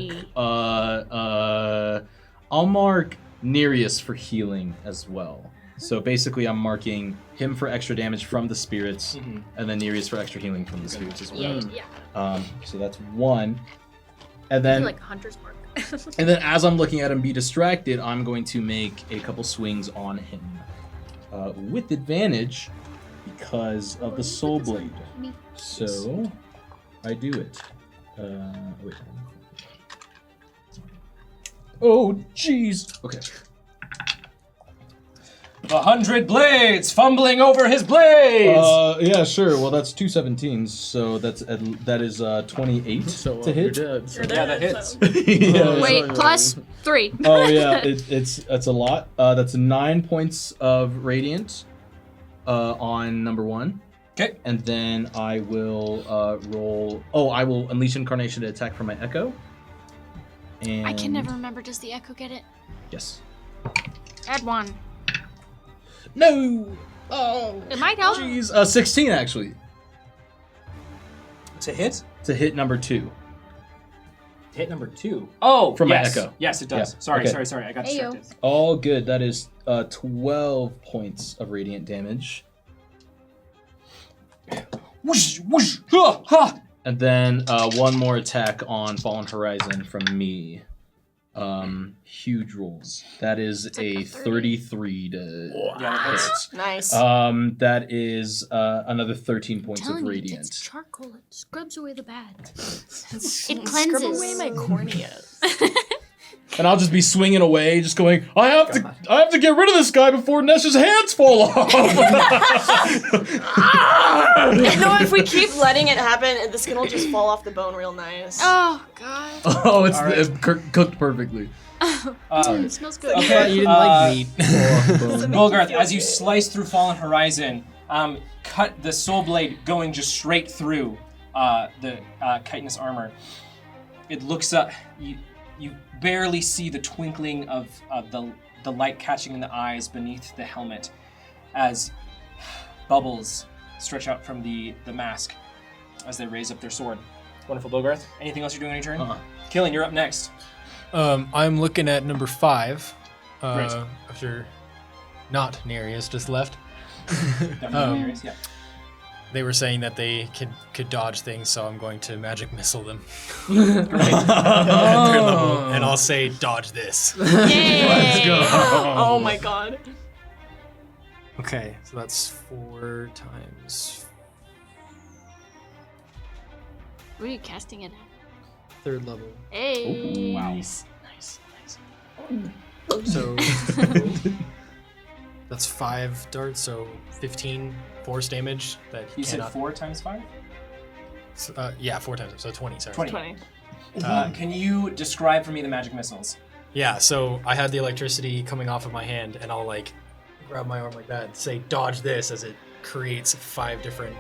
I'll mark Nereus for healing as well. So basically, I'm marking him for extra damage from the spirits, and then Nereus for extra healing from the spirits as well. Yeah. So that's 1, and I then. feel like Hunter's Mark. And then as I'm looking at him be distracted, I'm going to make a couple swings on him. With advantage because of the soul blade. So I do it. Wait. Oh, jeez. Okay. 100 blades fumbling over his blades. Yeah, sure. Well, that's 2 17s, so that is 28 to hit. Yeah, that hits. Yeah. Wait, plus 3. Oh yeah, it's a lot. That's 9 points of radiant on number 1. Okay. And then I will roll. Oh, I will unleash incarnation to attack from my echo. And I can never remember. Does the echo get it? Yes. Add 1. No. It might help. Jeez. 16 actually To hit? to hit number 2. Hit number 2. Oh, From my yes. echo. Yes, it does. Yeah, okay. Sorry. I got Ayo. distracted. All good. That is 12 points of radiant damage. Whoosh, whoosh, ha, ha. And then one more attack on Fallen Horizon from me. Huge rolls. That is a 33 to Yeah, that hits. Nice. that is another 13 points of Telling you, radiant. it's charcoal. It scrubs away the bad. It Scrub cleanses. away my corneas. And I'll just be swinging away, just going, I have to get rid of this guy before Nesh's hands fall off. No, if we keep letting it happen, the skin will just fall off the bone real nice. Oh, God. Oh, it's All right. Cooked perfectly. It smells good. Okay, You didn't like meat. Bulgarth, as you slice through Fallen Horizon, cut the soul blade going just straight through the chitinous armor. It looks up. You barely see the twinkling of the light catching in the eyes beneath the helmet as bubbles stretch out from the mask as they raise up their sword. Wonderful, Bogarth. Anything else you're doing on your turn? Killing, you're up next. I'm looking at number 5. Great. After not Nereus just left. Definitely areas, yeah. They were saying that they could dodge things, so I'm going to magic missile them. Great. At their level, and I'll say, dodge this. Yay! Oh my god. Okay, so that's 4 times What are you casting it at? 3rd level. Hey. Wow. Nice. So That's 5 darts, so 15 force damage. That You said cannot. 4 times 5? Yeah, 4 times. So 20. Sorry. 20. Can you describe for me the magic missiles? Yeah. So I had the electricity coming off of my hand, and I'll like grab my arm like that, and say dodge this as it creates 5 different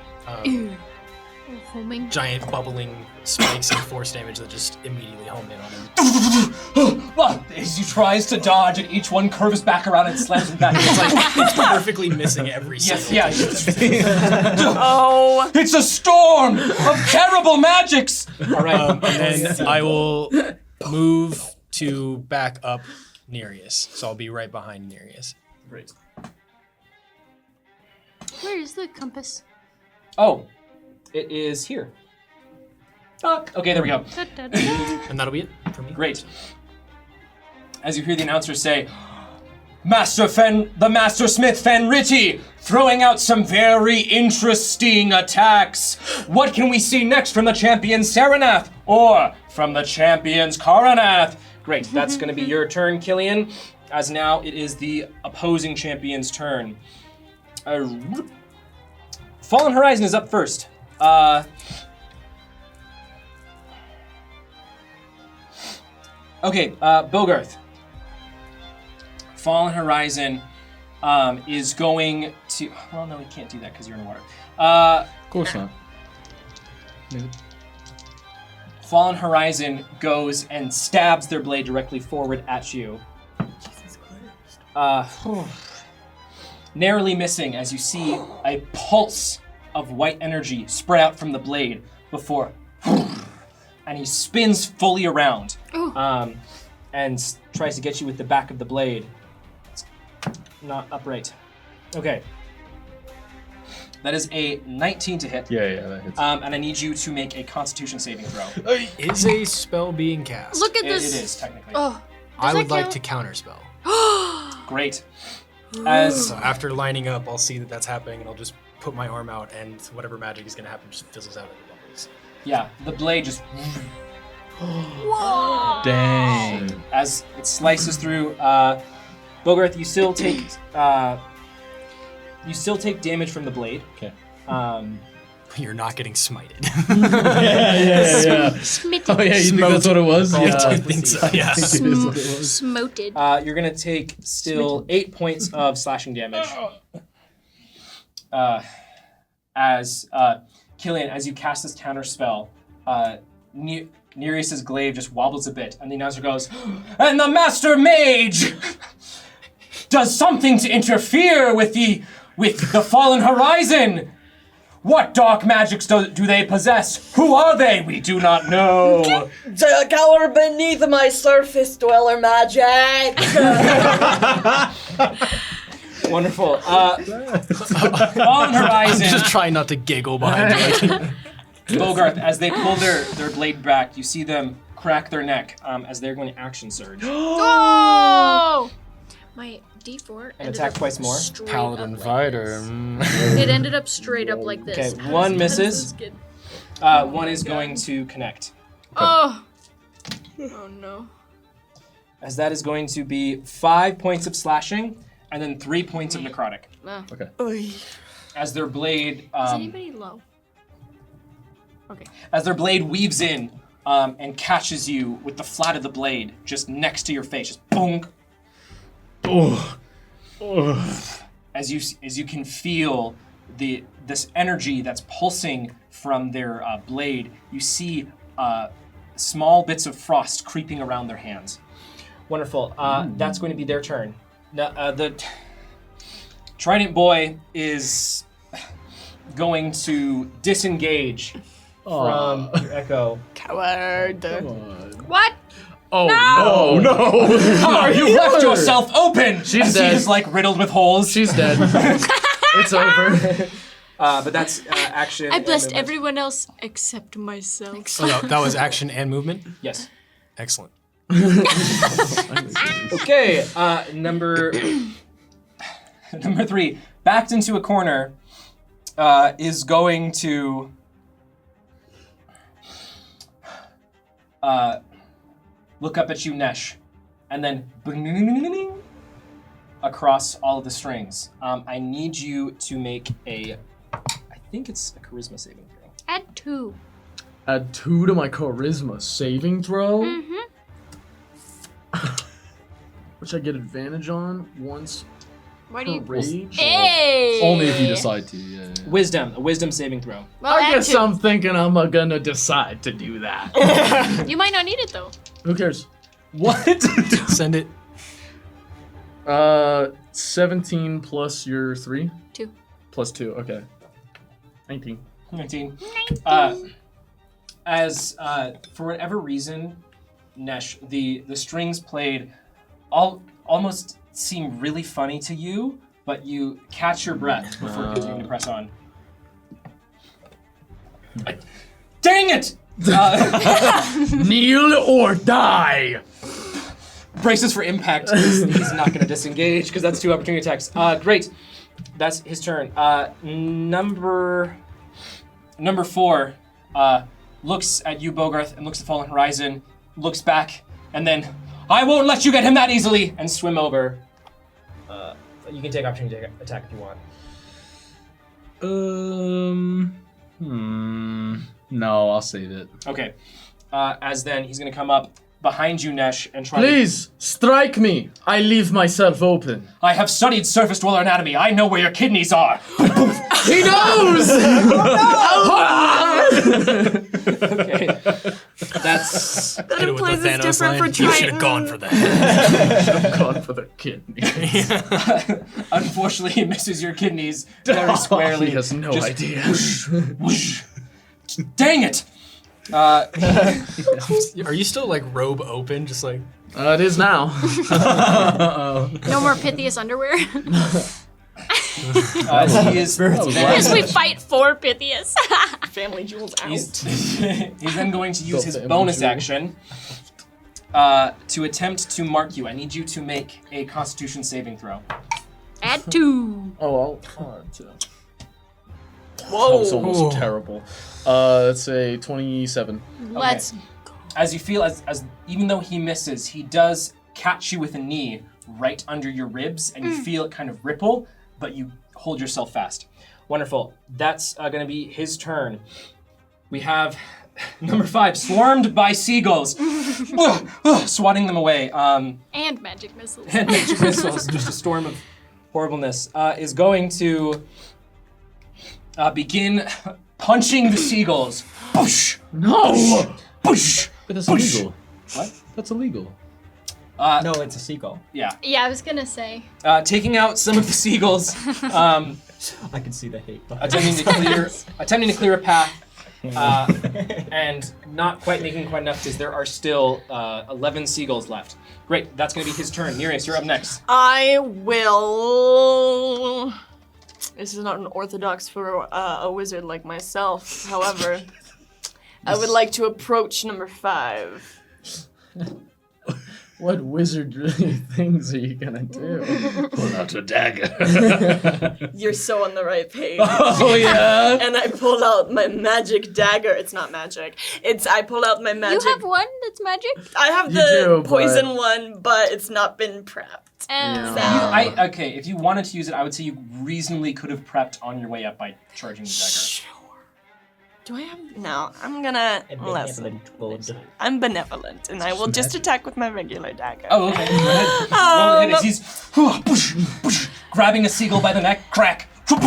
Homing. giant bubbling spikes of force damage that just immediately home in on him. Well, as he tries to dodge, and each one curves back around and slams him back. It's like, It's perfectly missing every single. yes. Oh. It's a storm of terrible magics. All right. And then I will move to back up Nereus. So I'll be right behind Nereus. Great. Where is the compass? Oh, it is here. Okay, there we go. Da, da, da, da. And that'll be it for me. Great. As you hear the announcer say, the Master Smith Fenritti, throwing out some very interesting attacks. What can we see next from the champion Saranath or from the champions Karanath? Great, that's going to be your turn, Killian, as now it is the opposing champion's turn. Fallen Horizon is up first. Okay, Bogarth. Fallen Horizon is going to. Well, no, we can't do that because you're in water. Of course not. Fallen Horizon goes and stabs their blade directly forward at you. Narrowly missing as you see a pulse of white energy spread out from the blade before. And he spins fully around and tries to get you with the back of the blade. It's not upright. Okay. That is a 19 to hit. Yeah, that hits. And I need you to make a Constitution saving throw. Is a spell being cast? Look at It this. is, technically. Oh. I Does would that like count? to counterspell. Great. As So after lining up, I'll see that that's happening, and I'll just put my arm out, and whatever magic is going to happen just fizzles out of the bubbles. yeah, the blade just Dang. as it slices through. Bogarth, you still take damage from the blade. Okay. You're not getting smited. Yeah. Smitten. Oh yeah, you think that's what it was? I Yeah. think so, yeah. Smoted. You're gonna take still 8 points of slashing damage. As Killian, as you cast this counter spell, Nereus's glaive just wobbles a bit, and the announcer goes, "And the Master Mage does something to interfere with the Fallen Horizon. What dark magics do they possess? Who are they? We do not know." The cower beneath my surface dweller magic. Wonderful. Fallen Horizon. Just trying not to giggle behind you. Bogarth, as they pull their blade back, you see them crack their neck as they're going to action surge. Oh! My D4 And ended attack up twice more. straight Paladin up like fighter. this. It ended up straight up like this. Okay, one How does misses. this get- One is going to connect. Oh. Oh no. As that is going to be 5 points of slashing and then 3 points of necrotic. No. Okay. As their blade Is anybody low? Okay. as their blade weaves in and catches you with the flat of the blade just next to your face, just boom. As you can feel this energy that's pulsing from their blade, you see small bits of frost creeping around their hands. Wonderful. That's going to be their turn. Now, the Trident Boy is going to disengage from your echo. Coward. What? Oh no! You left yourself open! She's as dead. He is like riddled with holes. She's dead. It's over. But that's action. I and blessed movement. everyone else except myself. Oh, no, that was action and movement? Yes. Excellent. Okay, number 3, backed into a corner, is going to look up at you, Nesh, and then across all of the strings. I need you to make I think it's a charisma saving throw. Add 2. Add 2 to my charisma saving throw. Mm-hmm. Which I get advantage on once Why per do you? rage. Hey! Only if you decide to. Yeah. A wisdom saving throw. Well, I add guess 2. I'm thinking I'm gonna decide to do that. You might not need it though. Who cares? What? Send it. 17 plus your 3? 2. Plus 2, okay. 19. 19. As for whatever reason, Nesh, the strings played almost seem really funny to you, but you catch your breath before continuing to press on. Dang it! Kneel or die! Braces for impact. He's not going to disengage because that's 2 opportunity attacks. Great. That's his turn. Number 4 looks at you, Bogarth, and looks at Fallen Horizon, looks back, and then, I won't let you get him that easily, and swim over. You can take opportunity attack if you want. No, I'll save it. Okay. As then, he's going to come up behind you, Nesh, and try Please, strike me. I leave myself open. I have studied surface dweller anatomy. I know where your kidneys are. He knows! Okay. That's... That Hit it with implies the it's Thanos different line. for You should have Triton. gone for that. Should have gone for the kidney. Unfortunately, he misses your kidneys very squarely. He has no Just idea. whoosh. Dang it! Are you still like robe open, just like? It is now. No more Pythias underwear. He is. As we fight for Pythias. Family jewels out. He's then going to use The his family bonus jewel. action to attempt to mark you. I need you to make a Constitution saving throw. Add 2. Oh, I'll Whoa! That was almost terrible. Let's say 27. Let's. As you feel, as even though he misses, he does catch you with a knee right under your ribs, and you feel it kind of ripple, but you hold yourself fast. Wonderful. That's going to be his turn. We have number 5, swarmed by seagulls, swatting them away. And magic missiles. And magic missiles, just a storm of horribleness, is going to begin punching the seagulls. Push, No! push. But that's illegal. What? That's illegal. No, it's a seagull. Yeah. Yeah, I was gonna say. Taking out some of the seagulls, I can see the hate behind attempting to clear a path, and not quite making quite enough because there are still 11 seagulls left. Great, that's going to be his turn. Nereus, you're up next. I will. This is not an orthodox for a wizard like myself. However, I would like to approach number 5. What wizardry things are you gonna do? Pull out a dagger. You're so on the right page. Oh yeah! And I pull out my magic dagger. It's not magic. I pull out my magic. You have one that's magic? I have You the do, poison one, but it's not been prepped. Yeah. Okay, if you wanted to use it, I would say you reasonably could have prepped on your way up by charging the dagger. Do I have? No, I'm gonna listen. I'm benevolent, and I will just attack with my regular dagger. Oh, okay. Go ahead. Roll it as he's grabbing a seagull by the neck, crack. Add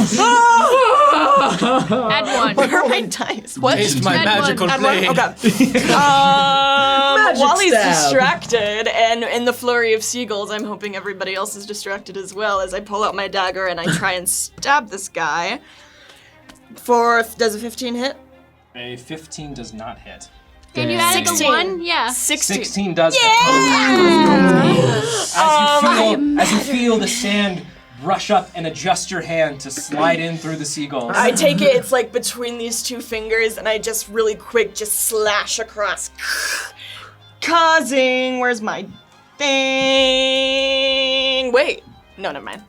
1. What are my dice? What? Taste my Add magical one. blade. Okay. While he's distracted, and in the flurry of seagulls, I'm hoping everybody else is distracted as well as I pull out my dagger and I try and stab this guy. Does a 15 hit? A 15 does not hit. And you added the 16. 1? Yeah. 16 does hit. As you feel the sand brush up and adjust your hand to slide in through the seagulls. I take it, it's like between these 2 fingers, and I just really quick just slash across. Causing, where's my thing? Wait, no, never mind.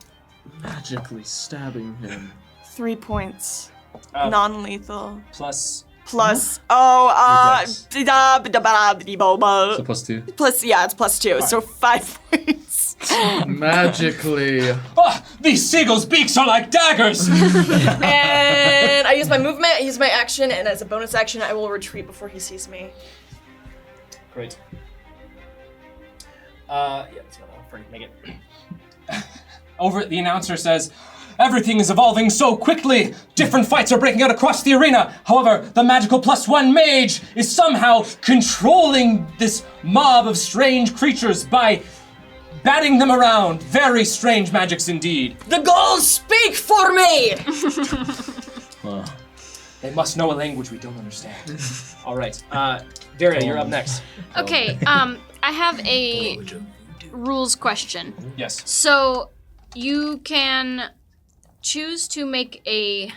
Magically stabbing him. 3 points. Uh, Non-lethal. Plus, Plus, So plus, +2. plus, yeah, it's plus 2, so 5 points. Magically. Ah, these seagulls' beaks are like daggers! And I use my movement, I use my action, and as a bonus action, I will retreat before he sees me. Great. Yeah, let's go. Make it. Over, the announcer says, everything is evolving so quickly! Different fights are breaking out across the arena! However, the magical +1 mage is somehow controlling this mob of strange creatures by batting them around. Very strange magics indeed. The goals speak for me! They must know a language we don't understand. All right, Daria, you're up next. Okay, I have a rules question. Yes. So you can choose to make a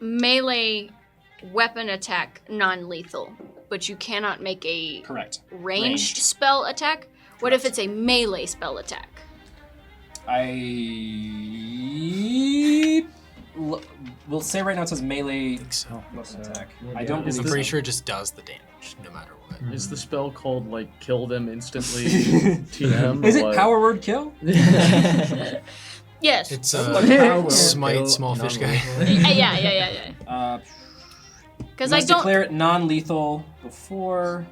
melee weapon attack non-lethal, but you cannot make a Correct. ranged spell attack. What if it's a melee spell attack? We'll say right now it says melee I think so. weapon attack. Yeah. I don't I'm believe pretty so. sure it just does the damage, no matter what. Is the spell called, like, kill them instantly TM? Is or it what? power word kill? Yes. It's Power smite will small fish guy. yeah. Because I Must don't. declare it non-lethal before.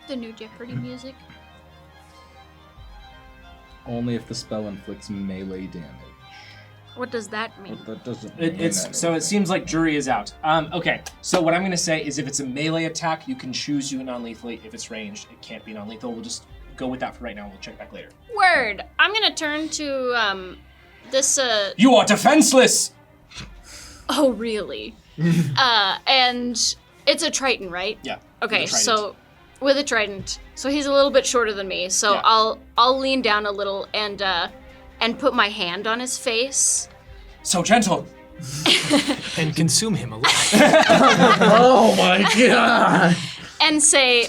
The new Jeopardy music. Only if the spell inflicts melee damage. What does that mean? But that doesn't It's so it seems like jury is out. Okay, so what I'm gonna say is if it's a melee attack, you can choose to do it non-lethally. If it's ranged, it can't be non-lethal. We'll just go with that for right now. We'll check back later. Word. I'm gonna turn to this. You are defenseless. Oh really? And it's a Triton, right? Yeah. Okay, with a trident. so with a trident, so he's a little bit shorter than me. So Yeah. I'll lean down a little and put my hand on his face. So gentle. And consume him alive. Oh my god! And say,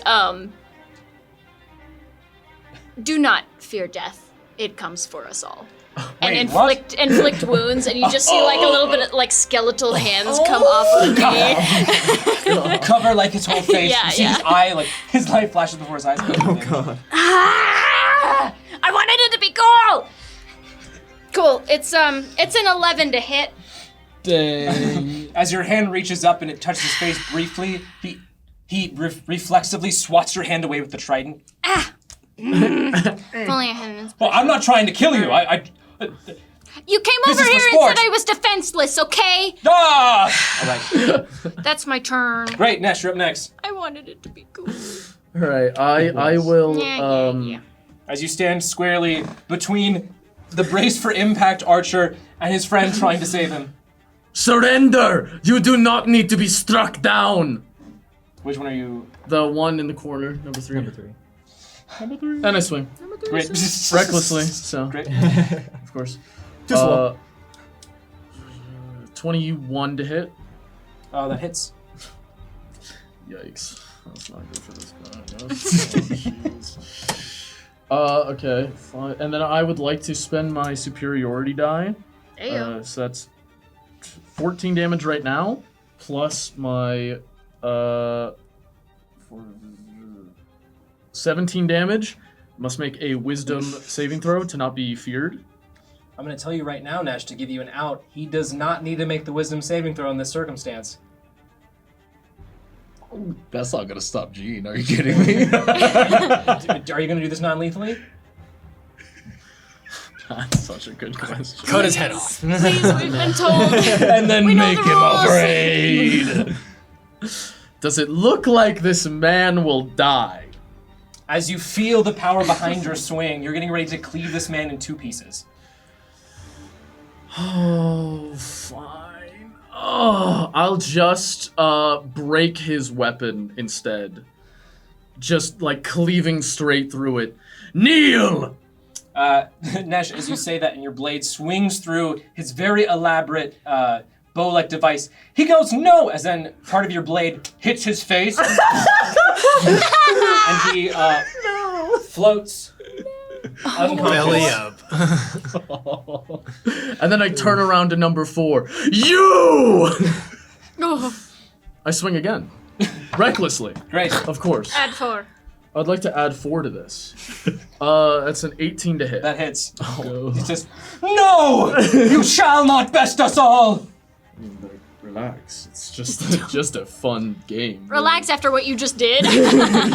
do not fear death. It comes for us all. And Wait, inflict wounds, and you just see like a little bit of like skeletal hands come off of me. Cover like his whole face. Yeah, you see his yeah. eye, like his light flashes before his eyes. Oh god. Ah! I wanted it to be cool. Cool. It's an 11 to hit. Dang. As your hand reaches up and it touches his face briefly, he reflexively swats your hand away with the trident. If only I had an inspiration. Well, I'm not trying to kill you. You came This over is for here and sport. said I was defenseless, okay? Ah! All right. That's my turn. Great, Nesh, you're up next. I wanted it to be cool. Alright, I will, Yeah. As you stand squarely between the brace for impact archer and his friend trying to save him. surrender! You do not need to be struck down! Which one are you? The one in the corner, number 3. Number 3. Number 3. And I swing. Great. Recklessly, so. Great. Of course. Just one. 21 to hit. Oh, that hits. Yikes. That's not good for this guy, I guess. Okay, fine. And then I would like to spend my superiority die. Ayo. So that's 14 damage right now, plus my 17 damage. Must make a wisdom saving throw to not be feared. I'm going to tell you right now, Nesh, to give you an out. He does not need to make the wisdom saving throw in this circumstance. That's not gonna stop Gene. Are you kidding me? Are you going to do this non-lethally? That's such a good question. Cut his head off. Please, we've been told. And then We know make the him rules. afraid. Does it look like this man will die? As you feel the power behind your swing, you're getting ready to cleave this man in 2 pieces. Oh, fine. Oh, I'll just break his weapon instead. Just like cleaving straight through it. Kneel! Nesh, as you say that and your blade swings through his very elaborate bow-like device, he goes, no! As then part of your blade hits his face. And he floats Belly up. And then I turn around to number 4. You! Oh, I swing again. Recklessly, Great. of course. add 4. I'd like to add 4 to this. That's an 18 to hit. That hits. He says, "No! You shall not best us all!" Relax. It's just a fun game. Relax after what you just did.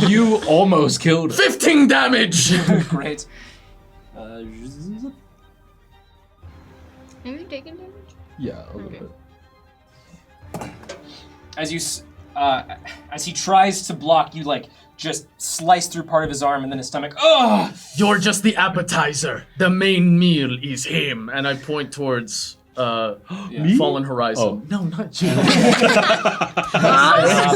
You almost killed her. 15 damage! Great. Are you taking damage? Yeah, a little bit. As he tries to block, you like just slice through part of his arm and then his stomach. Ugh! You're just the appetizer. The main meal is him. And I point towards Fallen Horizon. Oh. No, not you.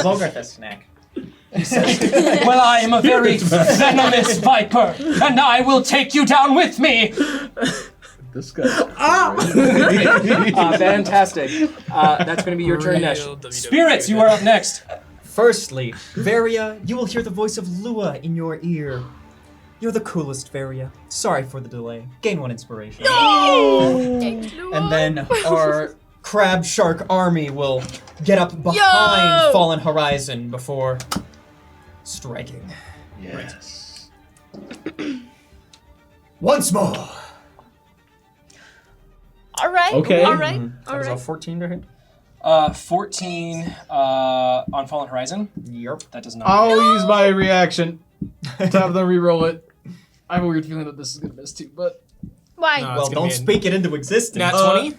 Bogart a snack. Well, I am a very venomous viper, and I will take you down with me. This guy. Fantastic. That's going to be your turn next. Real WWE. Spirits, you are up next. Firstly, Varia, you will hear the voice of Lua in your ear. You're the coolest, Varia. Sorry for the delay. Gain 1 inspiration. And then our crab shark army will get up behind Fallen Horizon before striking. Yes. Once more. All right. Okay. All right. That All was a right. 14 to hit. 14 on Fallen Horizon. Yep. That does not. I'll use my reaction to have them re-roll it. I have a weird feeling that this is going to miss too, but... Why? No, Well, it's gonna don't be speak it into existence. Nat 20?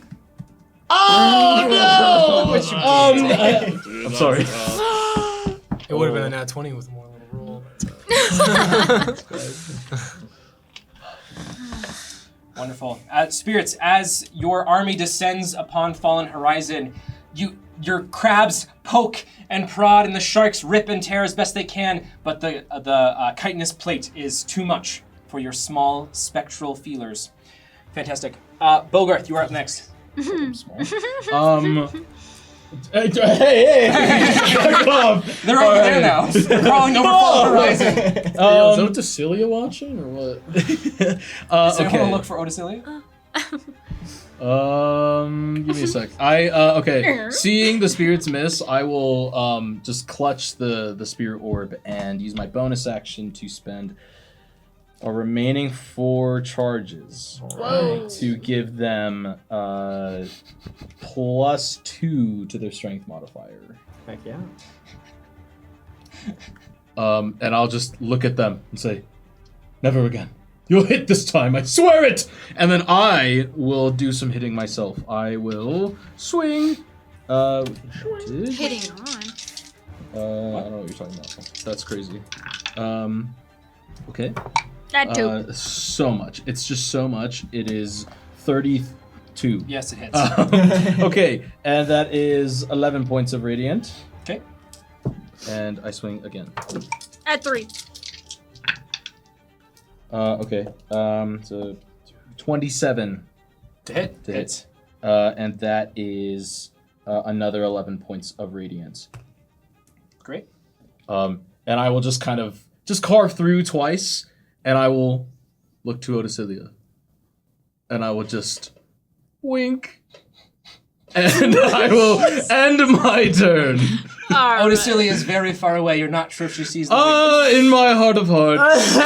Oh, I'm I'm sorry. It would have been a nat 20 with more little roll. Wonderful. Spirits, as your army descends upon Fallen Horizon, your crabs poke and prod, and the sharks rip and tear as best they can, but the chitinous plate is too much for your small spectral feelers. Fantastic. Bogarth, you are up next. Hey! Back off! They're over there now. They're crawling over Fallen Horizon. Is Oticilia watching, or what? Does anyone look for Oticilia? Give me a sec. Okay. Seeing the spirits miss, I will just clutch the spirit orb and use my bonus action to spend a remaining 4 charges to give them +2 to their strength modifier. Heck yeah. And I'll just look at them and say, "Never again. You'll hit this time, I swear it!" And then I will do some hitting myself. I will swing. Hitting on. I don't know what you're talking about. That's crazy. Okay. That too. So much. It's just so much. It is 32. Yes, it hits. Okay, and that is 11 points of radiant. Okay. And I swing again. At 3. Okay. So 27 To hit. to hit. And that is another 11 points of radiance. Great. And I will just kind of carve through twice, and I will look to Oticilia. And I will just wink. And I will end my turn. Oticilia is very far away. You're not sure if she sees the In my heart of hearts.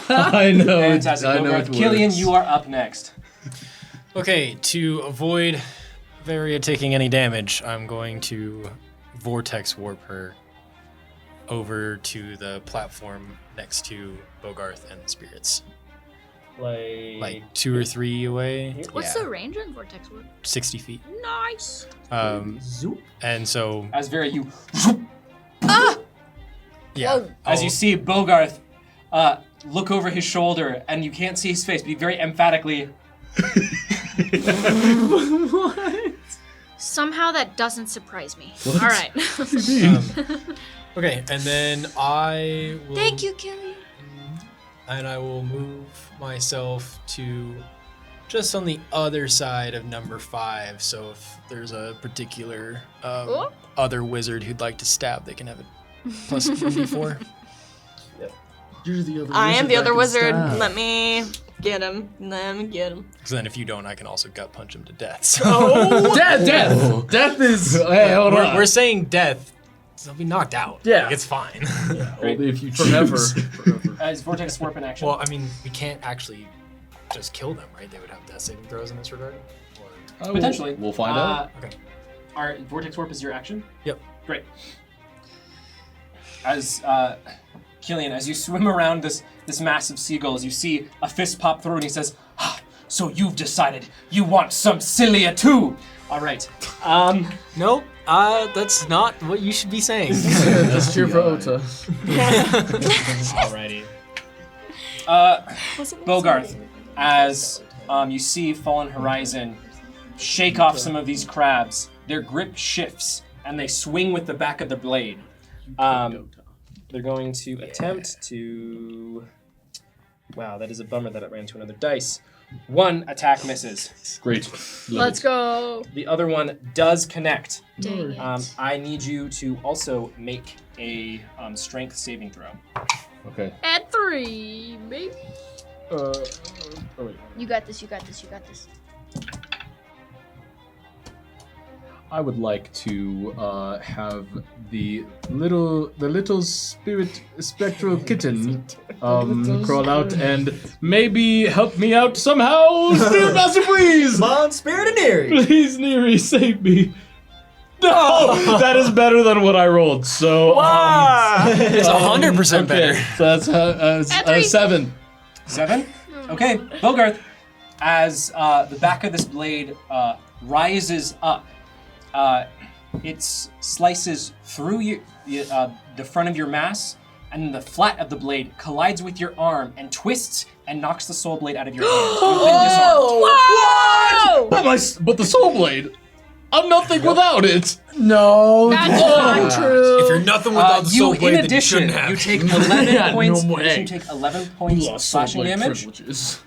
I know. Fantastic. I know Bogarth. it Killian, works. you are up next. Okay, to avoid Varia taking any damage, I'm going to vortex warp her over to the platform next to Bogarth and the spirits. Like 2 or 3 away. What's the range on Vortex Warp? 60 feet. Nice. Zoop. And so, As Vera, you yeah. Whoa. as you see Bogarth look over his shoulder, and you can't see his face, but he very emphatically. Somehow that doesn't surprise me. All right. Okay, and then I will... Thank you, Killian. And I will move myself to just on the other side of number 5. So if there's a particular other wizard who'd like to stab, they can have a plus 1d4. You're the other. I am the that other can wizard. stab. Let me get him. Let me get him. Because then if you don't, I can also gut punch him to death. So Death is. Hey, hold on. we're saying death. They'll be knocked out. Yeah. Like, it's fine. Only if you Forever. choose. As Vortex Warp in action. Well, I mean, we can't actually just kill them, right? They would have death saving throws in this regard. Or... Potentially. We'll find out. Okay. Our Vortex Warp is your action? Yep. Great. As Killian, as you swim around this massive seagull, as you see a fist pop through, and he says, "So you've decided you want some cilia too? All right. Nope. That's not what you should be saying. Let's cheer for Ota. Alrighty. Bogarth, as you see Fallen Horizon shake off some of these crabs, their grip shifts and they swing with the back of the blade. They're going to attempt to. Wow, that is a bummer that it ran to another dice. One attack misses. Great. Let's go. The other one does connect. Dang it. I need you to also make a strength saving throw. Okay. At 3, baby. Oh wait. You got this, you got this, you got this. I would like to have the little spirit spectral kitten crawl out and maybe help me out somehow. Spirit Master, please! Come on, Spirit of Neri! Please, Neri, save me. No! That is better than what I rolled, so... It's 100% better. Okay, so that's 7. 7? Okay, Bogarth, as the back of this blade rises up, it slices through the front of your mass, and the flat of the blade collides with your arm and twists and knocks the soul blade out of your hand. You've been disarmed. But the soul blade, I'm nothing without it. No. That's not true. If you're nothing without the soul You, blade, in then you addition, shouldn't have. you take 11 Yeah, points. no in addition, way. you take 11 points of slashing damage. Privileges.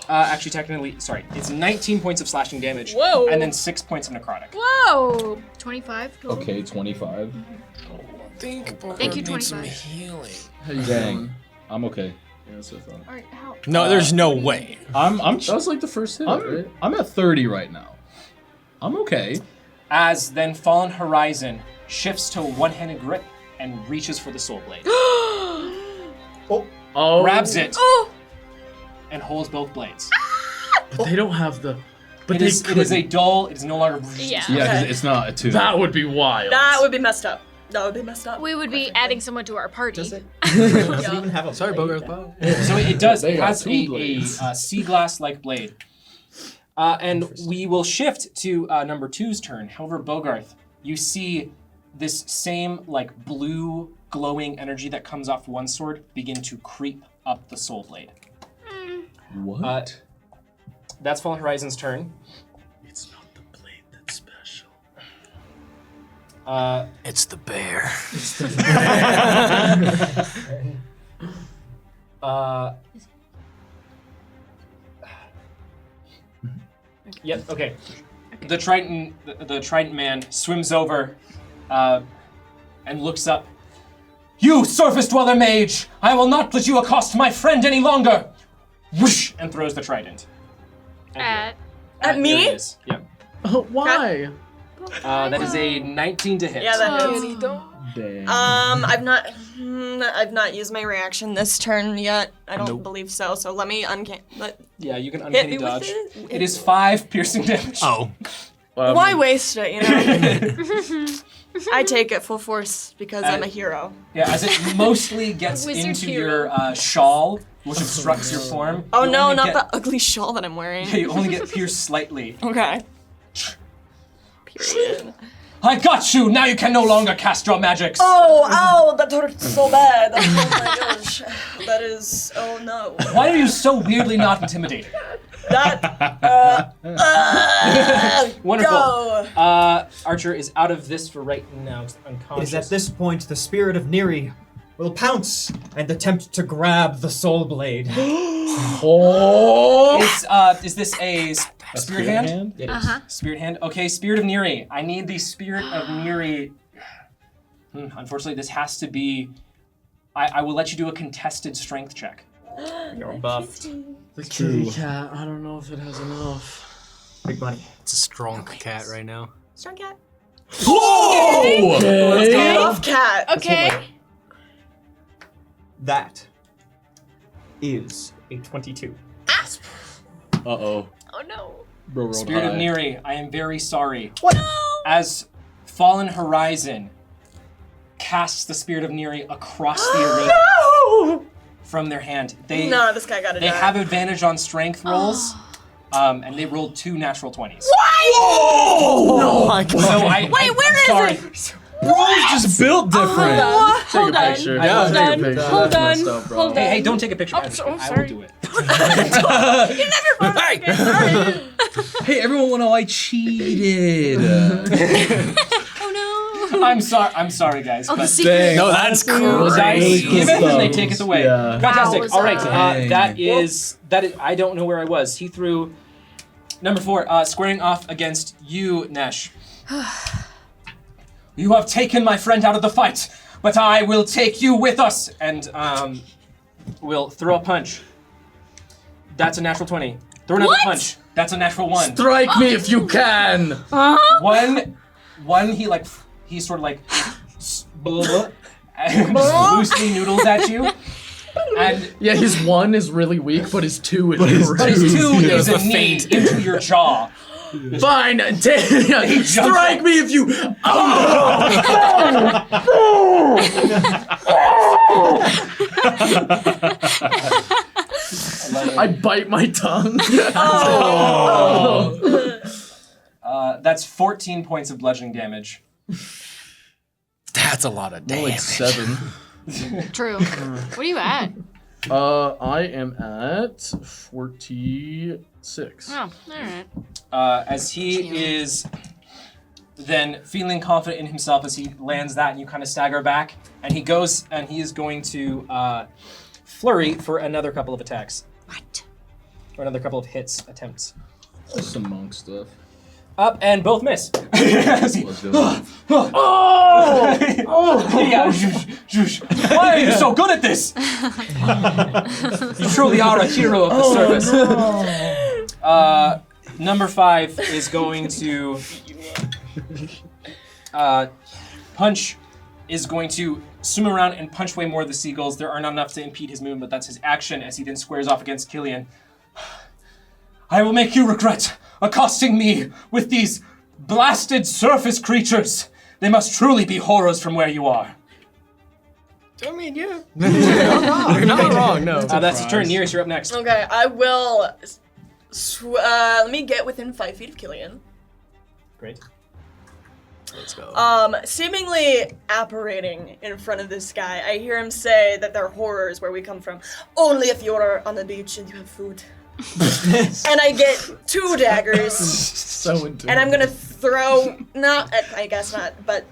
Actually, technically, sorry, it's 19 points of slashing damage. Whoa. And then 6 points of necrotic. Whoa. 25 total. Okay, 25. Thank you, 25. Healing. How you Dang. doing? I'm okay. Yeah, that's what I thought. Alright, how? No, there's no way. I'm That was like the first hit, right? I'm at 30 right now. I'm okay. As then Fallen Horizon shifts to a one-handed grip and reaches for the soul blade. Oh. Grabs it Oh! and holds both blades. But they don't have the. But It they is a couldn't. dull, it is no longer. Yeah. Yeah, 'cause Okay. it's not a 2. That would be wild. That would be messed up. That would be messed up. We would be adding someone to our party. Does it even have a Sorry, blade? Bogarth. Bow. So it does. They It got has two a blades. sea glass-like blade. And we will shift to number 2's turn. However, Bogarth, you see this same like blue glowing energy that comes off one sword begin to creep up the soul blade. What? That's Fallen Horizon's turn. It's not the blade that's special. It's the bear. Yep. Okay. The Trident man swims over, and looks up. You surface dweller mage! I will not let you accost my friend any longer. Whoosh! And throws the trident. At At there me? it is. Yep. Why? That is a 19 to hit. Yeah, that is. Dang. I've not used my reaction this turn yet. I don't believe so. So let me Yeah, you can hit uncanny me with dodge. it. It is 5 piercing damage. Oh. Why waste it? You know. I take it full force because I'm a hero. Yeah, as it mostly gets Wizard into hero. your shawl, which obstructs your form. Oh you no, only not get, the ugly shawl that I'm wearing. Yeah, you only get pierced slightly. Okay. Period. I got you! Now you can no longer cast your magics! Oh, that hurts so bad. Oh my gosh. That is. Oh no. Why are you so weirdly not intimidated? That. Wonderful. Go. Archer is out of this for right now. He's It unconscious. is at this point the Spirit of Neri will pounce and attempt to grab the soul blade. Is this a spirit hand? It is. Uh-huh. Spirit hand. Okay, Spirit of Neri. I need the Spirit of Neri. Unfortunately, this has to be I will let you do a contested strength check. You're buffed. The kitty cat. I don't know if it has enough. Big money. It's a strong cat right now. Strong cat. Whoa! Okay. Buff cat. Okay. That is a 22. Uh-oh. Oh no. Bro rolled Spirit of high. Neri, I am very sorry. What? As Fallen Horizon casts the Spirit of Neri across the arena from their hand, they No, this guy gotta they die. have advantage on strength rolls, and they rolled 2 natural 20s. Oh my god. So I, Wait, where is sorry. it? Bro's just built different. Hold on. Picture. Hold Take a on. picture. Hold That's on. messed up, bro. Hold on. Hey, don't take a picture. Oh, Madison. so I will sorry. do it. You never okay, sorry. Hey, everyone will know I cheated. Oh no. I'm sorry, guys. Oh, the but secret. No, that's the dice crazy. give it and they take it away. Yeah. Fantastic. Wowza. All right, Dang. that is. I don't know where I was. He threw number 4, squaring off against you, Nesh. You have taken my friend out of the fight, but I will take you with us. And we'll throw a punch. That's a natural 20. Throw another What? punch. That's a natural 1. Strike me if you can. One, he sort of like and loosely noodles at you. And Yeah, his 1 is really weak, but his 2 is but his 2 is Yeah. a knee into your jaw. Fine. Strike me if you. I bite my tongue. That's 14 points of bludgeoning damage. That's a lot of More damage. like 7. True. What are you at? I am at 46. Oh, all right. As he is then feeling confident in himself as he lands that, and you kind of stagger back, and he goes and he is going to flurry for another couple of attacks. What? Or another couple of hits attempts. Just some monk stuff. Up and both miss. As he- Let's do it. Yeah, zhoosh. Why are you so good at this? You truly are a hero of the service. Number 5 is going to punch. Is going to swim around and punch away more of the seagulls. There are not enough to impede his movement, but that's his action as he then squares off against Killian. I will make you regret accosting me with these blasted surface creatures. They must truly be horrors from where you are. I mean, yeah. You're not wrong, no. That's his turn. Nearest, you're up next. Okay, I will. Let me get within 5 feet of Killian. Great. Let's go. Seemingly apparating in front of this guy, I hear him say that they're horrors where we come from. Only if you're on the beach and you have food. And I get 2 daggers, So into and I'm gonna throw, I guess not, but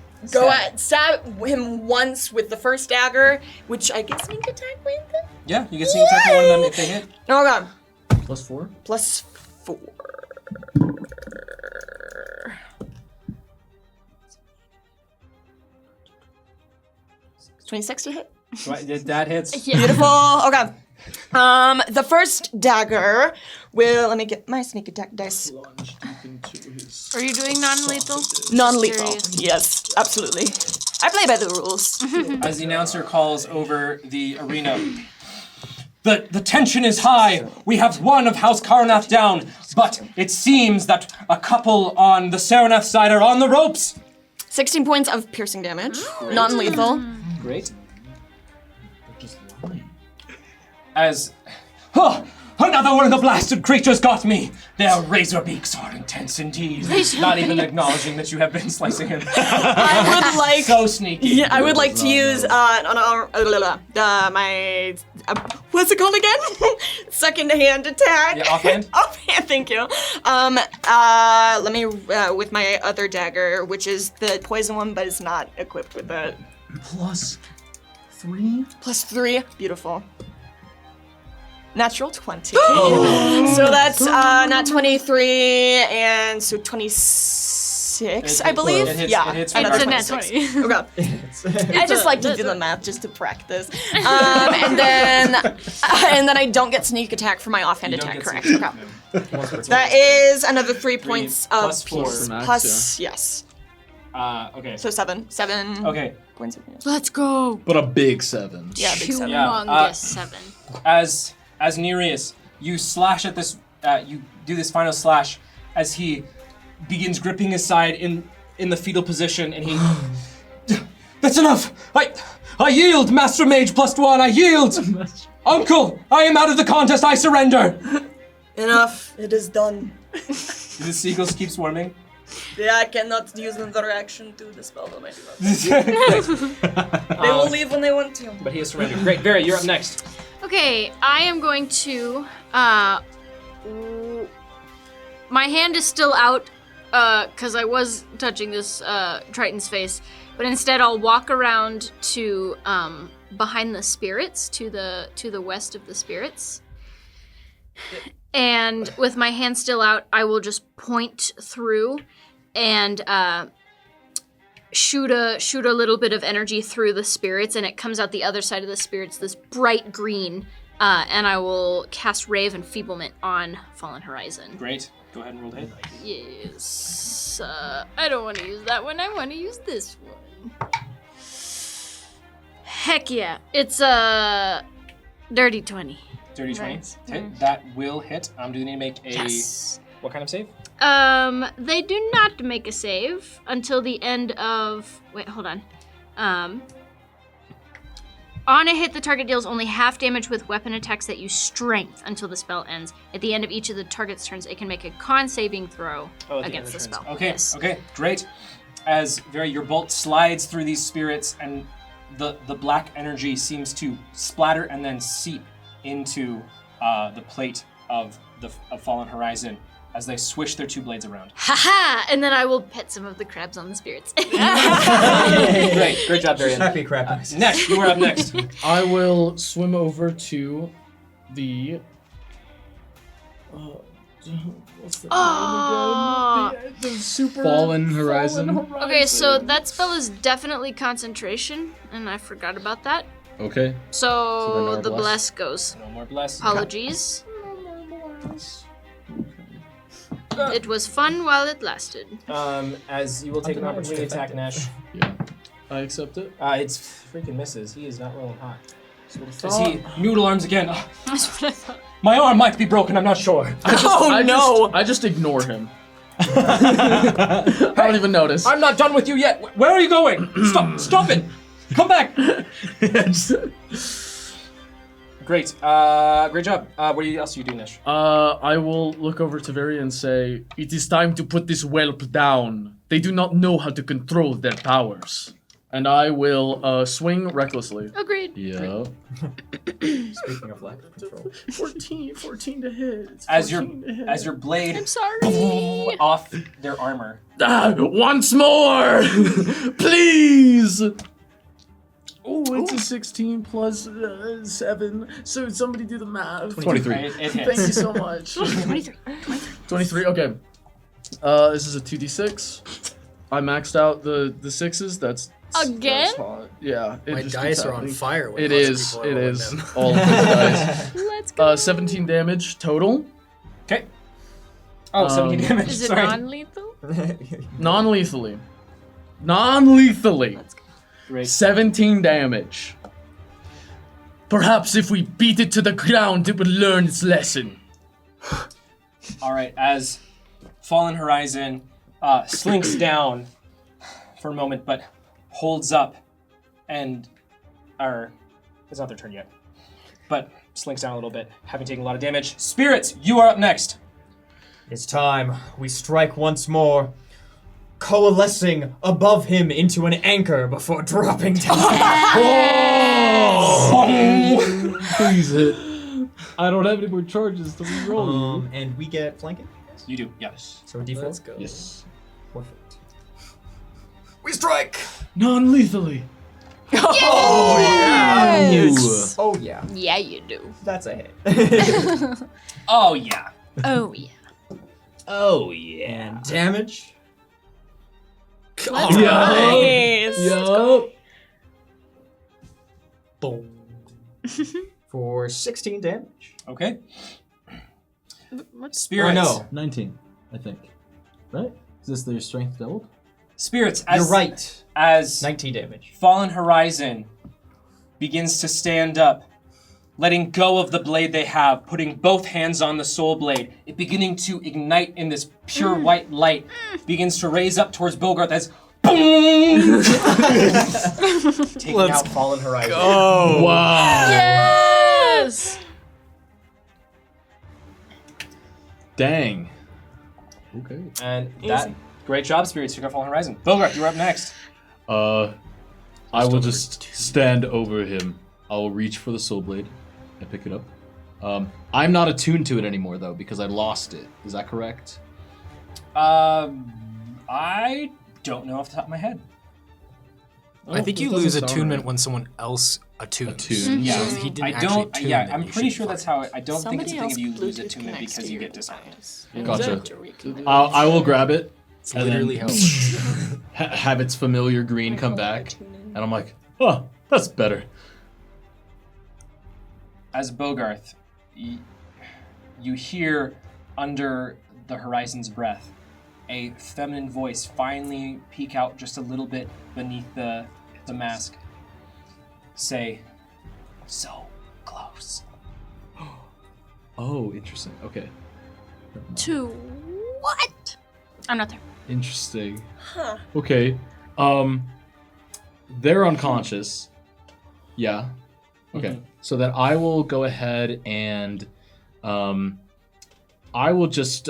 stab him once with the first dagger, which I get sneak attack with. Yeah, you can sneak attack one of them if they hit. Oh god. +4. +4. 26 to hit. That hits. Yeah. Beautiful. Okay. The first dagger will. Let me get my sneak attack dice. Are you doing non-lethal? Non-lethal. Serious. Yes, absolutely. I play by the rules. As the announcer calls over the arena. The tension is high. We have one of House Karnath down, but it seems that a couple on the Saranath side are on the ropes. 16 points of piercing damage. Non-lethal. Great. As another one of the blasted creatures got me. Their razor beaks are intense indeed. Not even acknowledging that you have been slicing him. I would like. So sneaky. Yeah, I would like to use my what's it called again? Second hand attack. Yeah, offhand? Offhand, thank you. Let me with my other dagger, which is the poison one, but it's not equipped with it. +3. +3, beautiful. Natural 20. So that's not 23, and so 26. 26, It I hits- believe. it hits- yeah, it hits another It's a net 26. 20. Okay. I just like to do the math just to practice. And then I don't get sneak attack for my offhand You don't attack, get correct? sneak Okay. attack, That is another 3 points of plus 4. peace. Max, Plus, yes. Okay. So 7. 7 Okay. points of peace. Let's go. But a big 7. Yeah, big 7. Humongous 7. As Nereus, you slash at this. You do this final slash as he begins gripping his side in the fetal position, and he. That's enough. I yield, Master Mage +1. I yield. Uncle, I am out of the contest. I surrender. Enough. It is done. The seagulls keep swarming. Yeah, I cannot use another action to dispel them anymore. They will leave when they want to. But he has surrendered. Great, Vera, you're up next. Okay, I am going to. My hand is still out, because I was touching this Triton's face, but instead I'll walk around to behind the spirits, to the west of the spirits, and with my hand still out, I will just point through and shoot a little bit of energy through the spirits, and it comes out the other side of the spirits, this bright green. And I will cast Ray of Enfeeblement on Fallen Horizon. Great. Go ahead and roll to hit. Yes. I don't want to use that one. I want to use this one. Heck yeah. It's a dirty 20. Dirty 20. Nice. Hit. That will hit. Do they need to make a... Yes. What kind of save? They do not make a save until the end of... Wait, hold on. On a hit, the target deals only half damage with weapon attacks that use strength until the spell ends. At the end of each of the target's turns, it can make a con saving throw against the spell. Okay, Yes. okay, great. As your bolt slides through these spirits, and the black energy seems to splatter and then seep into the plate of Fallen Horizon as they swish their two blades around. Haha! And then I will pet some of the crabs on the spirits. Great job, Darian. Happy crap. Next, you are up next. I will swim over to the. What's the Oh. name again? The super Fallen Horizon. Okay, so that spell is definitely concentration, and I forgot about that. Okay. So no the bless. bless goes. No more bless. Apologies. It was fun while it lasted. As you will take an opportunity attack, Nash. Yeah, I accept it. It's freaking misses. He is not rolling hot. As he noodle arms again. That's what I thought. My arm might be broken. I'm not sure. I just ignore him. I don't even notice. I'm not done with you yet. Where are you going? Stop it! Come back! Great. Great job. What else are you doing, Nash? I will look over to Very and say, "It is time to put this whelp down. They do not know how to control their powers." And I will swing recklessly. Agreed. Yeah. Speaking of lack of control. 14 to hit. It's As 14 to hit. your blade I'm sorry. off their armor. Once more! Please! Oh, it's a 16 plus 7. So somebody do the math. 23. It Thank hits. you so much. 23, okay. This is a 2d6. I maxed out the 6s. That's Again? hot. Yeah. It My just dice keeps are on happening. fire. When It lots of is. people are It rolling is. them. All of these dice. Let's go. 17 damage total. Okay. Oh, 17 damage. Is it Sorry. non-lethal? Non-lethally. Non-lethally. Let's go. Great. 17 damage. Perhaps if we beat it to the ground, it would learn its lesson. All right. As Fallen Horizon slinks down for a moment, but holds up, and it's not their turn yet, but slinks down a little bit, having taken a lot of damage. Spirits, you are up next. It's time. We strike once more, coalescing above him into an anchor before dropping down. Please hit. I don't have any more charges to reroll. And we get flanking. You do, yes. So a D4. Let's go. Yes. Perfect. We strike. Non-lethally. Oh yeah. Yes. Oh yeah. Yeah, you do. That's a hit. Oh yeah. Oh, yeah. Oh yeah. And damage. Let's go. Nice. Yup. Boom. For 16 damage. Okay. What's Or Spirits. no, 19, I think. Right? Is this their strength doubled? Spirits, as, you're right. as 19 damage. Fallen Horizon begins to stand up, letting go of the blade they have, putting both hands on the soul blade, it beginning to ignite in this pure white light, begins to raise up towards Bogart as boom! Taking out Fallen Horizon. Oh. Wow. Yes! Dang. Okay. And that, great job, Spirits, took out Fallen Horizon. Bogart, you're up next. I will just stand over him. I will reach for the soul blade and pick it up. I'm not attuned to it anymore though because I lost it. Is that correct? I don't know off the top of my head. I think you that doesn't lose sound attunement right. when someone else attunes. Attunes. Yeah, So he didn't I actually don't. attune, Yeah, then I'm you pretty should sure be that's fine. how. I don't think it's a thing if you lose attunement because you get disarmed. Gotcha. Gotcha. I will grab it It's and literally then how. have its familiar green come back, and I'm like, oh, that's better. As Bogarth, you hear under the horizon's breath a feminine voice finally peek out just a little bit beneath the mask. Say, so close. Oh, interesting. Okay. To what? I'm not there. Interesting. Huh. Okay. They're unconscious. Yeah. Okay. Mhm. So then I will go ahead and I will just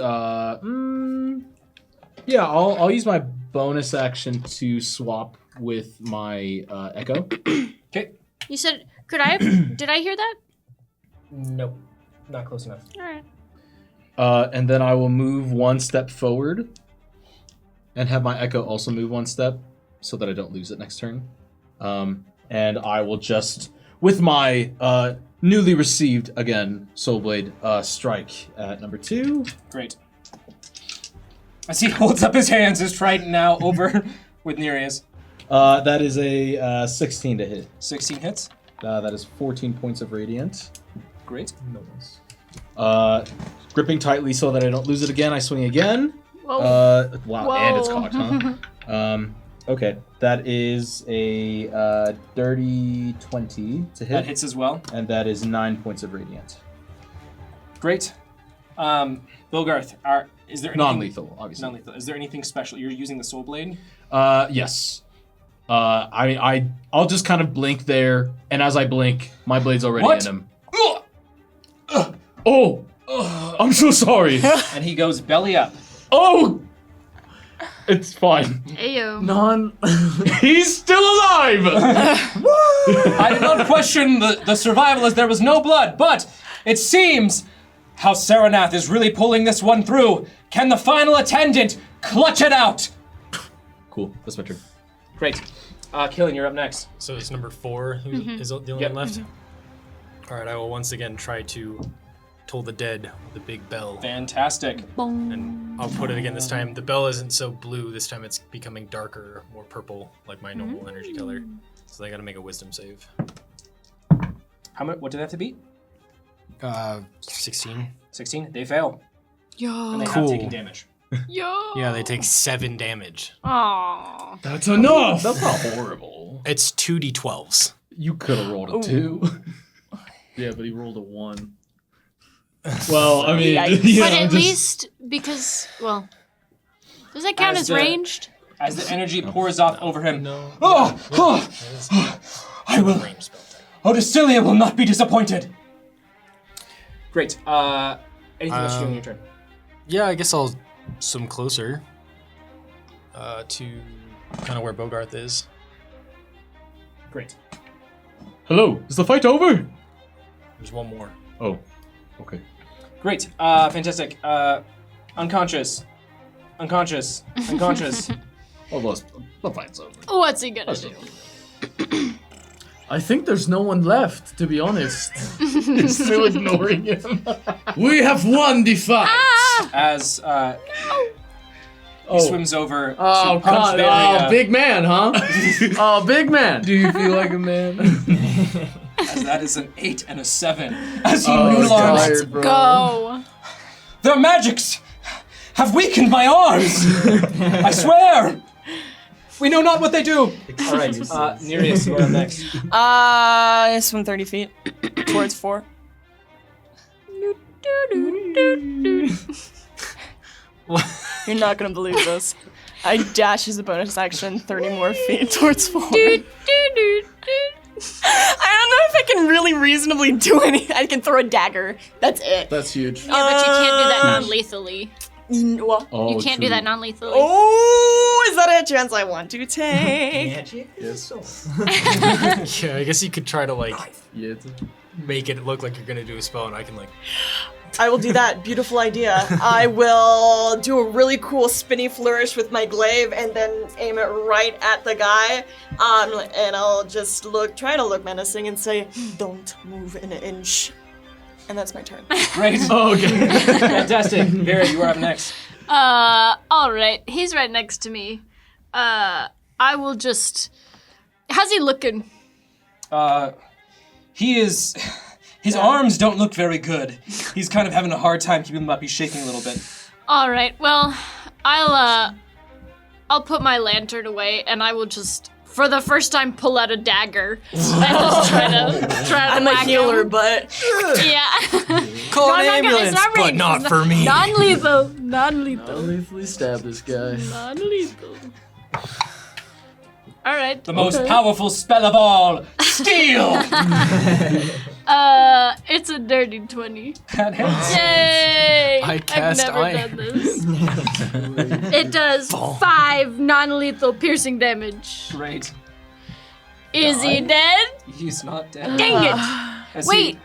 yeah, I'll use my bonus action to swap with my echo. Okay. You said, could I have, did I hear that? Nope. Not close enough. Alright. And then I will move one step forward and have my echo also move one step so that I don't lose it next turn. And I will just, with my newly received, again, Soul Blade, strike at number 2. Great. As he holds up his hands, his trident now over with Nereus. That is a 16 to hit. 16 hits. That is 14 points of radiant. Great. Gripping tightly so that I don't lose it again, I swing again. Whoa. Wow, and it's Whoa. cocked, huh? Okay, that is a dirty 20 to hit. That hits as well. And that is 9 points of radiant. Great. Bogarth, is there anything... Non-lethal, obviously. Non-lethal. Is there anything special? You're using the Soul Blade? Yes. I'll just kind of blink there, and as I blink, my blade's already What? in him. Oh! I'm so sorry. And he goes belly up. Oh! It's fine. Ayo. He's still alive! I did not question the survival as there was no blood, but it seems how Saranath is really pulling this one through. Can the final attendant clutch it out? Cool, that's my turn. Great. Killian, you're up next. So it's number 4 who is the only Yep. one left. All right, I will once again try to toll the dead with a big bell. Fantastic. And I'll put it again this time. The bell isn't so blue. This time it's becoming darker, more purple, like my normal energy color. So they got to make a wisdom save. How much? What do they have to beat? 16. 16. They fail. Yo. And they have Cool. taken damage. Yo. Yeah, they take 7 damage. Aww. That's enough! That's not horrible. It's 2d12s. You could have rolled a 2. Yeah, but he rolled a 1. Well, I mean, Yikes. yeah, But at just- least, because, well, does that count As as the- ranged? As the energy pours off over him. No. I will. Range spell. Odysselia will not be disappointed. Great. Anything else you do on your turn? Yeah, I guess I'll swim closer to kind of where Bogarth is. Great. Hello, is the fight over? There's one more. Oh, okay. Great. Fantastic. Unconscious. Unconscious. Unconscious. Almost. The fight's over. What's he gonna do? I think there's no one left, to be honest. Still ignoring him. We have won the fight! As He swims over Oh, to punch God. Varia. Oh, big man, huh? Oh, big man. Do you feel like a man? As that is an 8 and a 7. As he Oh, noodle arms. tired, bro. Go. Their magics have weakened my arms. I swear. We know not what they do. All right, Nereus, you are up next. I swim 30 feet towards 4. You're not gonna believe this. I dash as a bonus action 30 more feet towards 4. I don't know if I can really reasonably do any. I can throw a dagger. That's it. That's huge. Yeah, but you can't do that non-lethally. What? You can't do that non-lethally. Oh, is that a chance I want to take? Yes. Yeah, I guess you could try to like Yeah. make it look like you're gonna do a spell, and I can like. I will do that. Beautiful idea. I will do a really cool spinny flourish with my glaive and then aim it right at the guy. And I'll just try to look menacing and say, "Don't move an inch." And that's my turn. Great. Oh, okay. Fantastic. Vera, you are up next. All right. He's right next to me. I will just. How's he looking? He is. His arms don't look very good. He's kind of having a hard time keeping them up. He's shaking a little bit. All right. Well, I'll put my lantern away, and I will just, for the first time, pull out a dagger and just try to I'm a whack healer, him. but Yeah. Call No, an I'm not gonna- ambulance, it's not but ranged. not It's for me. Non-lethal. Non-lethal. Lethally stab this guy. Non-lethal. All right. The most powerful spell of all, steel. It's a dirty 20. That hits. Yay! I cast I've never iron. done this. It does 5 non-lethal piercing damage. Great. Is he dead? He's not dead. Dang it! As Wait.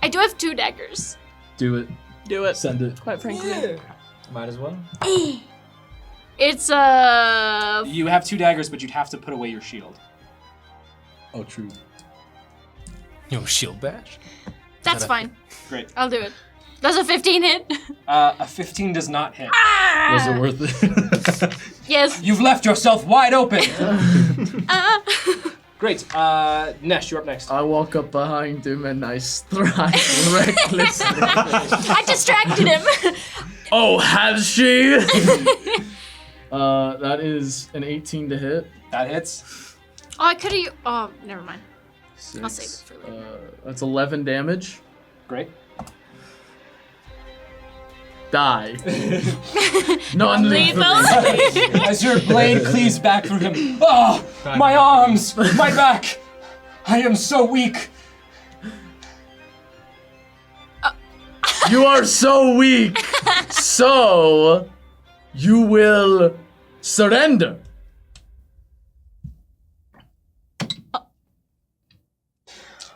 I do have 2 daggers. Do it. do it. Send it. Quite frankly. Might as well. It's You have 2 daggers, but you'd have to put away your shield. Oh, true. You know, shield bash. That's fine. Great. I'll do it. Does a 15 hit? A 15 does not hit. Was it worth it? Yes. You've left yourself wide open. Great. Nesh, you're up next. I walk up behind him and I strike recklessly. I distracted him. Oh, has she? That is an 18 to hit. That hits. Oh, I could have. Oh, never mind. I'll save it for later. That's 11 damage. Great. Die. Non-lethal. Lethal. As your blade cleaves back through him. Oh, my arms, my back. I am so weak. You are so weak. So, you will surrender.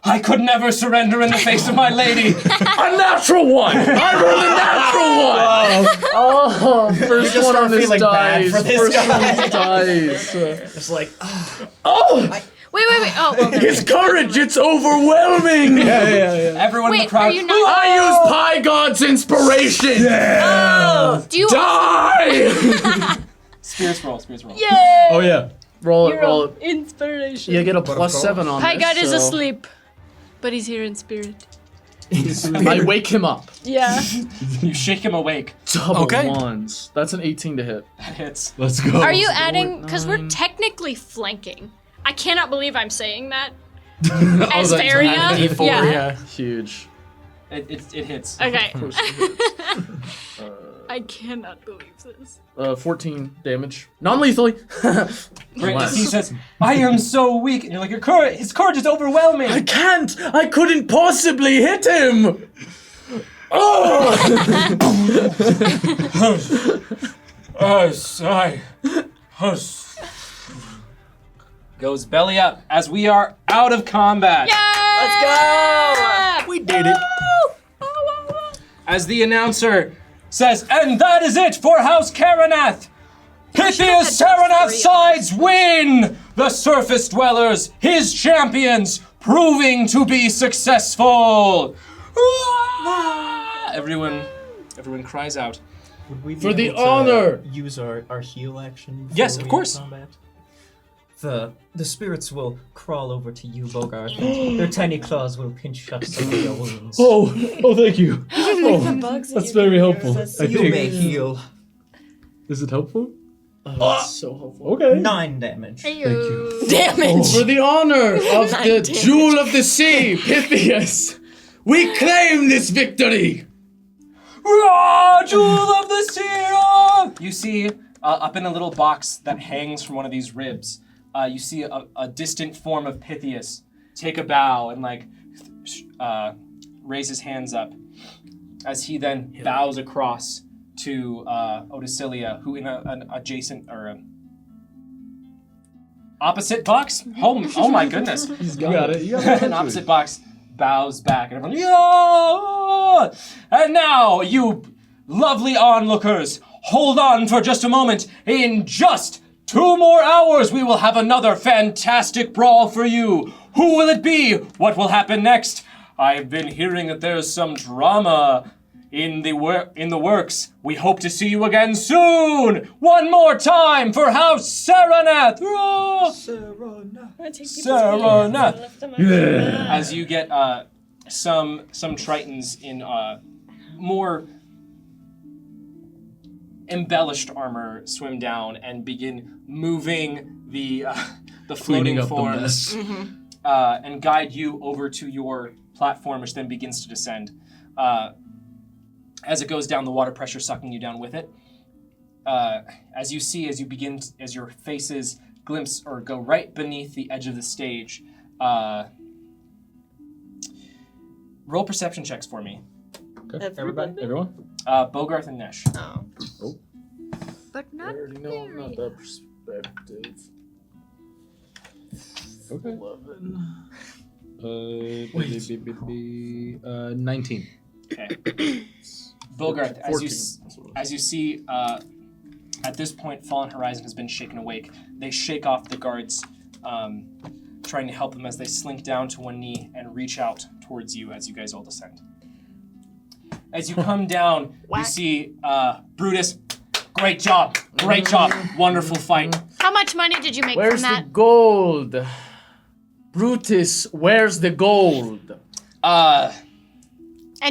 I could never surrender in the face of my lady. A natural one. I rolled a natural one. Oh, first just one on start this feeling bad dice. for this First one guy. on this dice. It's like, Oh, Wait. Oh, well, there. his courage, it's overwhelming. Everyone in the Wait, crowd. are you not? I use Pie God's inspiration. Do you? Die. Spirits roll. Yay! Oh yeah. Roll it, You're roll on it. inspiration. You get a +7 on Hi, this. God is so asleep, but he's here in spirit. I wake him up. Yeah. You shake him awake. Double Okay. ones. That's an 18 to hit. That hits. Let's go. Are you adding? Because we're technically flanking. I cannot believe I'm saying that. As that's Varia. D4, yeah. Huge. It hits. Okay. I cannot believe this. 14 damage. Non-lethally. Great. As he says, I am so weak. And you're like, his courage is overwhelming. I can't! I couldn't possibly hit him! Oh! Goes belly up as we are out of combat. Let's go! We did it. As the announcer says, and that is it for House Karanath. Pythia's Saranath sides win! The surface dwellers, his champions, proving to be successful. Everyone everyone cries out. Would we be For the able to honor! use our heal action? before Yes, of we course. combat? The spirits will crawl over to you, Bogart. Their tiny claws will pinch shut some of your wounds. Oh, thank you. The bugs that That's you very can helpful. use. I You think. may heal Is it helpful? That's so helpful. Okay. 9 damage. Ayo. Damage! For the honor of Nine the damage. Jewel of the Sea, Pythias, we claim this victory! Jewel of the Sea! You see, up in a little box that hangs from one of these ribs, you see a distant form of Pythias take a bow and raise his hands up as he then bows across to Odicilia, who in an adjacent or an opposite box. Oh my goodness! You got it. You got it. An opposite box bows back, and everyone, yeah! And now, you lovely onlookers, hold on for just a moment. In just 2 more hours, we will have another fantastic brawl for you. Who will it be? What will happen next? I've been hearing that there's some drama in the works. We hope to see you again soon. One more time for House Saranath. Saranath. As you get some Tritons in more embellished armor swim down and begin moving the Cleaning floating up the forms mess. and guide you over to your platform, which then begins to descend. As it goes down, the water pressure sucking you down with it. As your faces glimpse or go right beneath the edge of the stage, roll perception checks for me. Okay. Everybody? Everyone? Bogarth and Nesh. Oh. But not very. that perspective. Okay. 19. Okay. Bogarth, 14. as you see, at this point, Fallen Horizon has been shaken awake. They shake off the guards, trying to help them as they slink down to one knee and reach out towards you as you guys all descend. As you come down, you see Brutus. Great job, wonderful fight. How much money did you make Where's from the that? gold? Brutus, where's the gold? And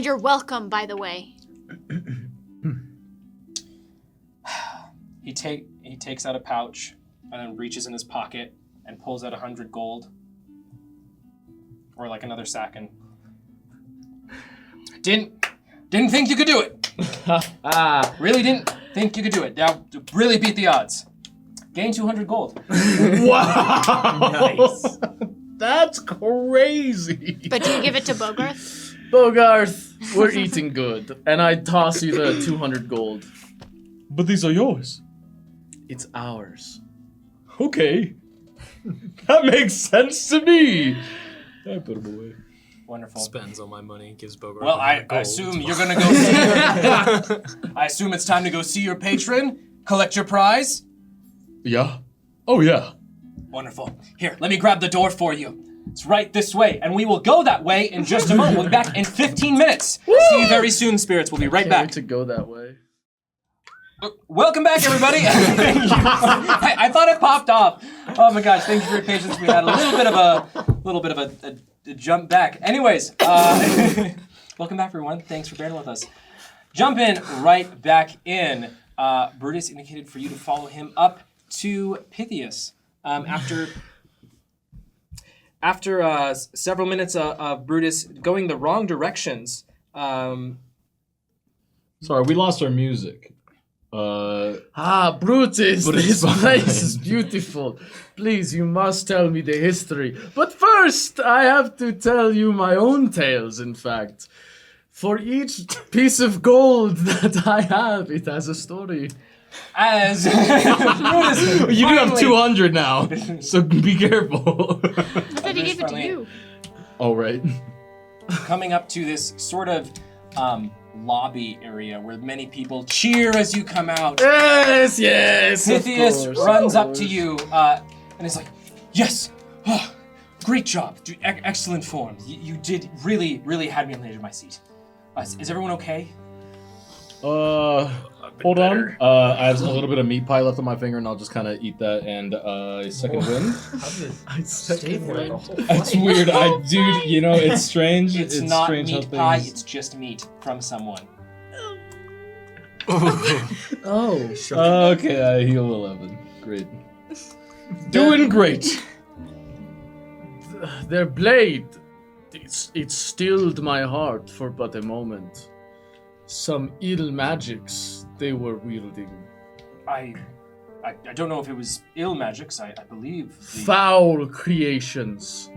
you're welcome, by the way. He takes out a pouch and then reaches in his pocket and pulls out 100 gold, or like another sack, and didn't think you could do it. Really didn't think you could do it. Now really beat the odds. Gain 200 gold. Wow! Nice. That's crazy! But do you give it to Bogarth? Bogarth, we're eating good, and I toss you the 200 gold. But these are yours. It's ours. Okay. That makes sense to me. I put them away. Wonderful. Spends all my money, gives Bogart. Well, I gold. assume you're gonna go see your... I assume it's time to go see your patron, collect your prize. Yeah. Oh, yeah. Wonderful. Here, let me grab the door for you. It's right this way, and we will go that way in just a moment. We'll be back in 15 minutes. See you very soon, spirits. We'll be right Can't back. wait to go that way. Welcome back, everybody. Thank you. I thought it popped off. Oh my gosh! Thank you for your patience. We had a little bit of a jump back. Anyways, welcome back, everyone. Thanks for bearing with us. Jumping right back in. Brutus indicated for you to follow him up to Pythias. After several minutes of Brutus going the wrong directions. Sorry, we lost our music. Brutus, But it's this fine. place is beautiful. Please, you must tell me the history. But first, I have to tell you my own tales, in fact. For each piece of gold that I have, it has a story. As Brutus You do have finally- 200 now, so be careful. I thought he gave it to friendly. you. All right. coming up to this sort of lobby area where many people cheer as you come out. Yes, yes. of Pythias course, runs of up to course. you and is like, yes, oh, great job, excellent form. You did really had me on the edge of my seat. Is everyone okay? Hold on. I have a little bit of meat pie left on my finger, and I'll just kind of eat that. And second wind. I stay there the whole That's weird. Dude, you know, it's strange. It's not strange meat how pie, things- it's just meat from someone. Oh. Okay, I heal 11. Great. Doing great. Their blade, it stilled my heart for but a moment. Some ill magics they were wielding. I don't know if it was ill magics. I believe. Foul creations.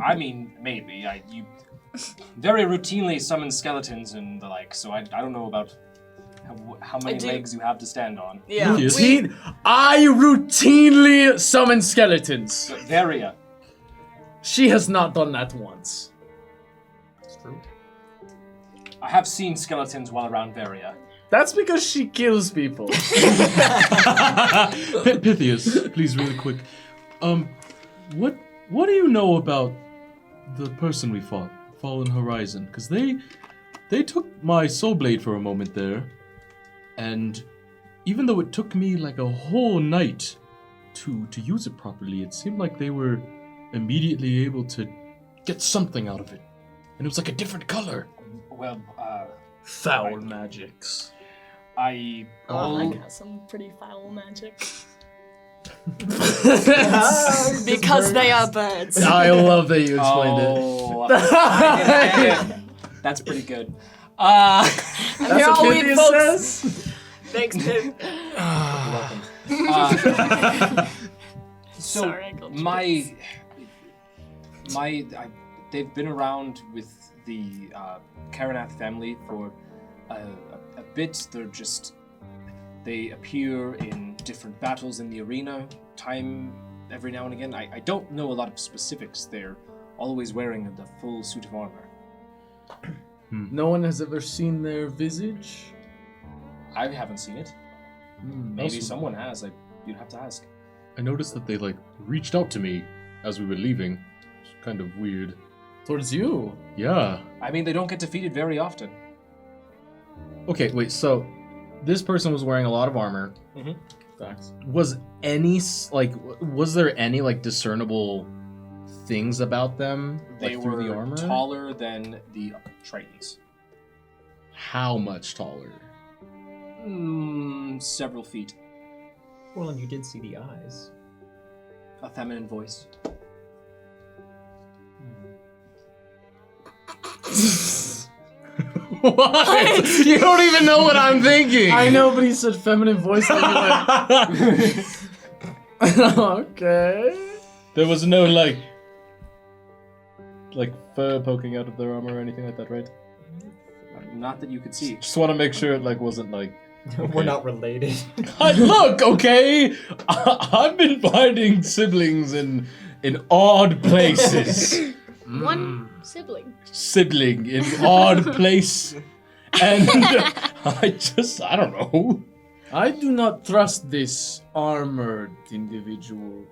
I mean, maybe. You very routinely summon skeletons and the like, so I don't know about how many legs you have to stand on. Yeah. I routinely summon skeletons. Varia. She has not done that once. It's true. I have seen skeletons while around Varia. That's because she kills people. Pythias, please, really quick. What do you know about the person we fought, Fallen Horizon? Because they took my soul blade for a moment there, and even though it took me like a whole night to use it properly, it seemed like they were immediately able to get something out of it, and it was like a different color. Well, Foul magics. I got some pretty foul magic. Because they are birds. I love that you explained it. That's pretty good. That's what all we Pythias folks. says? Thanks, Pip. So Sorry, I called you they've been around with the Karanath family for a bit. They appear in different battles in the arena, every now and again. I don't know a lot of specifics. They're always wearing the full suit of armor. No one has ever seen their visage? I haven't seen it. Maybe Also- someone has. You'd have to ask. I noticed that they like reached out to me as we were leaving. It's kind of weird. Towards you? Yeah. I mean, they don't get defeated very often. Okay, wait. So this person was wearing a lot of armor. Facts. Was there any like discernible things about them They like, through were the armor? taller than the Tritons. How much taller? Several feet. Well, and you did see the eyes. A feminine voice. What? You don't even know what I'm thinking. I know, but he said feminine voice. And like, okay. There was no like fur poking out of their armor or anything like that, right? Not that you could see. Just want to make sure it like wasn't like. We're not related. Look, okay. I've been finding siblings in odd places. One sibling. Sibling in odd place, and I don't know. I do not trust this armored individual.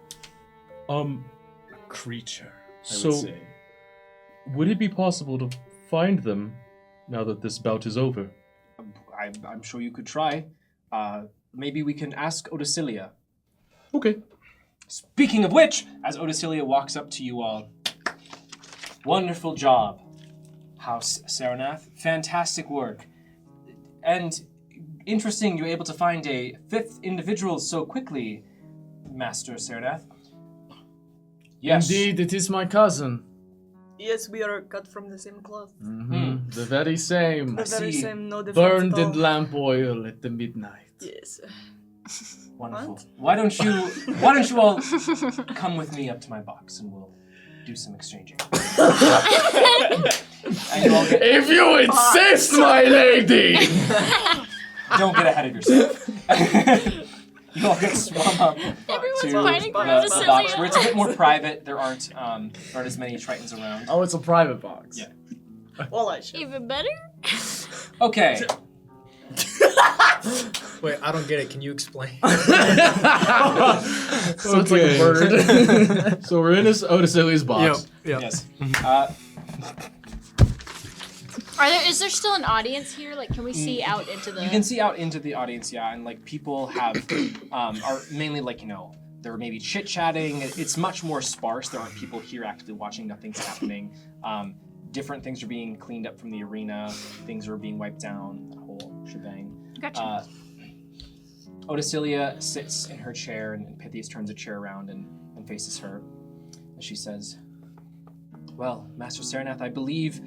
Creature. I would So, say. would it be possible to find them now that this bout is over? I'm sure you could try. Maybe we can ask Odicilia. Okay. Speaking of which, as Odicilia walks up to you all, wonderful job, House Saranath. Fantastic work. And interesting you're able to find a fifth individual so quickly, Master Saranath. Yes. Indeed, it is my cousin. Yes, we are cut from the same cloth. The very same. The very see. same, no difference Burned at all. in lamp oil at the midnight. Yes. Wonderful. What? Why don't you all come with me up to my box and we'll do some exchanging. And you all get, If you insist, my lady! don't get ahead of yourself. You all get swum up Everyone's to fighting for the box Odicilia. where it's a bit more private. There aren't as many Tritons around. Oh, it's a private box. Yeah. Well, I should. Even better? Okay. Wait, I don't get it. Can you explain? So it's like a bird. So we're in this Odicilia's box. Yes. Is there still an audience here? Like, can we see out into the? You can see out into the audience, yeah, and like people have are mainly like they're maybe chit chatting. It's much more sparse. There aren't people here actively watching. Nothing's happening. Different things are being cleaned up from the arena. Things are being wiped down. The whole shebang. Gotcha. Odicilia sits in her chair, and Pythias turns a chair around and faces her. And she says, "Well, Master Saranath, I believe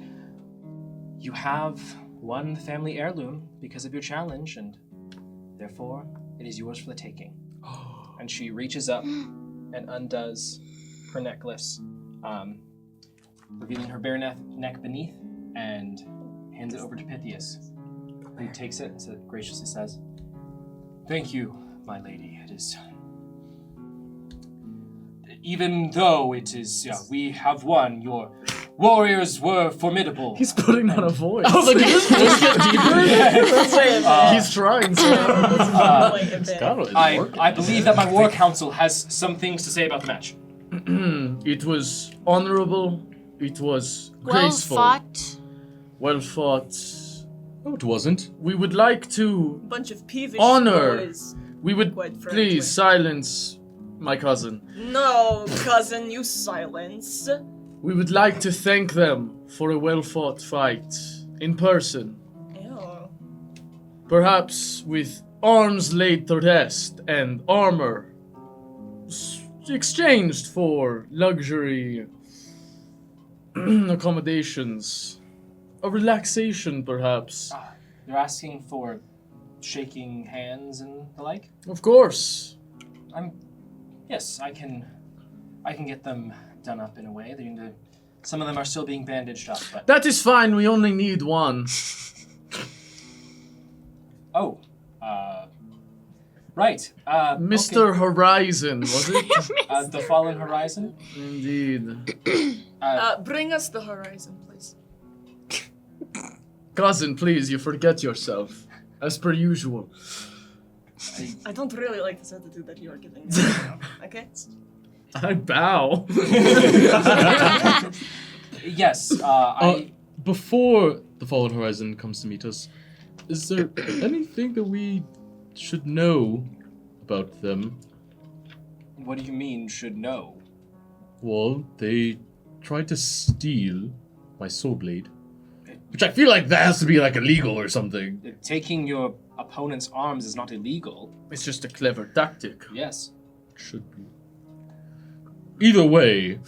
you have won the family heirloom because of your challenge, and therefore it is yours for the taking." And she reaches up and undoes her necklace, revealing her bare neck beneath, and hands it over to Pythias, who takes it and graciously says, "Thank you, my lady. It is... Even though it is, we have won, your warriors were formidable." He's putting on a voice. I was like, did this voice get deeper? He's trying so. I believe that my war council has some things to say about the match. It was honorable. It was Well graceful. fought. Well fought. No, it wasn't. We would like to Bunch of peevish honor. boys. We would Quite frankly. please silence my cousin. No, cousin, you silence. We would like to thank them for a well-fought fight in person. Ew. Perhaps with arms laid to rest and armor exchanged for luxury accommodations. A relaxation, perhaps. You're asking for shaking hands and the like? Of course. Yes, I can get them done up in a way. Some of them are still being bandaged up, but... That is fine, we only need one. Oh, right. Mr. Okay. Horizon, was it? The Fallen Horizon? Indeed. Bring us the horizon, please. Cousin, please, you forget yourself. As per usual. I don't really like this attitude that you are giving. Okay? I bow. Yes, Before the Fallen Horizon comes to meet us, is there anything that we should know about them? What do you mean, should know? Well, they tried to steal my soul blade, which I feel like that has to be like illegal or something. Taking your opponent's arms is not illegal. It's just a clever tactic. Yes. Should be. Either way,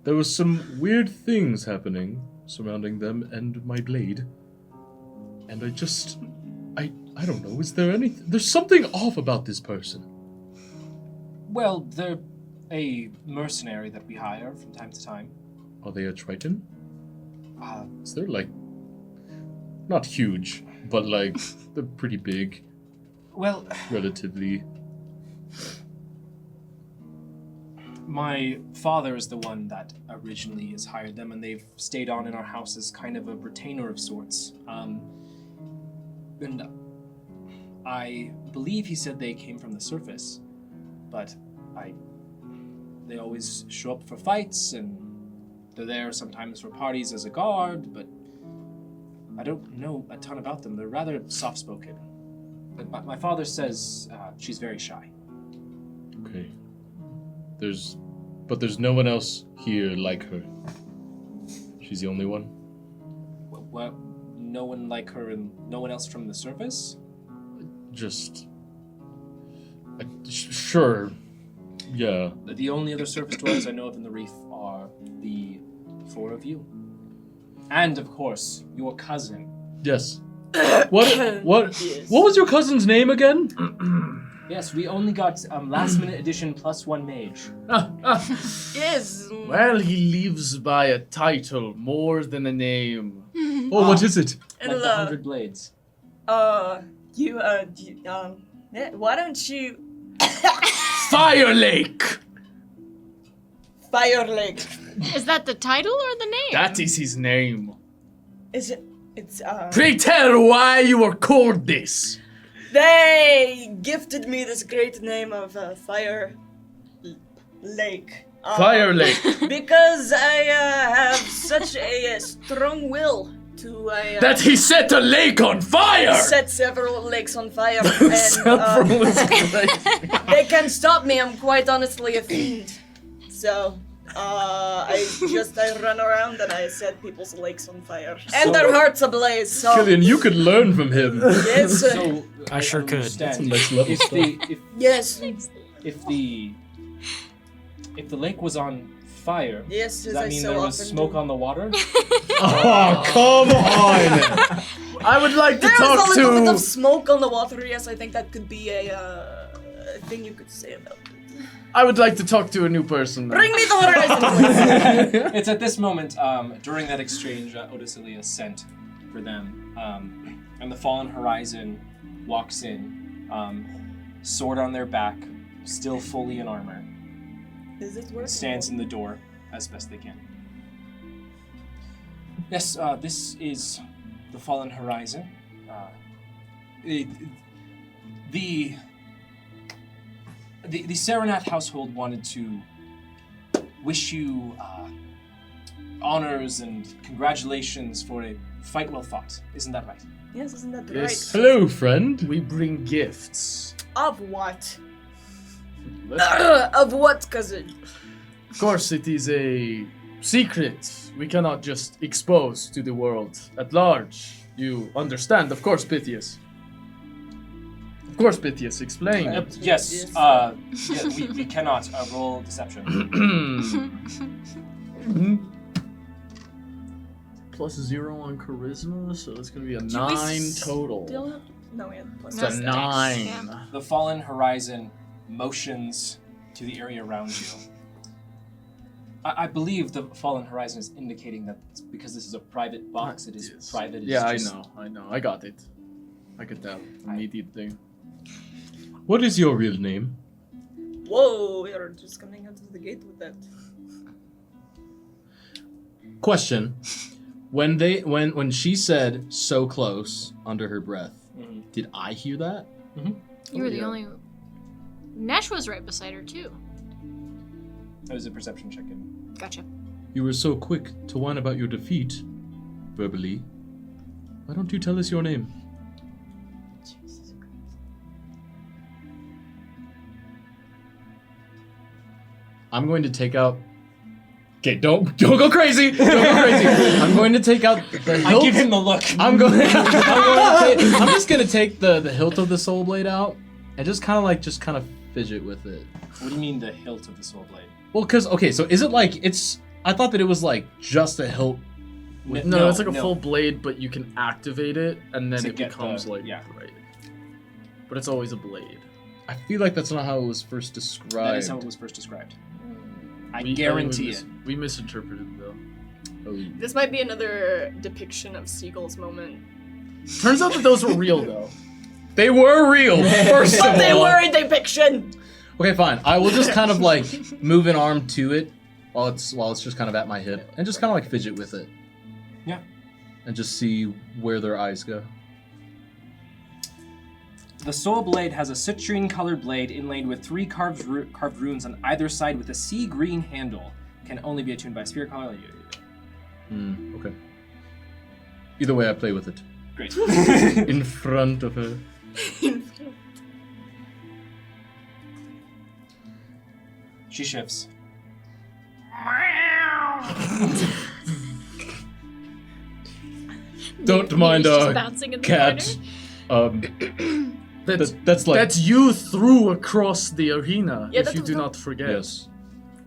there was some weird things happening surrounding them and my blade. And I don't know, is there anything? There's something off about this person. Well, they're a mercenary that we hire from time to time. Are they a Triton? Is they're like, not huge, but like, they're pretty big. Well, relatively. My father is the one that originally has hired them, and they've stayed on in our house as kind of a retainer of sorts. And I believe he said they came from the surface, but they always show up for fights, and they're there sometimes for parties as a guard, but I don't know a ton about them. They're rather soft-spoken. But my father says she's very shy. Okay. There's no one else here like her. She's the only one? What? No one like her and no one else from the surface? Just... sure. Yeah. The only other surface dwellers I know of in the reef are the four of you. And, of course, your cousin. Yes. What was your cousin's name again? Yes, we only got last-minute edition plus one mage. Yes. Well, he lives by a title more than a name. Oh, what is it? And Like the 100 Blades. why don't you... Fire Lake! Fire Lake. Is that the title or the name? That is his name. Is it... It's, Pray tell why you are called this. They gifted me this great name of Fire Lake. Fire Lake. Because I have such a strong will to a... That he set a lake on fire! set several lakes on fire, and they can't stop me. I'm quite honestly a fiend. So, I run around and I set people's lakes on fire. And their hearts ablaze, so... Killian, you could learn from him. Yes, So I sure could. understand. Next level If stuff. yes, if the lake was on fire, yes, does as that I mean so there was often smoke do. on the water? Oh, come on! I would like to There's talk a little bit to... of smoke on the water, yes, I think that could be a thing you could say about it. I would like to talk to a new person. Bring me the horizon, please! It's at this moment, during that exchange, Odysseus sent for them, and the Fallen Horizon walks in, sword on their back, still fully in armor, Is it working? stands in the door as best they can. Yes, this is the Fallen Horizon. The Serenat household wanted to wish you honors and congratulations for a fight well fought. Isn't that right? Yes, isn't that Yes. right? Hello, friend. We bring gifts. Of what? Of Of what, cousin? course, it is a secret we cannot just expose to the world at large. You understand, of course, Pythias. Of course, Pythias, explain. Yes, we cannot roll deception. +0 on charisma, so it's gonna be a we 9 total. Still have... No, we had plus It's No, a it's 9. yeah. The Fallen Horizon motions to the area around you. I believe the Fallen Horizon is indicating that it's because this is a private box, it is Yes. private. It is Yeah, just, I know. I got it. I could tell. Immediately. What is your real name? Whoa, we are just coming out of the gate with that. Question. When she said so close under her breath, did I hear that? You were the only. Nash was right beside her too. That was a perception check in. Gotcha. You were so quick to whine about your defeat, verbally. Why don't you tell us your name? I'm going to take out. Okay, don't go crazy. Don't go crazy. I'm going to take out the hilt. I give him the look. I'm just gonna take the hilt of the soul blade out and just kind of fidget with it. What do you mean the hilt of the soul blade? Well, cause okay, so is it like it's? I thought that it was like just a hilt. No, it's like a full blade, but you can activate it, and then To it get becomes the- like yeah. right. But it's always a blade. I feel like that's not how it was first described. That is how it was first described. I We- guarantee we it. We misinterpreted though. Oh. This might be another depiction of Seagull's moment. Turns out that those were real though. They were real. First But of they all. were a depiction! Okay, fine. I will just kind of like move an arm to it while it's just kind of at my hip, and just kind of like fidget with it. Yeah. And just see where their eyes go. The soul blade has a citrine colored blade inlaid with 3 carved runes on either side with a sea green handle. Can only be attuned by a spirit collar. Okay. Either way, I play with it. Great. In front of her. She shifts. Don't mind She's just our bouncing in the cat. corner. That's like that's you threw across the arena. Yeah, if that you was do not- not forget. yes.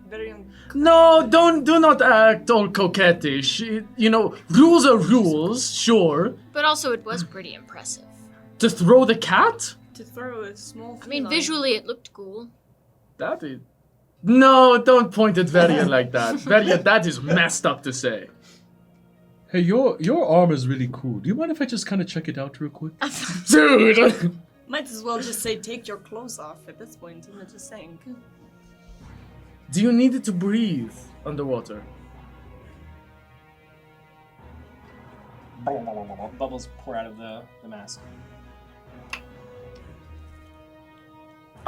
Very young. No, do not act all coquettish. You know, rules are rules, sure. But also, it was pretty impressive. To throw the cat? To throw a small I mean, feline. visually, it looked cool. That is. No, don't point at Varia like that. Varia, that is messed up to say. Hey, your arm is really cool. Do you mind if I just kind of check it out real quick? Dude! Might as well just say take your clothes off at this point. I'm not just saying. Do you need it to breathe underwater? Bubbles pour out of the mask.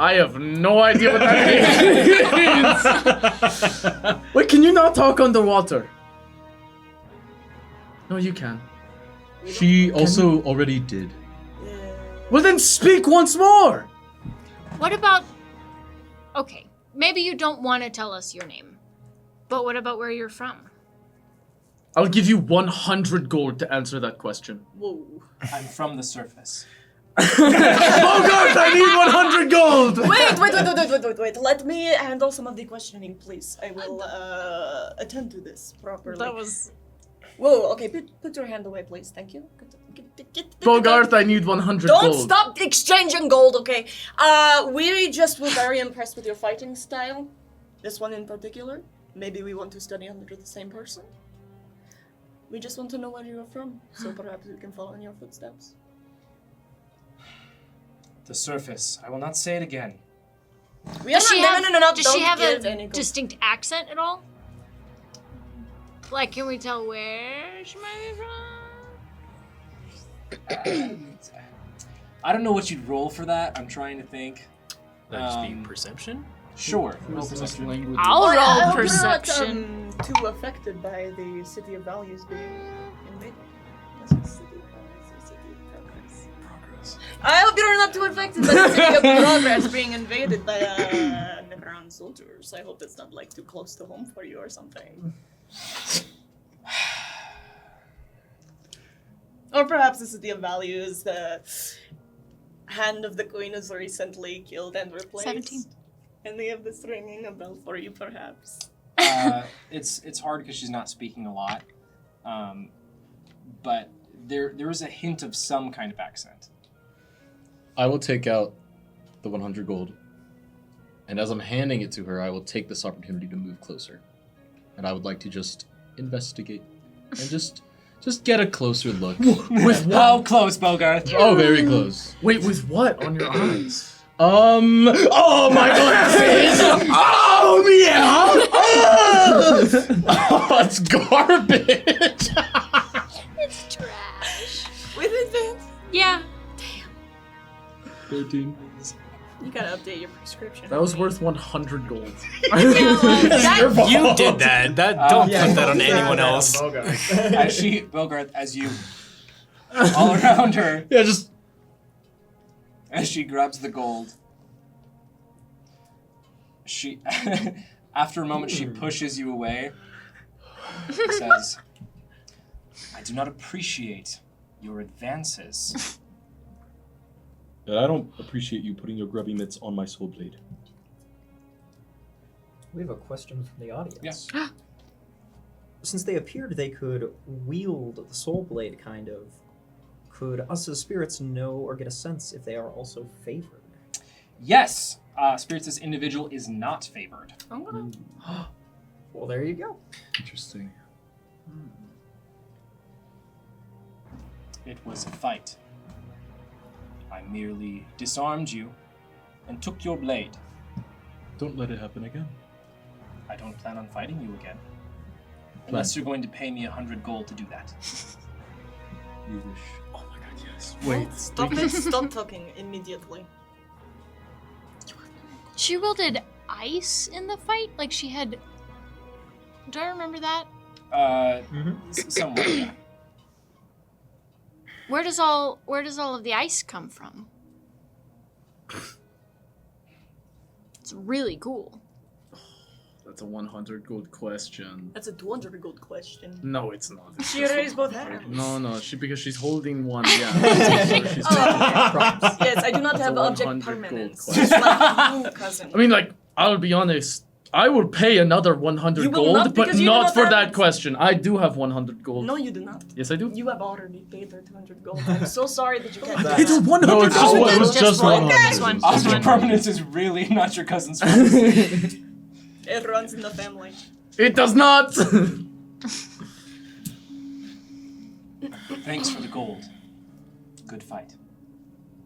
I have no idea what that means. Wait, can you not talk underwater? No, you can. She also already did. Well, then speak once more. What about... Okay, maybe you don't want to tell us your name. But what about where you're from? I'll give you 100 gold to answer that question. Whoa. I'm from the surface. Bogart, I need 100 gold! Wait. Let me handle some of the questioning, please. I will attend to this properly. That was... Whoa, okay, put your hand away, please. Thank you. Bogart, I need 100 Don't gold. stop exchanging gold, okay? We just were very impressed with your fighting style. This one in particular. Maybe we want to study under the same person. We just want to know where you're from, so perhaps we can follow in your footsteps. The surface. I will not say it again. Does she have Don't give any a gold. distinct accent at all? Like, can we tell where she might be from? I don't know what you'd roll for that. I'm trying to think. That'd just be perception? Sure. Roll perception. Language. I'll I roll hope you're perception. not too affected by the City of Values being invaded. That's a City of Values, a City of Progress. I hope you're not too affected by the City of Progress being invaded by Necron soldiers. I hope it's not like too close to home for you or something. Or perhaps the City of Values, the hand of the Queen is recently killed and replaced. 17. And they have this ringing a bell for you, perhaps. It's hard because she's not speaking a lot, but there is a hint of some kind of accent. I will take out the 100 gold, and as I'm handing it to her, I will take this opportunity to move closer, and I would like to just investigate and just get a closer look. With what? How close, Bogart? Oh, very close. Wait, with what on your eyes? Oh, my glasses! Oh, yeah! Oh, it's garbage! It's trash. With advance. Yeah. 13. You gotta update your prescription. That was worth 100 gold. You did that. Don't put that on anyone else. Bogart, as you all around her, Yeah, just as she grabs the gold, she, after a moment, she pushes you away. Says, "I do not appreciate your advances." And I don't appreciate you putting your grubby mitts on my soul blade. We have a question from the audience. Yes. Since they appeared they could wield the soul blade, kind of, could us as spirits know or get a sense if they are also favored? Yes. Spirits as individual is not favored. Well, there you go. Interesting. It was a fight. I merely disarmed you and took your blade. Don't let it happen again. I don't plan on fighting you again. Unless you're going to pay me 100 gold to do that. You wish. Oh my god, yes. Wait, Stop talking immediately. She wielded ice in the fight? Like she had... Do I remember that? Somewhat, yeah. Where does all of the ice come from? It's really cool. that's a 100 gold question. That's a 200 gold question. No, it's not. It's She just raised both 100. hands. No, because she's holding one. Yeah. So she's Yes, I do not That's have a object 100 gold permanence. question. Just like you, cousin. I mean, like, I'll be honest. I will pay another 100 You will gold, not, but because you do not not for have that it. question. I do have 100 gold. No, you do not. Yes, I do. You have already paid her 200 gold. I'm so sorry that you can't do It's that. 100 No, it's just gold. one. It was just one. 100. This one. Object permanence is really not your cousin's fault. It runs in the family. It does not. Thanks for the gold. Good fight.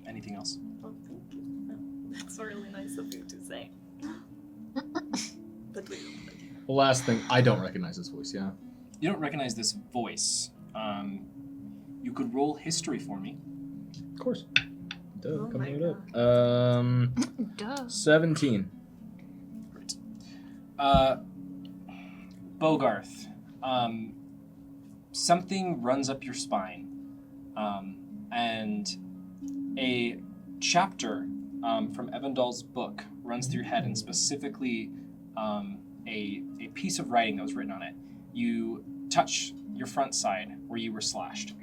Anything else? Oh, thank you. No, that's really nice of you to say. But we don't like you. The last thing, I don't recognize his voice, yeah? You don't recognize this voice. You could roll history for me. Of course. Duh, Oh coming my it up. Duh. 17. Great. Bogarth, something runs up your spine. And a chapter from Evandal's book runs through your head, and specifically a piece of writing that was written on it. You touch your front side where you were slashed,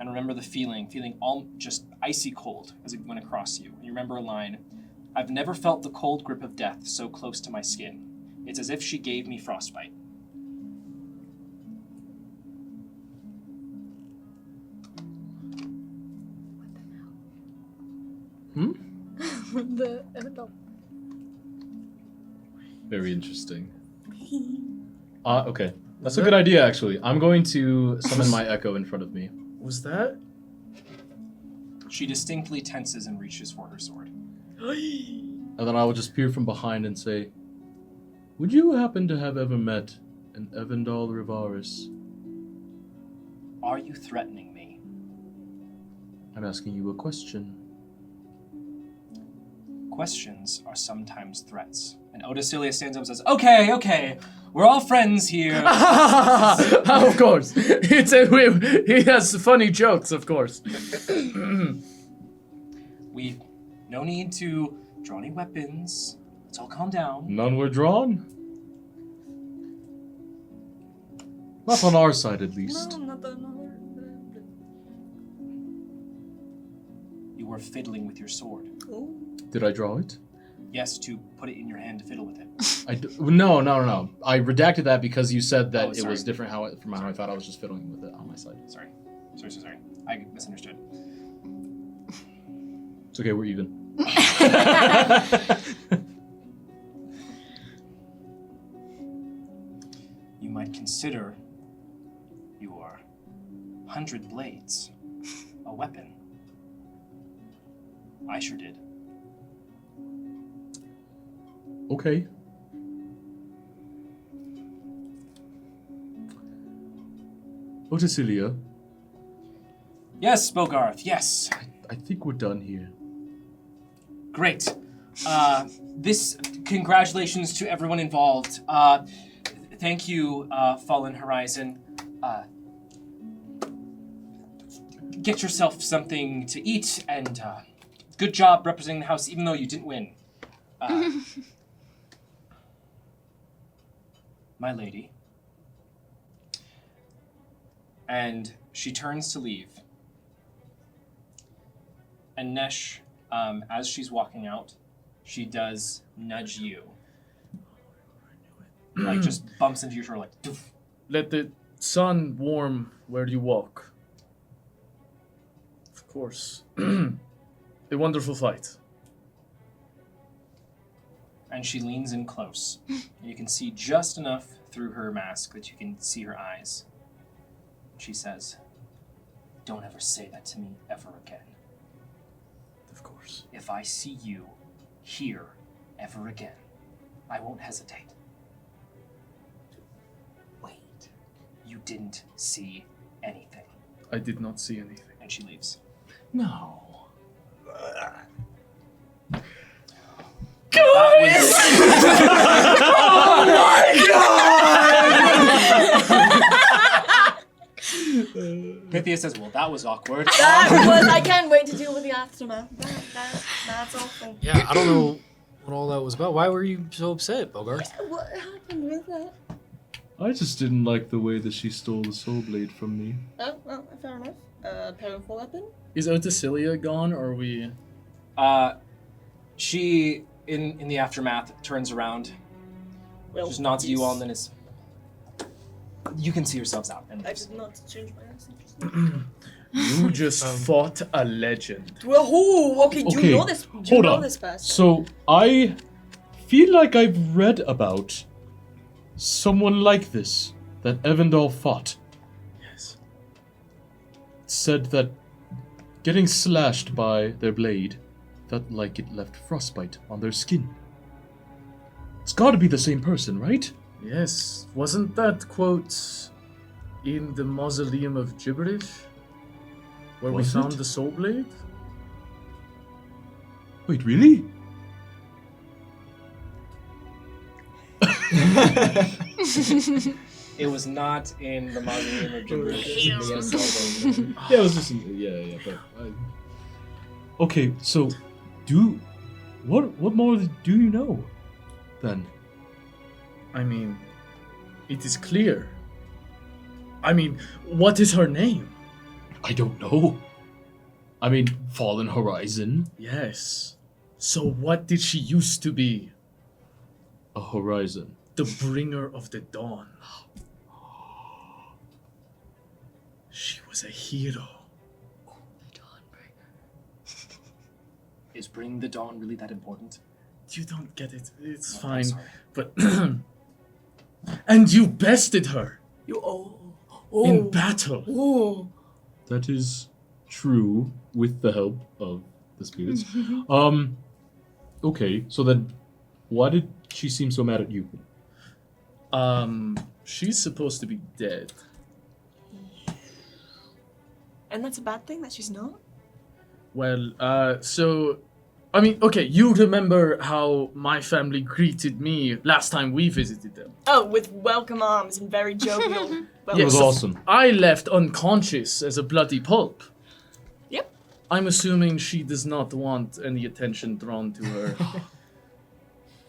and remember the feeling all just icy cold as it went across you. And you remember a line, "I've never felt the cold grip of death so close to my skin. It's as if she gave me frostbite." The Evandal. Very interesting. Okay. That's a good idea, actually. I'm going to summon my echo in front of me. Was that? She distinctly tenses and reaches for her sword. And then I will just peer from behind and say, would you happen to have ever met an Evandal Rivaris? Are you threatening me? I'm asking you a question. Questions are sometimes threats. And Odicilia stands up and says, Okay, we're all friends here. Of course. He has funny jokes, of course. We've no need to draw any weapons. Let's all calm down. None were drawn? Not on our side, at least. No, not the You were fiddling with your sword. Oh. Did I draw it? Yes, to put it in your hand to fiddle with it. No. I redacted that because you said that it sorry. was different from how I thought I was just fiddling with it on my side. Sorry. I misunderstood. It's okay, we're even. You might consider your 100 blades a weapon. I sure did. Okay. Oticilia, Yes, Bogarth, yes. I think we're done here. Great. Congratulations to everyone involved. Thank you, Fallen Horizon. Get yourself something to eat, and good job representing the house, even though you didn't win. My lady. And she turns to leave. And Nesh, as she's walking out, she does nudge you. Like, just bumps into your shoulder, like, doof. Let the sun warm where you walk. Of course. A wonderful fight. And she leans in close. You can see just enough through her mask that you can see her eyes. She says, "Don't ever say that to me ever again. Of course. If I see you here ever again, I won't hesitate." Wait. You didn't see anything. I did not see anything. And she leaves. No. Pythia says, "Well, that was awkward." I can't wait to deal with the aftermath. That's awful. Yeah, I don't know what all that was about. Why were you so upset, Bogarth? What happened with that? I just didn't like the way that she stole the soul blade from me. Oh, well, fair enough. Powerful weapon? Is Oticilia gone, or are we... She, in the aftermath, turns around, Well, just nods at you yes. all, and then is... You can see yourselves out. And I did not change my accent. You just fought a legend. Well, okay, do Okay, you know this? Do you hold know on. this person? So, I feel like I've read about someone like this that Evandal fought. Yes. It said that getting slashed by their blade felt like it left frostbite on their skin. It's gotta be the same person, right? Yes. Wasn't that quote in the Mausoleum of Gibberish? Where Was we found it? the soul blade? Wait, really? It was not in the mausoleum of gibberish. Yeah, it was just yeah. But okay, so what more do you know? Then I mean, it is clear. I mean, what is her name? I don't know. I mean, Fallen Horizon. Yes. So what did she used to be? A horizon. The bringer of the dawn. She was a hero. Is Bring the Dawn really that important? You don't get it. It's I'm fine. sorry. But and you bested her in battle. Ooh. That is true with the help of the spirits. Okay, so then why did she seem so mad at you? She's supposed to be dead. And that's a bad thing that she's not? Well, so I mean, okay, you remember how my family greeted me last time we visited them? Oh, with welcome arms and very jovial. It was Yes. awesome. I left unconscious as a bloody pulp. Yep. I'm assuming she does not want any attention drawn to her.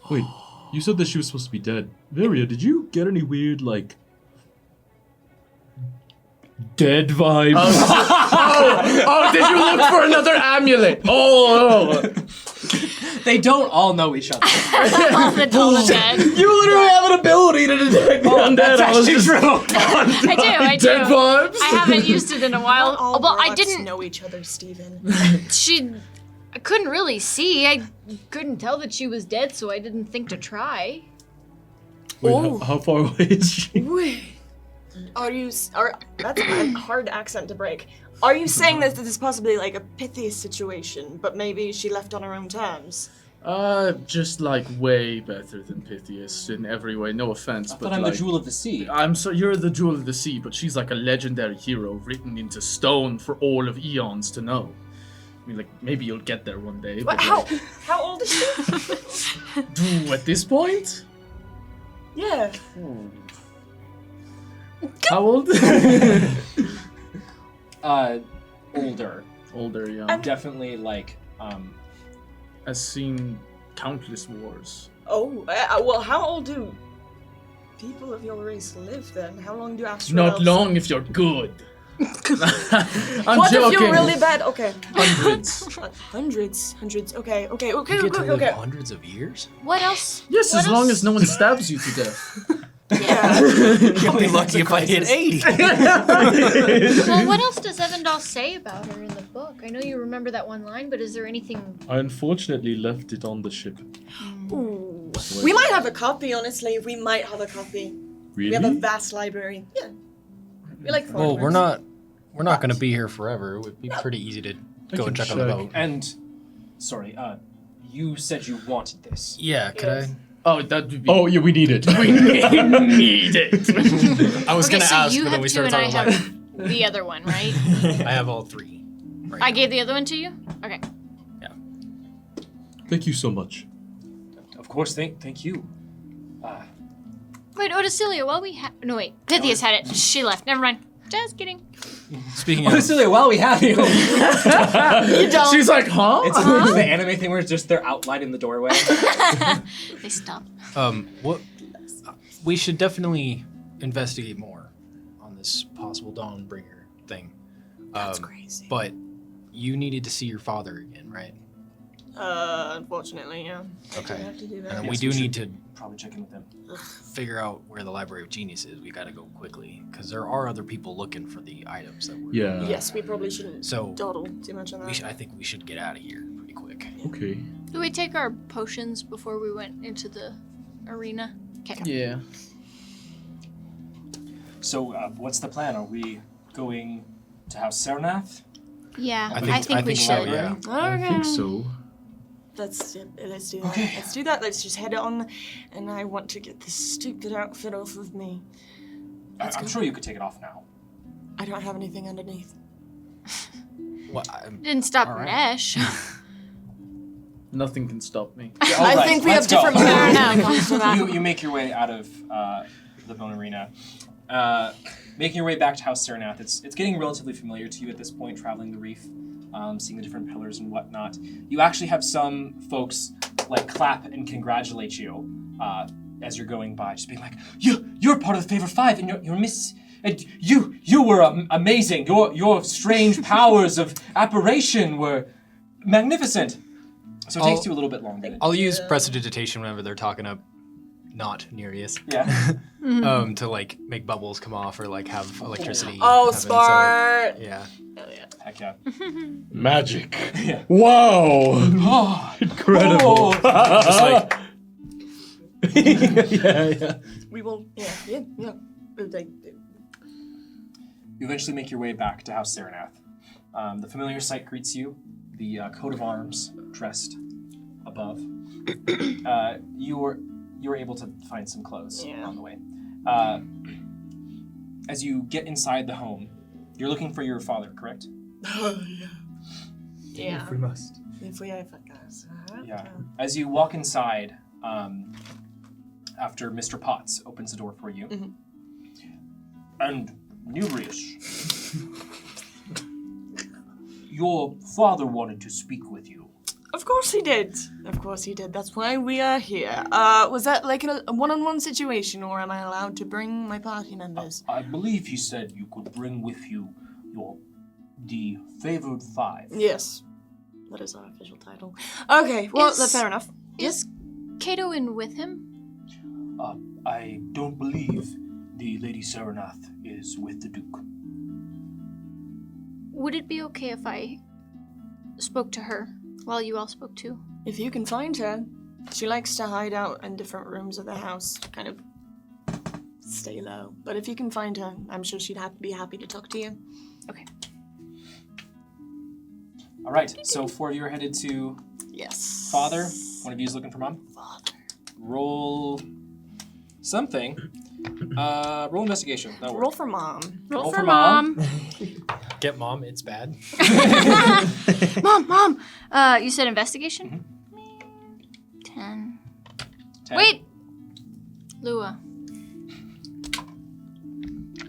Wait, you said that she was supposed to be dead. Varia, did you get any weird, like, dead vibes? Oh, did you look for another amulet? Oh. They don't all know each other. All the dead. You literally have an ability to detect the undead. That's I was actually just- true. I do. Dead vibes? I haven't used it in a while. Not all Well, I warlocks didn't. know each other, Steven. I couldn't really see. I couldn't tell that she was dead, so I didn't think to try. Wait, how far away is she? Wait. That's a hard accent to break. Are you saying that this is possibly like a Pythias situation, but maybe she left on her own terms? Just like way better than Pythias in every way. No offense, But but I'm like, the Jewel of the Sea. I'm so you're the Jewel of the Sea, but she's like a legendary hero written into stone for all of eons to know. I mean, like maybe you'll get there one day. What, But how old is she? like, at this point, Yeah. how old? Older. Older, yeah. Definitely like Has seen countless wars. Oh, well, how old do people of your race live then? How long do astral Not elves- long if you're good. I'm What joking. if you're really bad? Okay. Hundreds. Hundreds. Okay. You get to live Okay. hundreds of years? What else? Yes, What as long else? as no one stabs you to death. Yeah. I'll be lucky if I hit 80. Well, what else does Evandal say about her in the book? I know you remember that one line, but is there anything? I unfortunately left it on the ship. Ooh. We might have a copy, honestly. We might have a copy. Really? We have a vast library. Yeah. We like Well, foreigners. we're not going to be here forever. It would be pretty easy to go can and check on the check. boat. and sorry, you said you wanted this. Yeah, could Yes. Oh, that would be. Oh, yeah, we need it. we need it. I? I was Okay, going to so ask, you but then have we two started and I talking have the other one, right? like, I have all three. Right I now. gave the other one to you. Okay. Thank you so much. Of course, thank you. Wait, Odicilia, while we have... No, wait. Pythias had it. She left. Never mind. Just kidding. Speaking Oh, of, Celia, while we have you, She's like, huh? it's the anime thing where it's just they're outlined in the doorway. They stopped. what we should definitely investigate more on this possible Dawnbringer thing. That's crazy. But you needed to see your father again, right? Unfortunately, yeah. I do Okay. have to do that. And Yes, we do we should. need to Probably check in with them. figure out where the Library of Genius is. We got to go quickly because there are other people looking for the items that we're. Yeah. Yes, we probably shouldn't So dawdle too much on that. I think we should get out of here pretty quick. Okay. Do we take our potions before we went into the arena? Okay. Yeah. So, what's the plan? Are we going to House Sernath? Yeah, I I think we so, should. yeah. I think so. Let's do that. Okay. Let's do that. Let's just head on. And I want to get this stupid outfit off of me. I'm sure you could take it off now. I don't have anything underneath. Well, Didn't stop All right. Nesh. Nothing can stop me. All I right, think we have let's go. different plans when it comes to that. You make your way out of the Bone Arena, Making your way back to House Saranath, it's getting relatively familiar to you at this point, traveling the reef, seeing the different pillars and whatnot. You actually have some folks like clap and congratulate you as you're going by, just being like, "You're part of the Favorite Five, and you're Miss. And you were amazing. Your strange powers of apparition were magnificent." So it takes you a little bit longer. I'll use prestidigitation whenever they're talking up not Nereus. Yeah. To like make bubbles come off or like have electricity. Oh, happen, so, smart. yeah. Hell yeah. Heck yeah. Magic. Yeah. Wow. Oh, Incredible. just like yeah. We will. Yeah. you eventually make your way back to House Saranath. The familiar sight greets you, the coat of arms dressed above. You're able to find some clothes on the way. As you get inside the home, you're looking for your father, correct? Oh, yeah. Yeah. If we must. If we have guys. Yeah. As you walk inside, after Mr. Potts opens the door for you, and Nereus, your father wanted to speak with you. Of course he did. That's why we are here. Was that like a one-on-one situation, or am I allowed to bring my party members? I believe he said you could bring with you the Favored Five. Yes. That is our official title. Okay, well, that's fair enough. Is Cato in with him? I don't believe the Lady Saranath is with the Duke. Would it be okay if I spoke to her while you all spoke too? If you can find her, she likes to hide out in different rooms of the house, kind of stay low. But if you can find her, I'm sure she'd be happy to talk to you. Okay. All right, so 4 of you are headed to Yes. father. One of you is looking for mom. Father. Roll something. Roll investigation. That'll work. Roll for mom. Roll for mom. Get mom, it's bad. Mom. You said investigation? 10. 10. Wait. Lua.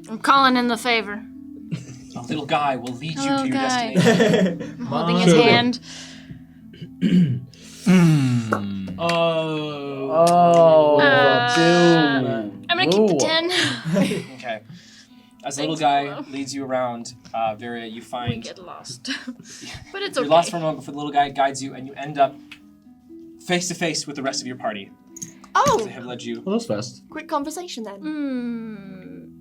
I'm calling in the favor. A little guy will lead you Hello, to your guy. destination. I'm holding his hand. I'm gonna keep the 10. Okay. As the little guy leads you around, Varia, you We find get lost. But it's you're okay. lost for a moment before the little guy guides you, and you end up face to face with the rest of your party. Oh, They have led you. Well, that's fast. quick conversation then.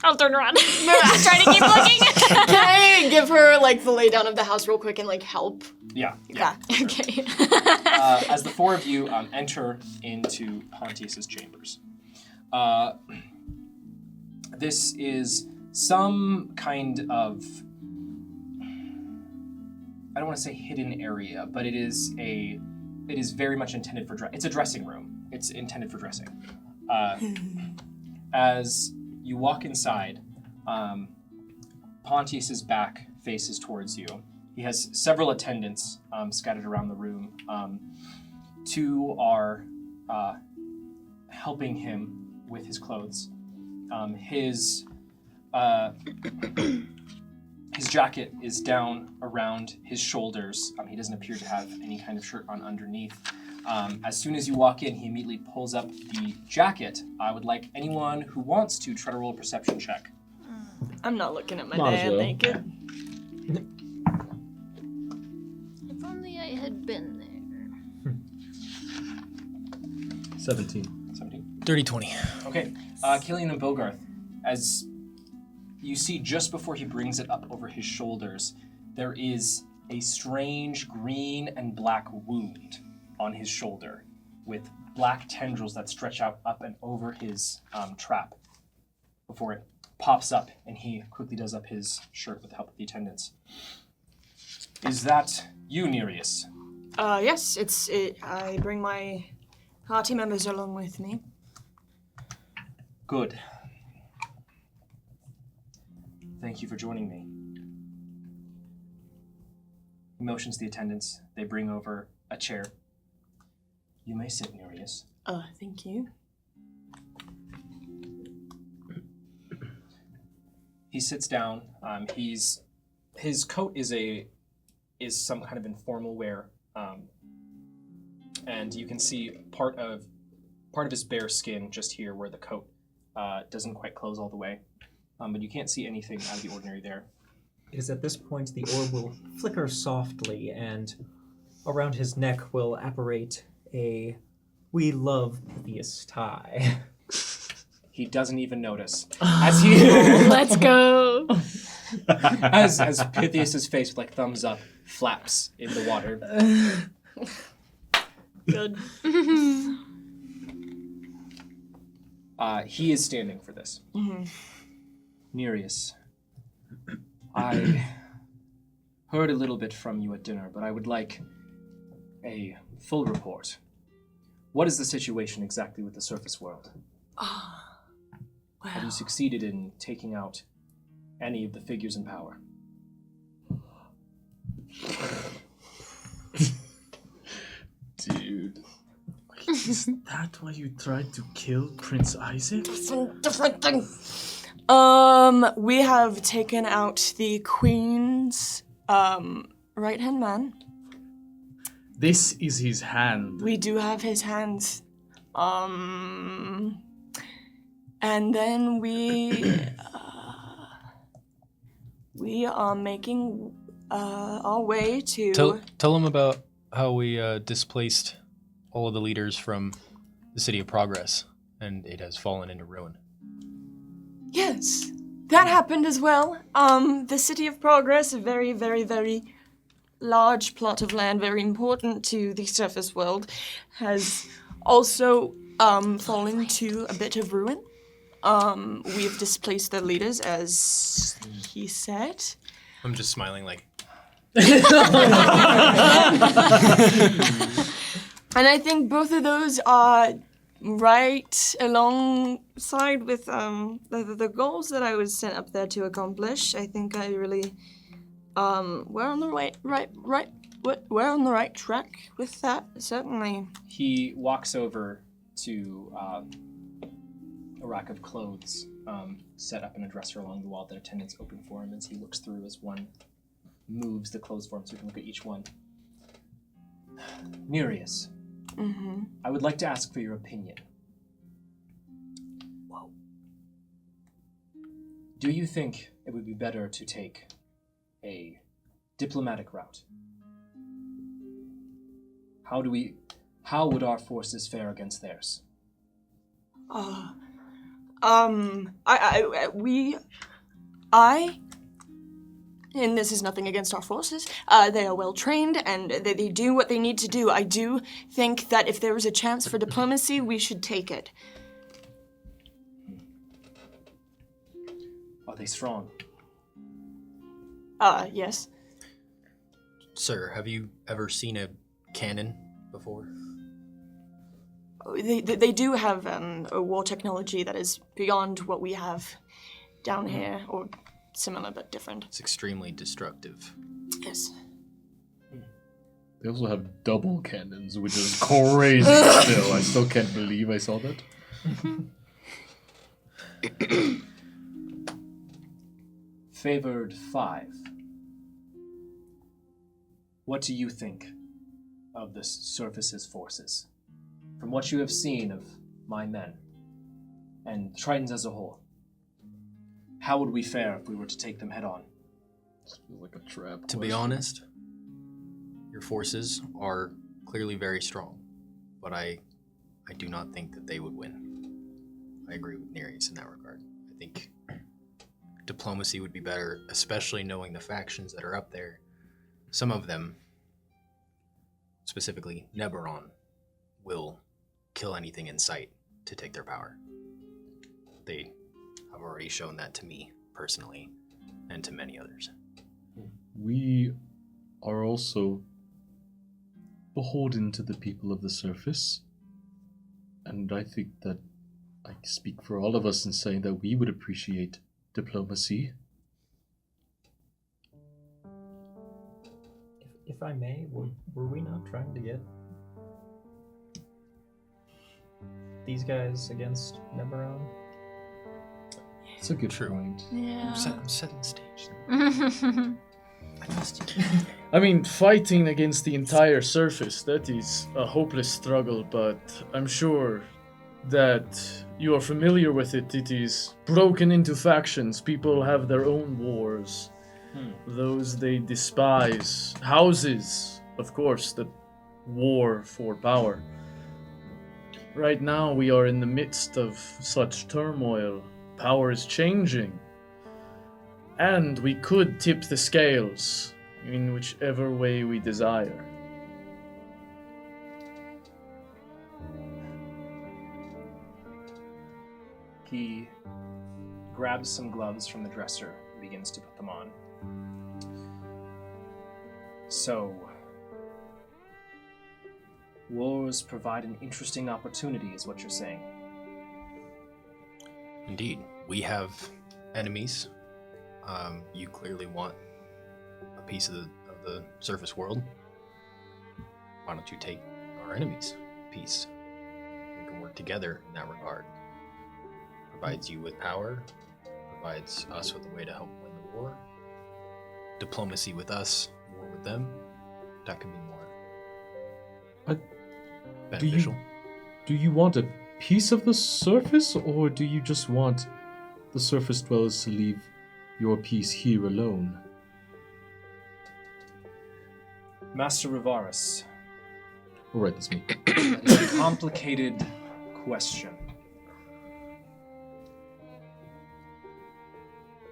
I'll turn around. I'm trying to keep looking. Can I give her like the laydown of the house real quick and like help? Yeah. Yeah. Okay. As the 4 of you enter into Pontius's chambers. This is some kind of, I don't want to say hidden area, but it is very much intended for it's a dressing room. It's intended for dressing. As you walk inside, Pontius's back faces towards you. He has several attendants scattered around the room. 2 are helping him with his clothes. His jacket is down around his shoulders. He doesn't appear to have any kind of shirt on underneath. As soon as you walk in, he immediately pulls up the jacket. I would like anyone who wants to try to roll a perception check. I'm not looking at my Might as dad well. naked. If only I had been there. 17. 17. 30-20. Okay. Killian and Bogarth, as you see just before he brings it up over his shoulders, there is a strange green and black wound on his shoulder with black tendrils that stretch out up and over his trap before it pops up, and he quickly does up his shirt with the help of the attendants. Is that you, Nereus? Yes, I bring my party members along with me. Good. Thank you for joining me. He motions the attendants. They bring over a chair. You may sit, Nereus. Thank you. He sits down. His coat is some kind of informal wear, and you can see part of his bare skin just here where the coat doesn't quite close all the way, but you can't see anything out of the ordinary there. It is at this point the orb will flicker softly, and around his neck will apparate a "We love Pythias" tie. He doesn't even notice as he Let's go. as Pythias's face with like thumbs up flaps in the water. Good. He is standing for this. Nereus, I heard a little bit from you at dinner, but I would like a full report. What is the situation exactly with the surface world? Have you succeeded in taking out any of the figures in power? Dude. Is that why you tried to kill Prince Isaac? Some different thing. We have taken out the Queen's right-hand man. This is his hand. We do have his hands. And then we are making our way to. Tell them about how we displaced all of the leaders from the City of Progress, and it has fallen into ruin. Yes, that happened as well. The City of Progress, a very, very, very large plot of land, very important to the surface world, has also fallen to a bit of ruin. We've displaced their leaders, as he said. I'm just smiling like... And I think both of those are right alongside with the goals that I was sent up there to accomplish. I think I really we're on the we're on the right track with that, certainly. He walks over to a rack of clothes set up in a dresser along the wall that attendants open for him as he looks through as one moves the clothes for him so he can look at each one. Nereus, I would like to ask for your opinion. Whoa. Do you think it would be better to take a diplomatic route? How would our forces fare against theirs? And this is nothing against our forces. They are well trained and they do what they need to do. I do think that if there is a chance for diplomacy, we should take it. Are they strong? Yes. Sir, have you ever seen a cannon before? They do have a war technology that is beyond what we have down here, or similar but different. It's extremely destructive. Yes. They also have double cannons, which is crazy still. I still can't believe I saw that. Favored 5. What do you think of the surface's forces? From what you have seen of my men and the Tritons as a whole, how would we fare if we were to take them head on? This feels like a trap. To be honest, your forces are clearly very strong, but I do not think that they would win. I agree with Nereus in that regard. I think diplomacy would be better, especially knowing the factions that are up there. Some of them, specifically Neberon, will kill anything in sight to take their power. They have already shown that to me personally and to many others. We are also beholden to the people of the surface, and I think that I speak for all of us in saying that we would appreciate diplomacy. If I may, were we not trying to get these guys against Neberon? It's a good True. point. Yeah. I'm setting the stage. I trust you. I mean, fighting against the entire surface, that is a hopeless struggle, but I'm sure that you are familiar with it. It is broken into factions. People have their own wars. Those they despise. Houses, of course, that war for power. Right now, we are in the midst of such turmoil. Power is changing. And we could tip the scales in whichever way we desire. He grabs some gloves from the dresser and begins to put them on. So, wars provide an interesting opportunity, is what you're saying. Indeed, we have enemies. You clearly want a piece of the surface world. Why don't you take our enemies' piece? We can work together in that regard. Provides you with power, provides us with a way to help win the war. Diplomacy with us, war with them. That can be more beneficial. Do you want a piece of the surface, or do you just want the surface dwellers to leave your piece here alone? Master Rivaris, Alright, that's me. that is a complicated question.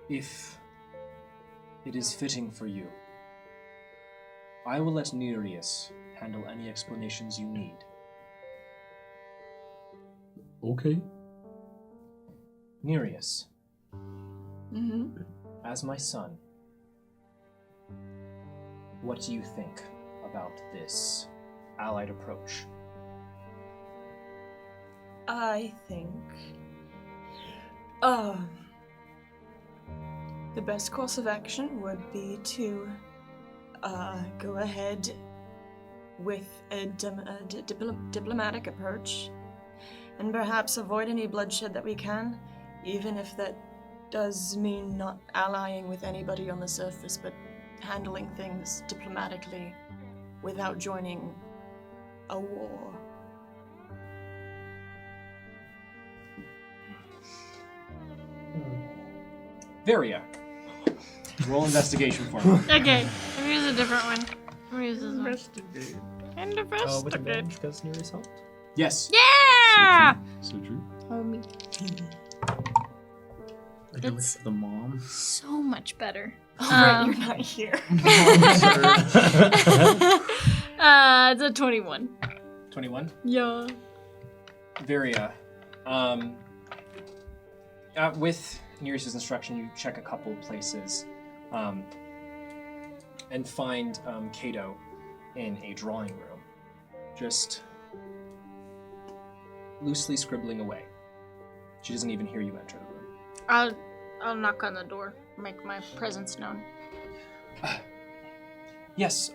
If it is fitting for you, I will let Nereus handle any explanations you need. Okay. Nereus, Mm-hmm. as my son, what do you think about this allied approach? I think the best course of action would be to go ahead with a diplomatic approach and perhaps avoid any bloodshed that we can, even if that does mean not allying with anybody on the surface, but handling things diplomatically without joining a war. Varia, roll investigation for me. Okay, I'm gonna use a different one. I'm gonna use this one. Investigate. And With investigate. advantage because Nereus helped. Yes. Yeah! So true. Homie. I do It's- it for the mom. So much better. Right, you're not here. It's a 21. 21. Yeah. Varia, with Nereus' instruction, you check a couple places and find Kato in a drawing room, just loosely scribbling away. She doesn't even hear you enter the room. I'll knock on the door, make my presence known. Yes,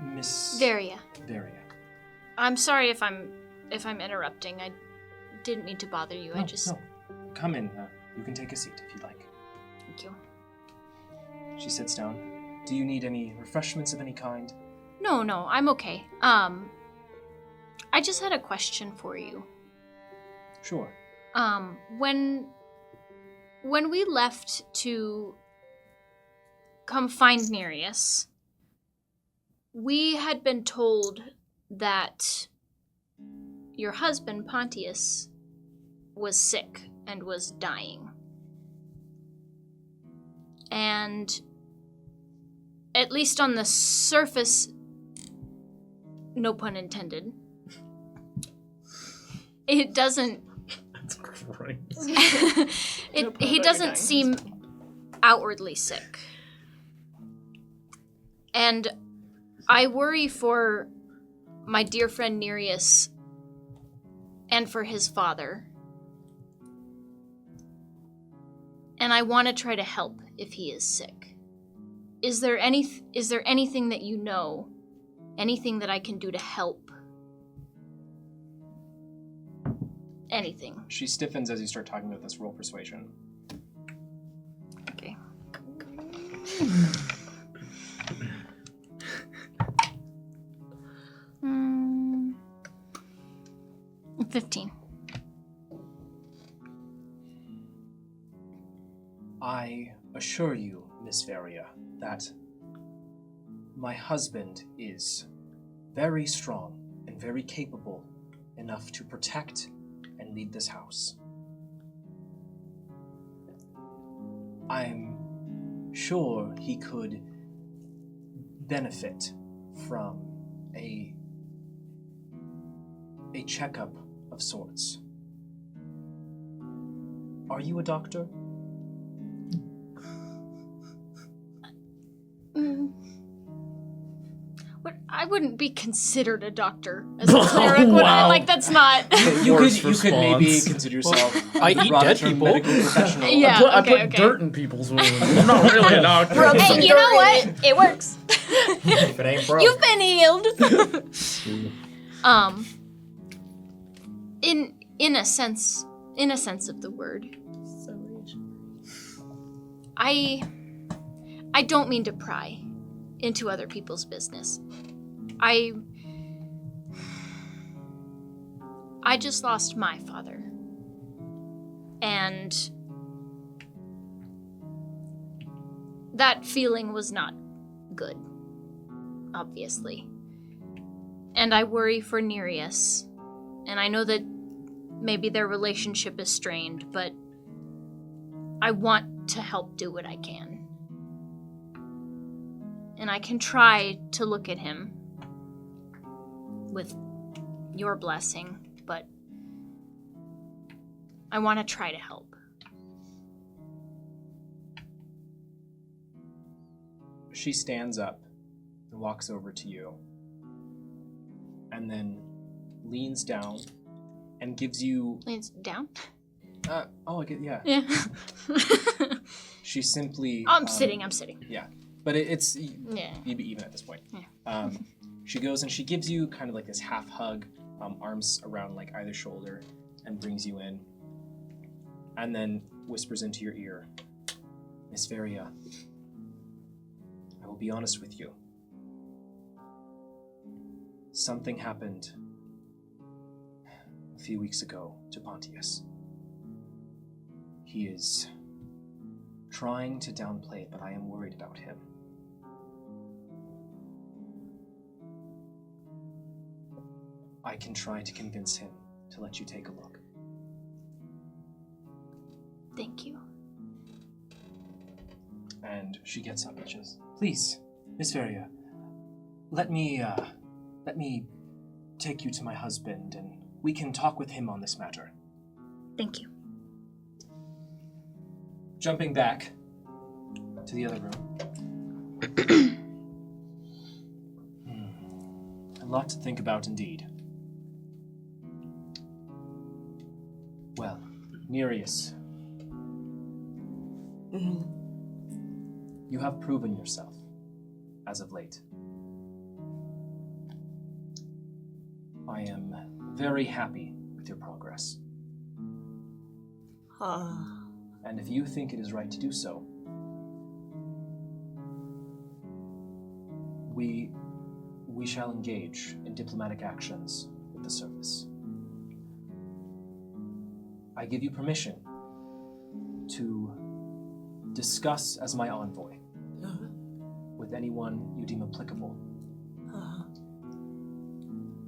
Miss Varia. Varia. I'm sorry if I'm interrupting. I didn't mean to bother you. I just No. Come in. You can take a seat if you'd like. Thank you. She sits down. Do you need any refreshments of any kind? No, I'm okay. I just had a question for you. Sure. When we left to come find Nereus, we had been told that your husband, Pontius, was sick and was dying. And at least on the surface, no pun intended, it doesn't That's great. he doesn't seem outwardly sick. And I worry for my dear friend Nereus and for his father. And I want to try to help if he is sick. Is there anything that you know, anything that I can do to help? anything. She stiffens as you start talking about this. Roll persuasion. Okay. 15. I assure you, Miss Varia, that my husband is very strong and very capable enough to protect and lead this house. I'm sure he could benefit from a checkup of sorts. Are you a doctor? I wouldn't be considered a doctor as a cleric. Would I? Like, that's not. You could maybe consider yourself. I eat dead people. Medical professional. Yeah. I put okay. dirt in people's wounds. I'm not really a doctor. Hey, you know what? It works. If it ain't broke. You've been healed. In a sense of the word, I don't mean to pry into other people's business. I just lost my father. And that feeling was not good, obviously. And I worry for Nereus. And I know that maybe their relationship is strained, but I want to help do what I can. And I can try to look at him with your blessing, but I want to try to help. She stands up and walks over to you, and then leans down and gives you... Leans down? Yeah. Yeah. She simply... I'm sitting. Yeah. But it's... Yeah. You'd be even at this point. Yeah. She goes and she gives you kind of like this half hug, arms around like either shoulder, and brings you in. And then whispers into your ear, Miss Varia, I will be honest with you. Something happened a few weeks ago to Pontius. He is trying to downplay it, but I am worried about him. I can try to convince him to let you take a look. Thank you. And she gets up and says, Please, Miss Varia, let me take you to my husband and we can talk with him on this matter. Thank you. Jumping back to the other room. A lot to think about indeed. Well, Nereus. You have proven yourself as of late. I am very happy with your progress. And if you think it is right to do so, we shall engage in diplomatic actions with the service. I give you permission to discuss as my envoy with anyone you deem applicable.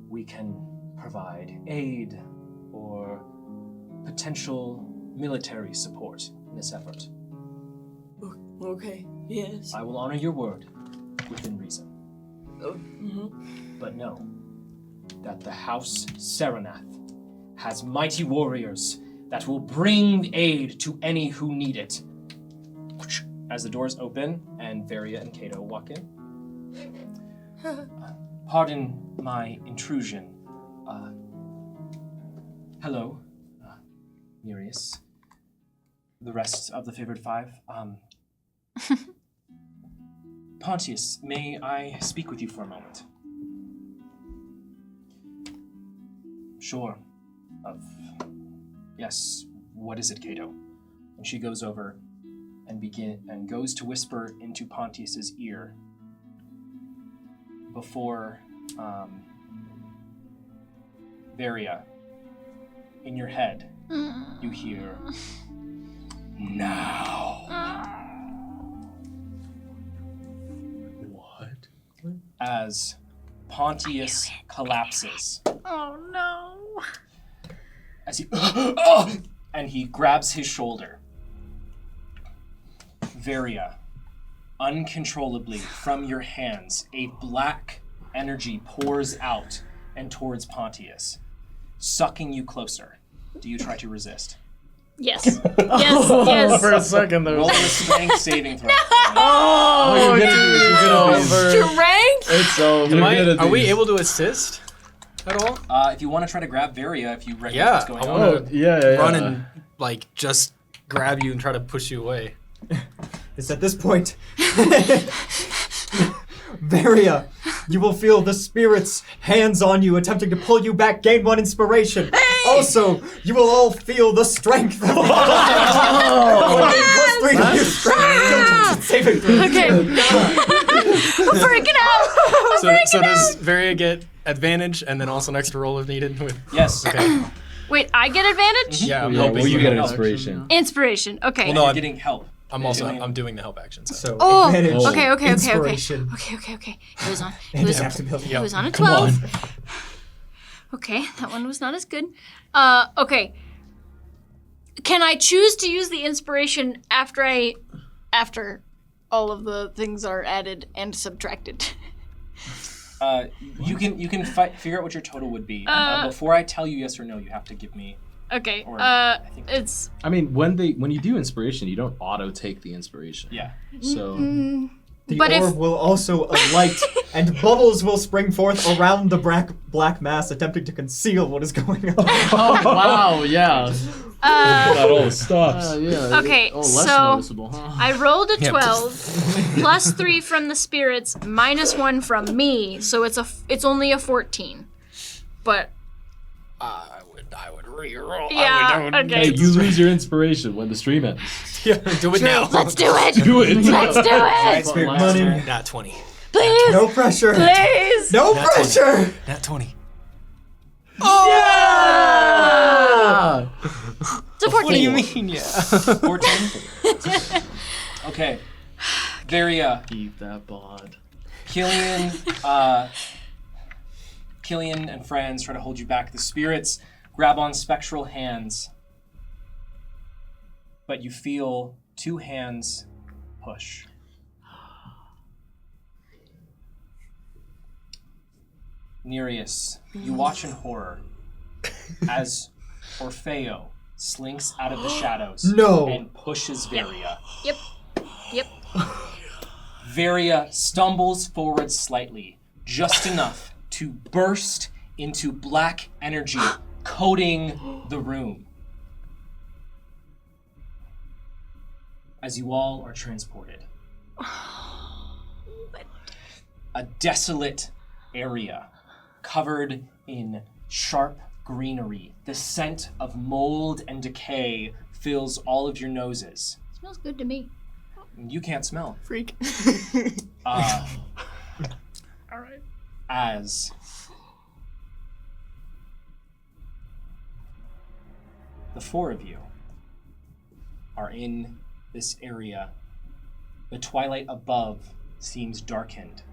We can provide aid or potential military support in this effort. Okay, yes. I will honor your word within reason. But know that the House Saranath has mighty warriors that will bring aid to any who need it. As the doors open and Varia and Cato walk in. Pardon my intrusion. Hello, Nereus. The rest of the favored five. Pontius, may I speak with you for a moment? Sure. Of Yes, what is it, Cato? And she goes over and goes to whisper into Pontius's ear before Varia, in your head, you hear, now. What? As Pontius collapses. Oh no. As he, and he grabs his shoulder. Varia, uncontrollably from your hands, a black energy pours out and towards Pontius, sucking you closer. Do you try to resist? Yes. Yes. For a second there. Roll a strength saving throw. Oh, you're gonna be Strength? It's over. Are we able to assist at all? If you want to try to grab Varia, if you recognize Yeah, what's going I on. wanna yeah. run and like just grab you and try to push you away. It's at this point. Varia, you will feel the spirit's hands on you, attempting to pull you back. Gain 1 inspiration. Also, you will all feel the strength of +3 to your strength. Saving throw. Okay. I'm freaking out. So does Varia get advantage and then also an extra roll if needed? Yes. Okay. Wait, I get advantage? Yeah, I'm Yeah, hoping well, you get an help. inspiration. Inspiration. Okay. Well, no, You're I'm, getting help. I'm doing the help action. So. So, Oh, advantage, okay. inspiration, Okay. It was on. It and was, adaptability. it was on a Come 12. on. Okay, that one was not as good. Okay. Can I choose to use the inspiration after all of the things are added and subtracted? You can figure out what your total would be. Before I tell you yes or no, you have to give me. Okay. Or I think- It's I mean, when you do inspiration, you don't auto take the inspiration. Yeah. So The But if- orb will also alight, and bubbles will spring forth around the black mass, attempting to conceal what is going on. Oh, wow, yeah. that all stops. Yeah. Okay, less so- noticeable, huh? I rolled a Yeah. 12 plus 3 from the spirits minus 1 from me, so it's only a 14. But I would re-roll. yeah, Hey, okay. you lose your inspiration when the stream ends. Yeah, do it now. Let's do it. Do it. Let's do it. Spirit money. Nat 20. Please. No pressure. Please. No Nat pressure. Nat 20. It's a 14. What do you mean, yeah? 14. Okay. Varia, Eat that bod. Killian and friends try to hold you back. The spirits grab on spectral hands, but you feel 2 hands push. Nereus, you watch in horror as Orfeo slinks out of the shadows No. and pushes Varia. Yep. Varia stumbles forward slightly, just enough to burst into black energy coating the room. As you all are transported. A desolate area covered in sharp greenery. The scent of mold and decay fills all of your noses. Smells good to me. You can't smell. Freak. All right. As the 4 of you are in this area, the twilight above seems darkened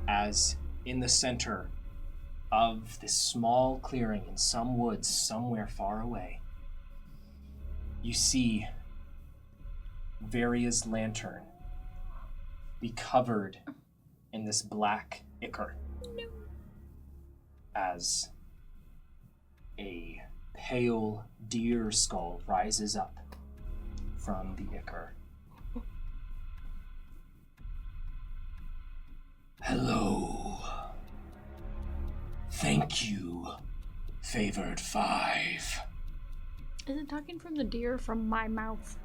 as in the center of this small clearing in some woods somewhere far away, you see Varia's lantern be covered in this black ichor as a pale deer skull rises up from the ichor. Hello. Thank you, favored 5. Is it talking from the deer or from my mouth?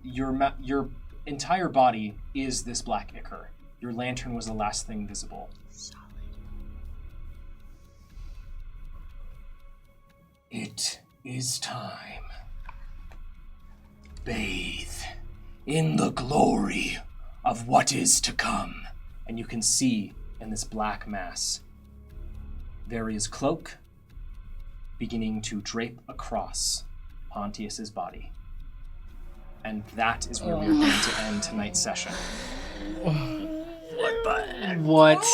Your entire body is this black ichor. Your lantern was the last thing visible. Solid. It is time. Bathe in the glory of what is to come. And you can see in this black mass, Varia's cloak beginning to drape across Pontius's body. And that is where we are going to end tonight's session. What?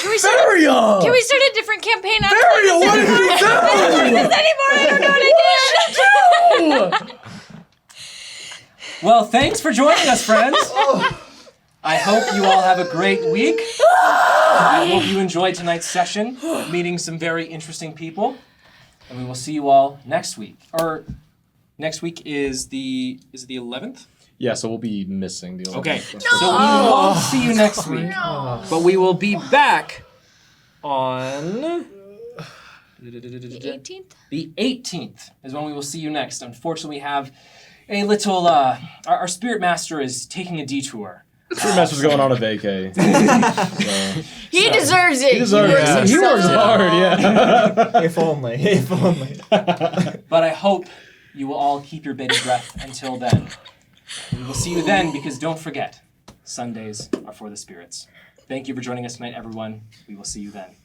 Can we start? Varia! Can we start a different campaign? Varia, what did you do? I don't do this anymore. I don't know what I did. Well, thanks for joining us, friends. I hope you all have a great week. I hope you enjoyed tonight's session, meeting some very interesting people. And we will see you all next week. Or next week is the 11th? Yeah, so we'll be missing the 11th. Okay. So we won't see you next week. But we will be back on The 18th? the 18th is when we will see you next. Unfortunately, we have a little our spirit master is taking a detour. Spirit Master's going on a vacay. He deserves it. He deserves it. He works hard, yeah. If only. If only. But I hope you will all keep your bated breath until then. We will see you then, because don't forget, Sundays are for the spirits. Thank you for joining us tonight, everyone. We will see you then.